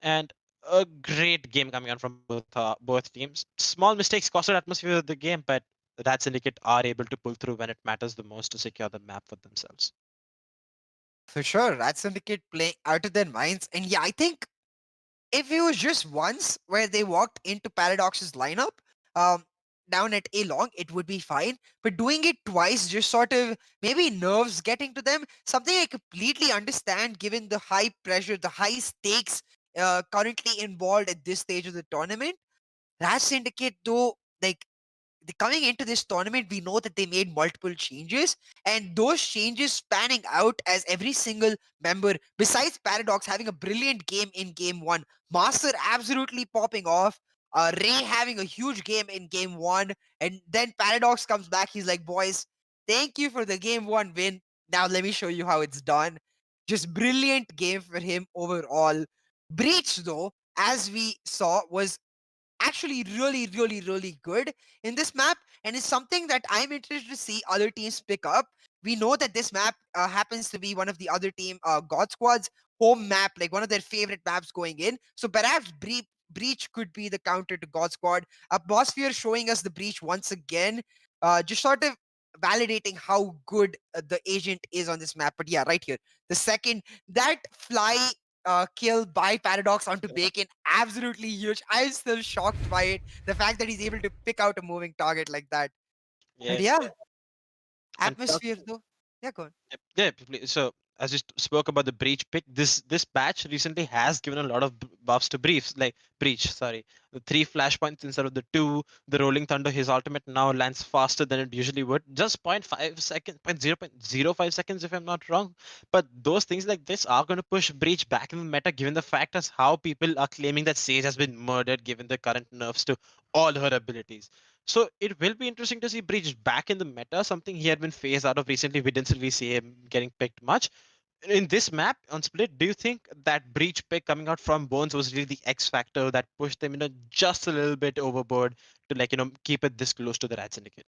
And a great game coming on from both teams. Small mistakes costed atmosphere of the game, but that Syndicate are able to pull through when it matters the most to secure the map for themselves. For sure, Rat Syndicate playing out of their minds. And yeah, I think if it was just once where they walked into Paradox's lineup, um, down at A long, it would be fine. But doing it twice, just sort of maybe nerves getting to them, something I completely understand given the high pressure, the high stakes currently involved at this stage of the tournament. Rat Syndicate, though, like coming into this tournament, we know that they made multiple changes, and those changes spanning out as every single member, besides Paradox having a brilliant game in Game 1, Master absolutely popping off, Ray having a huge game in Game 1, and then Paradox comes back. He's like, boys, thank you for the Game 1 win. Now let me show you how it's done. Just brilliant game for him overall. Breach, though, as we saw, was actually really good in this map, and it's something that I'm interested to see other teams pick up. We know that this map happens to be one of the other team God Squad's home map, like one of their favorite maps going in. So perhaps Breach could be the counter to God Squad. Atmosphere showing us the Breach once again, just sort of validating how good the agent is on this map. But yeah, right here, the second that fly kill by Paradox onto Bacon, absolutely huge. I'm still shocked by it. The fact that he's able to pick out a moving target like that. But Yes. yeah, And atmosphere though. Yeah, go on. yep, yeah, so as you spoke about the breach pick, this batch recently has given a lot of buffs to briefs, like breach. Sorry, the 3 flashpoints instead of the 2. The rolling thunder, his ultimate now lands faster than it usually would, just 0.5 seconds, 0.05 seconds if I'm not wrong. But those things like this are going to push breach back in the meta, given the fact as how people are claiming that Sage has been murdered, given the current nerfs to all her abilities. So it will be interesting to see Breach back in the meta, something he had been phased out of recently. We didn't really see him getting picked much. In this map on Split, do you think that Breach pick coming out from Bones was really the X factor that pushed them, just a little bit overboard to keep it this close to the Rat Syndicate?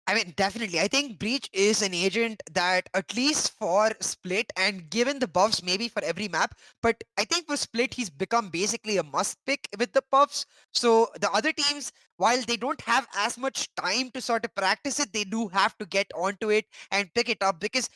I mean, definitely. I think Breach is an agent that, at least for Split, and given the buffs, maybe for every map, but I think for Split, he's become basically a must pick with the buffs. So the other teams, while they don't have as much time to sort of practice it, they do have to get onto it and pick it up, because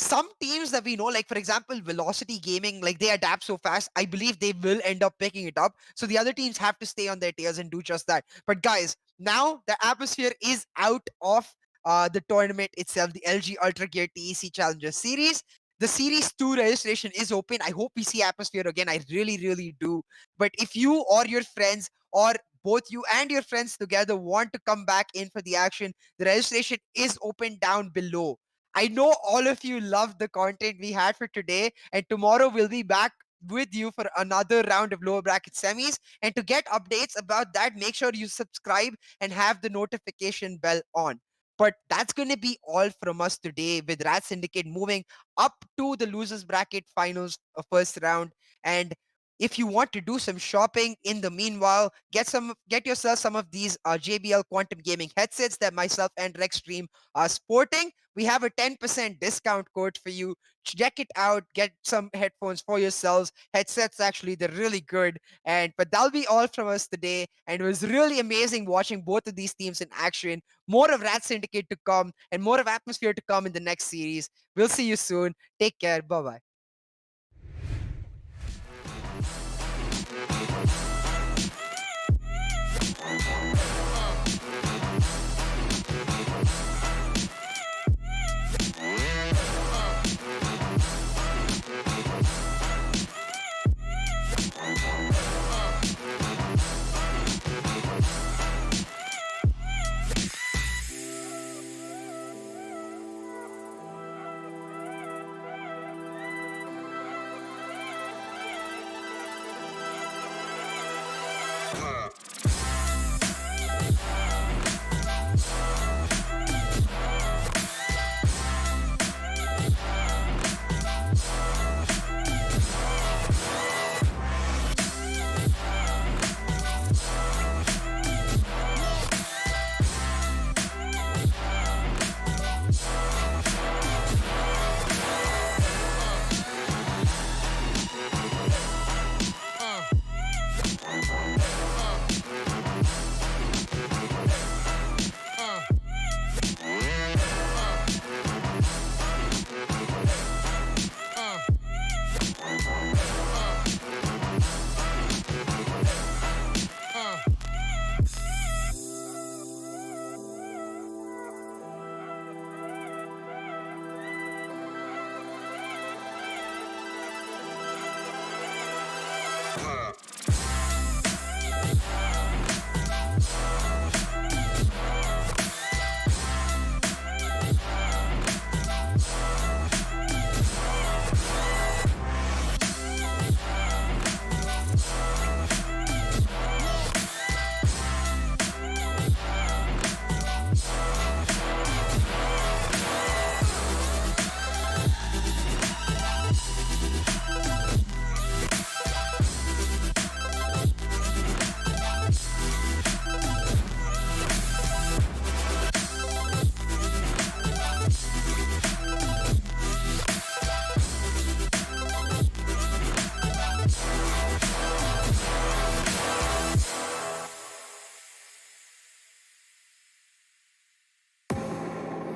some teams that we know, like for example, Velocity Gaming, like they adapt so fast. I believe they will end up picking it up. So the other teams have to stay on their tails and do just that. But guys, now the atmosphere is out of the tournament itself, the LG Ultra Gear TEC Challenger Series. The Series 2 registration is open. I hope we see Atmosphere again. I really, really do. But if you or your friends, or both you and your friends together, want to come back in for the action, the registration is open down below. I know all of you love the content we had for today, and tomorrow we'll be back with you for another round of lower bracket semis. And to get updates about that, make sure you subscribe and have the notification bell on. But that's going to be all from us today, with RAD Syndicate moving up to the losers bracket finals first round. And if you want to do some shopping in the meanwhile, get yourself some of these JBL Quantum Gaming headsets that myself and Rexstream are sporting. We have a 10% discount code for you. Check it out. Get some headphones for yourselves. Headsets, actually, they're really good. But that'll be all from us today. And it was really amazing watching both of these teams in action. More of RAD Syndicate to come and more of Atmosphere to come in the next series. We'll see you soon. Take care. Bye-bye.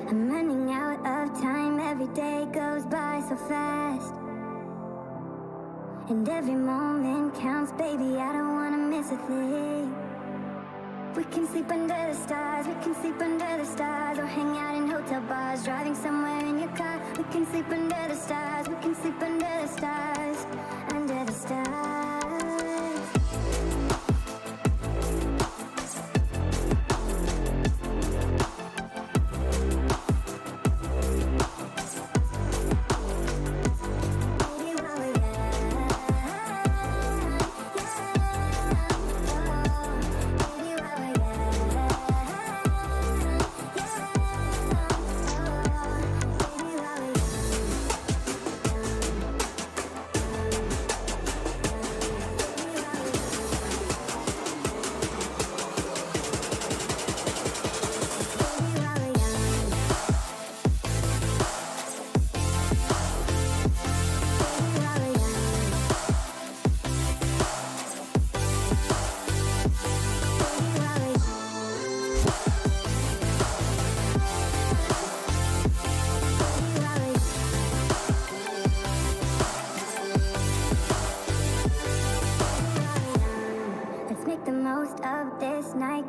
I'm running out of time, every day goes by so fast. And every moment counts, baby, I don't wanna miss a thing. We can sleep under the stars, we can sleep under the stars, or hang out in hotel bars, driving somewhere in your car. We can sleep under the stars, we can sleep under the stars, under the stars.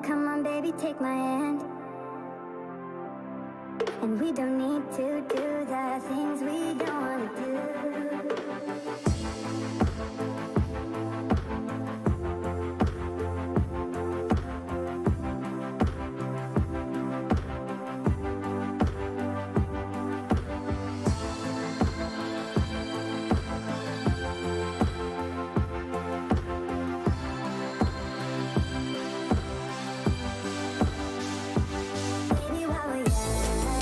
come on, baby, take my hand. And we don't need to do the things we don't want to do. Baby, while we're young,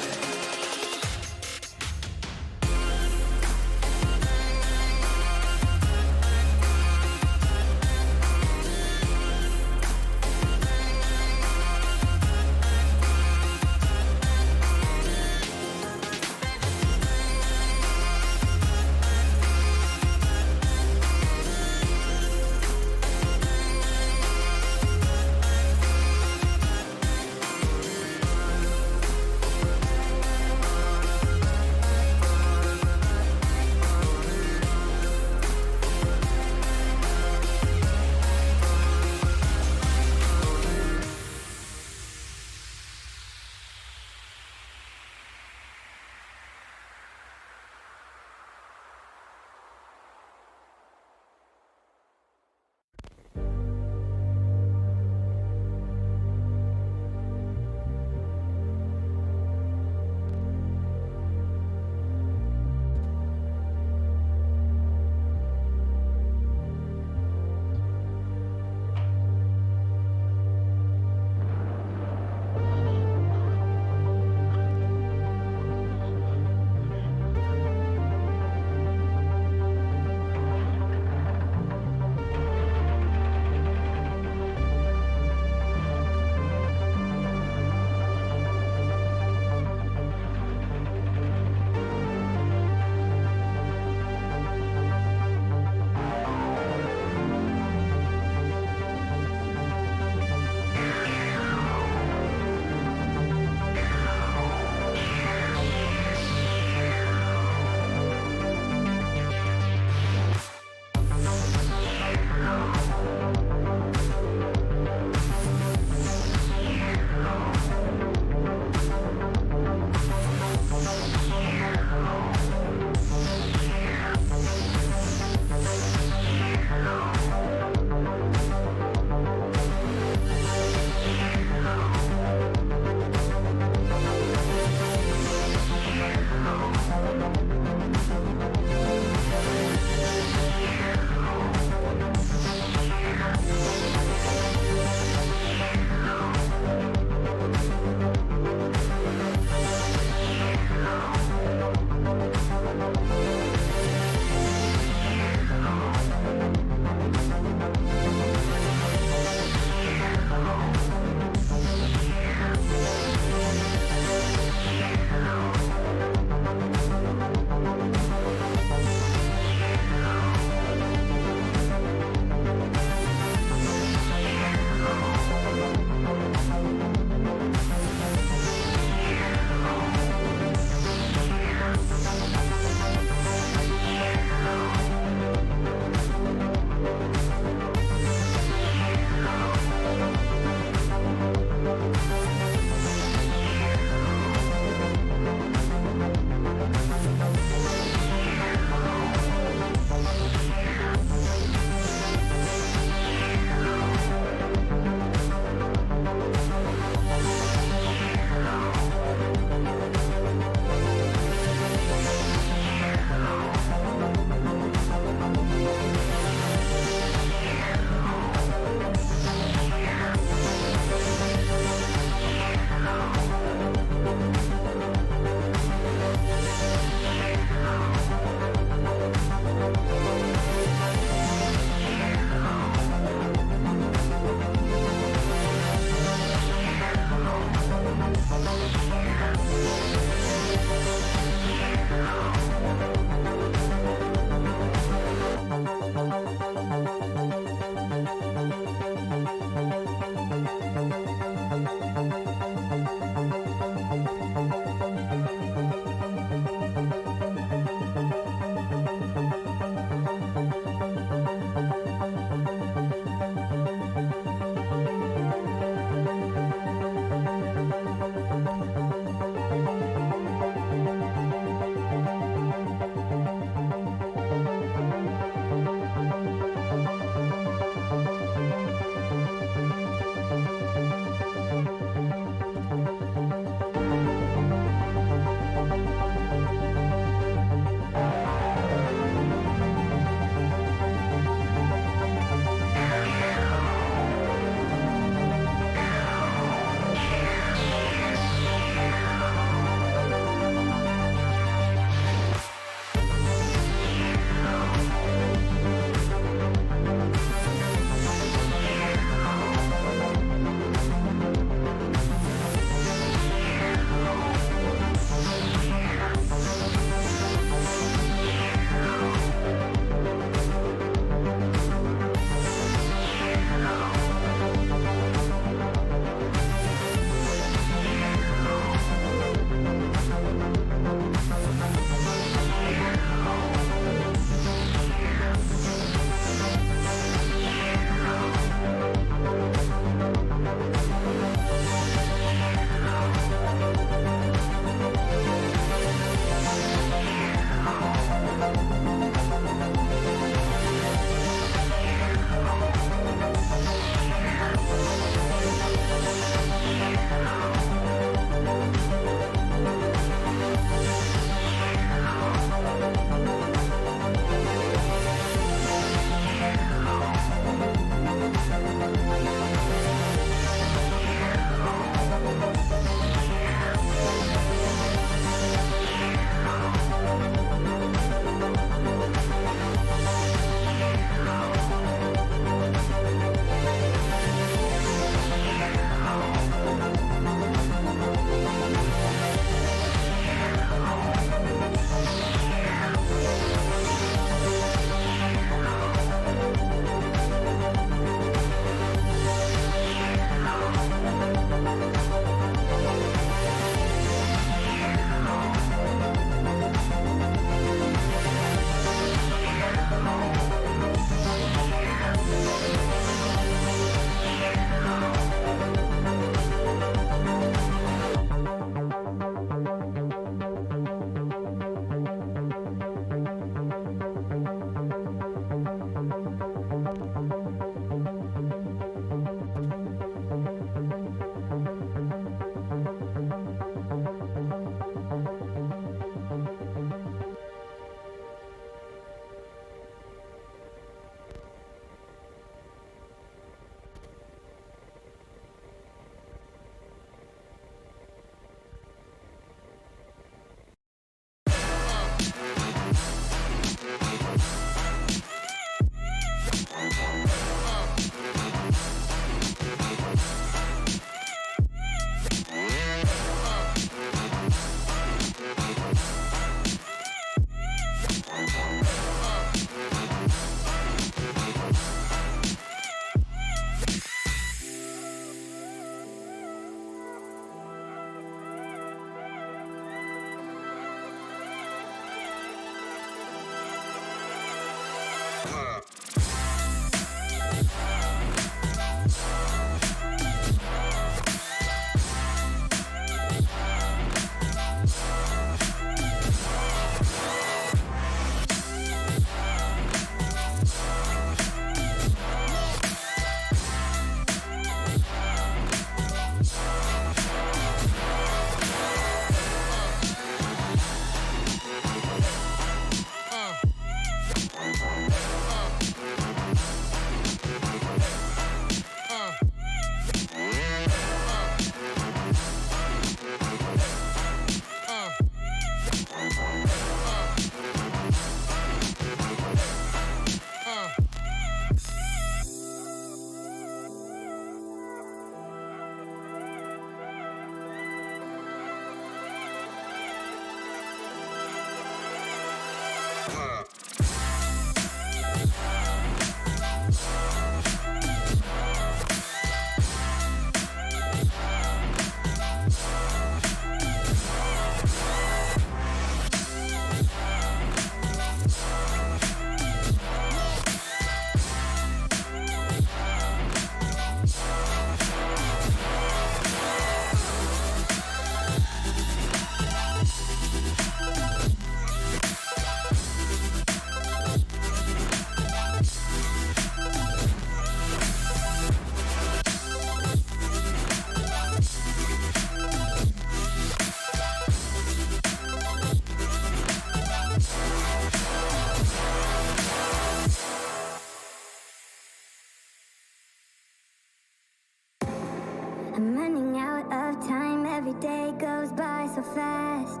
I'm running out of time, every day goes by so fast.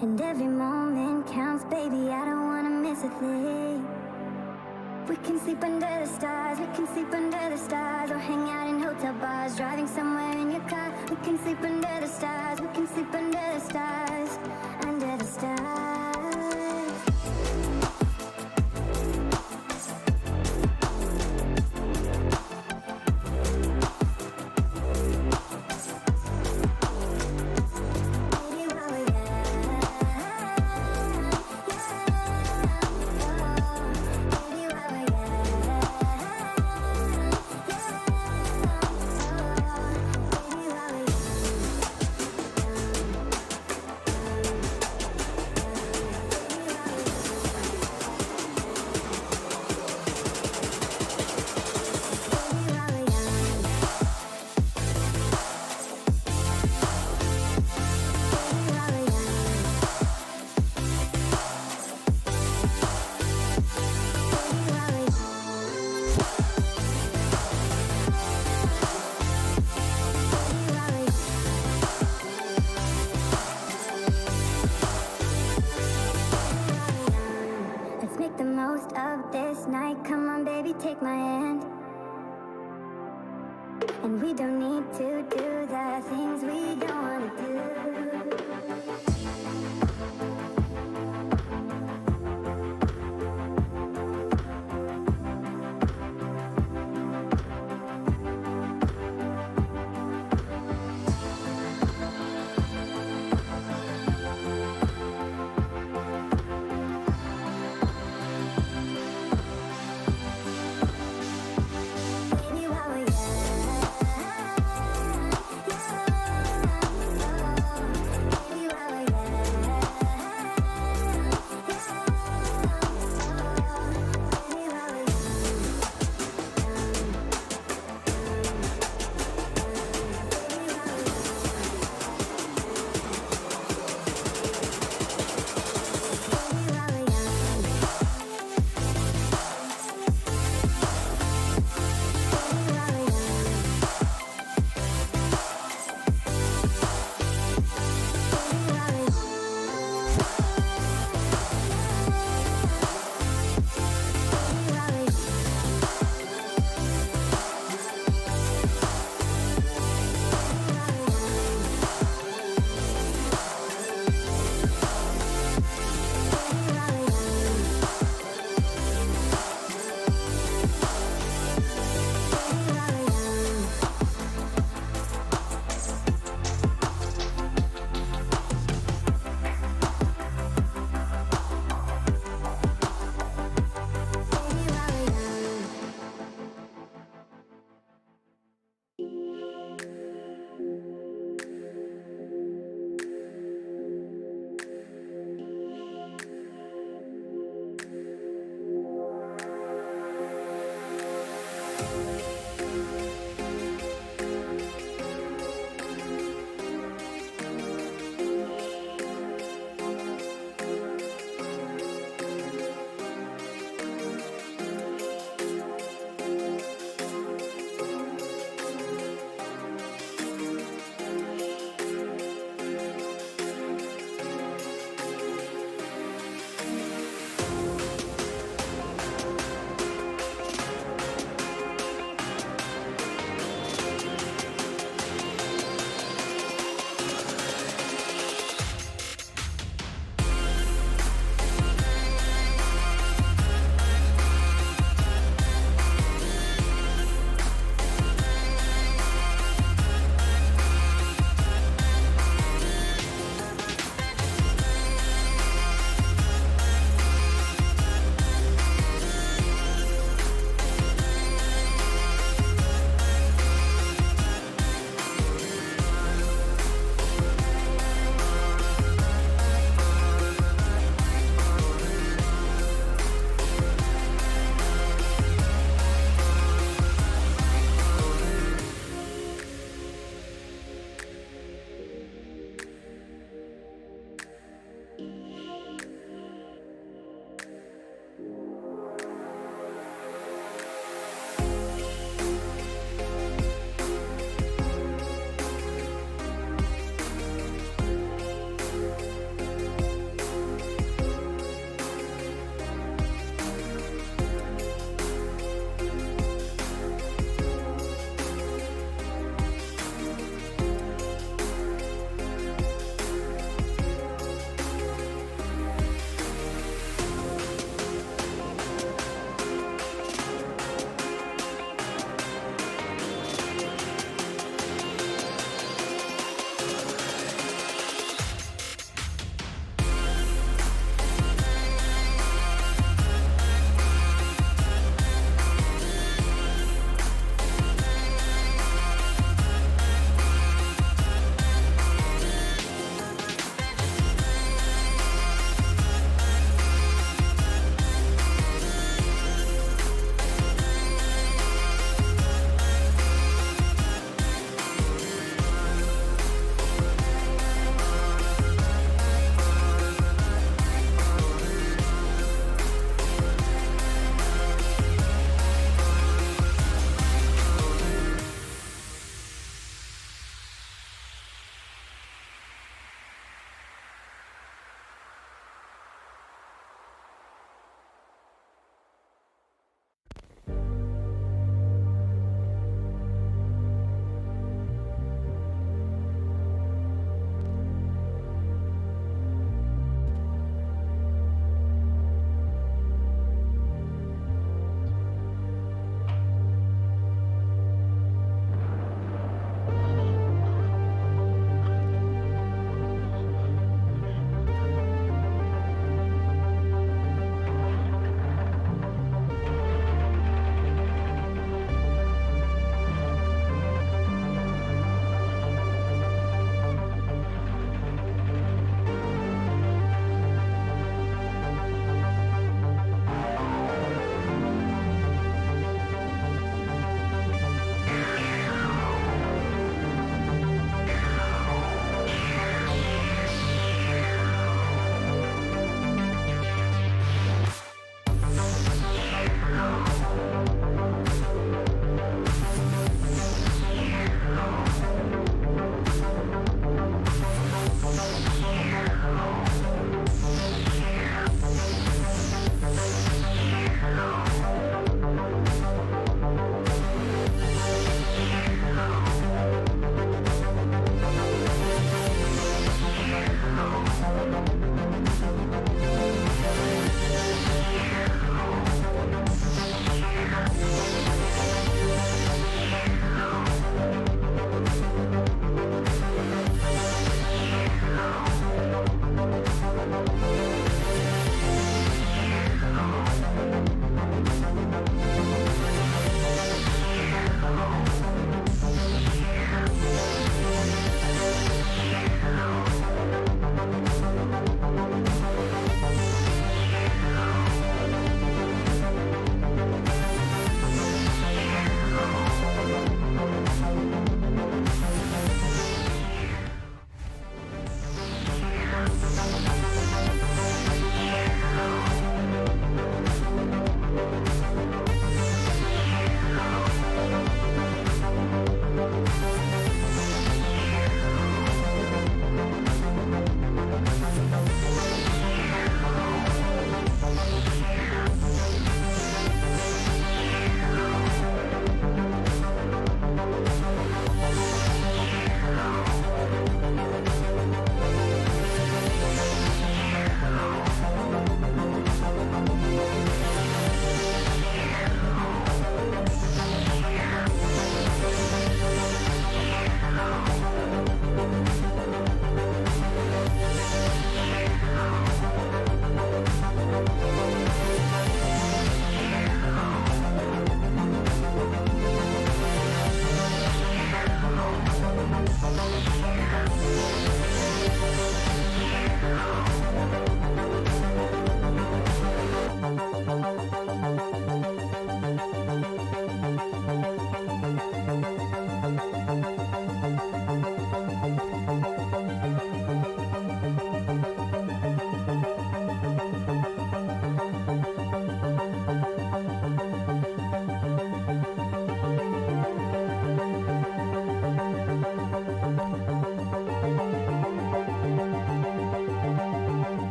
And every moment counts, baby, I don't wanna miss a thing. We can sleep under the stars, we can sleep under the stars, or hang out in hotel bars, driving somewhere in your car. We can sleep under the stars, we can sleep under the stars, under the stars. Take my hand, and we don't need to do the things we don't want to do. Baby, while we're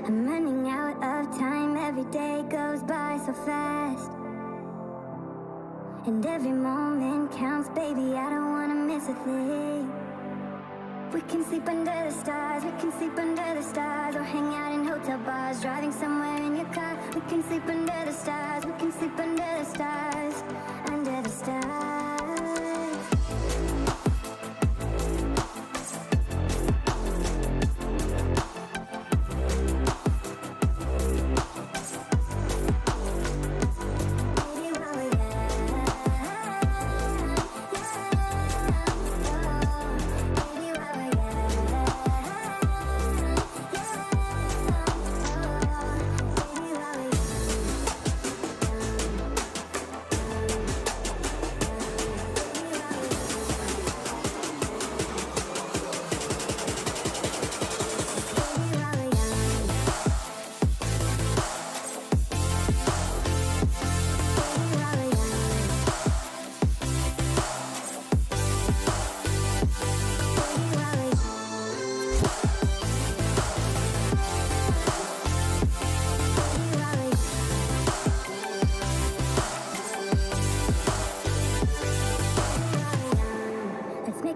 I'm running out of time, every day goes by so fast. And every moment counts, baby, I don't wanna miss a thing. We can sleep under the stars, we can sleep under the stars, or hang out in hotel bars, driving somewhere in your car. We can sleep under the stars, we can sleep under the stars, under the stars.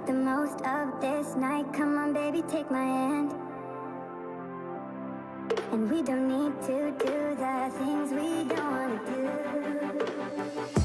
The most of this night, come on baby, take my hand. And we don't need to do the things we don't want to do.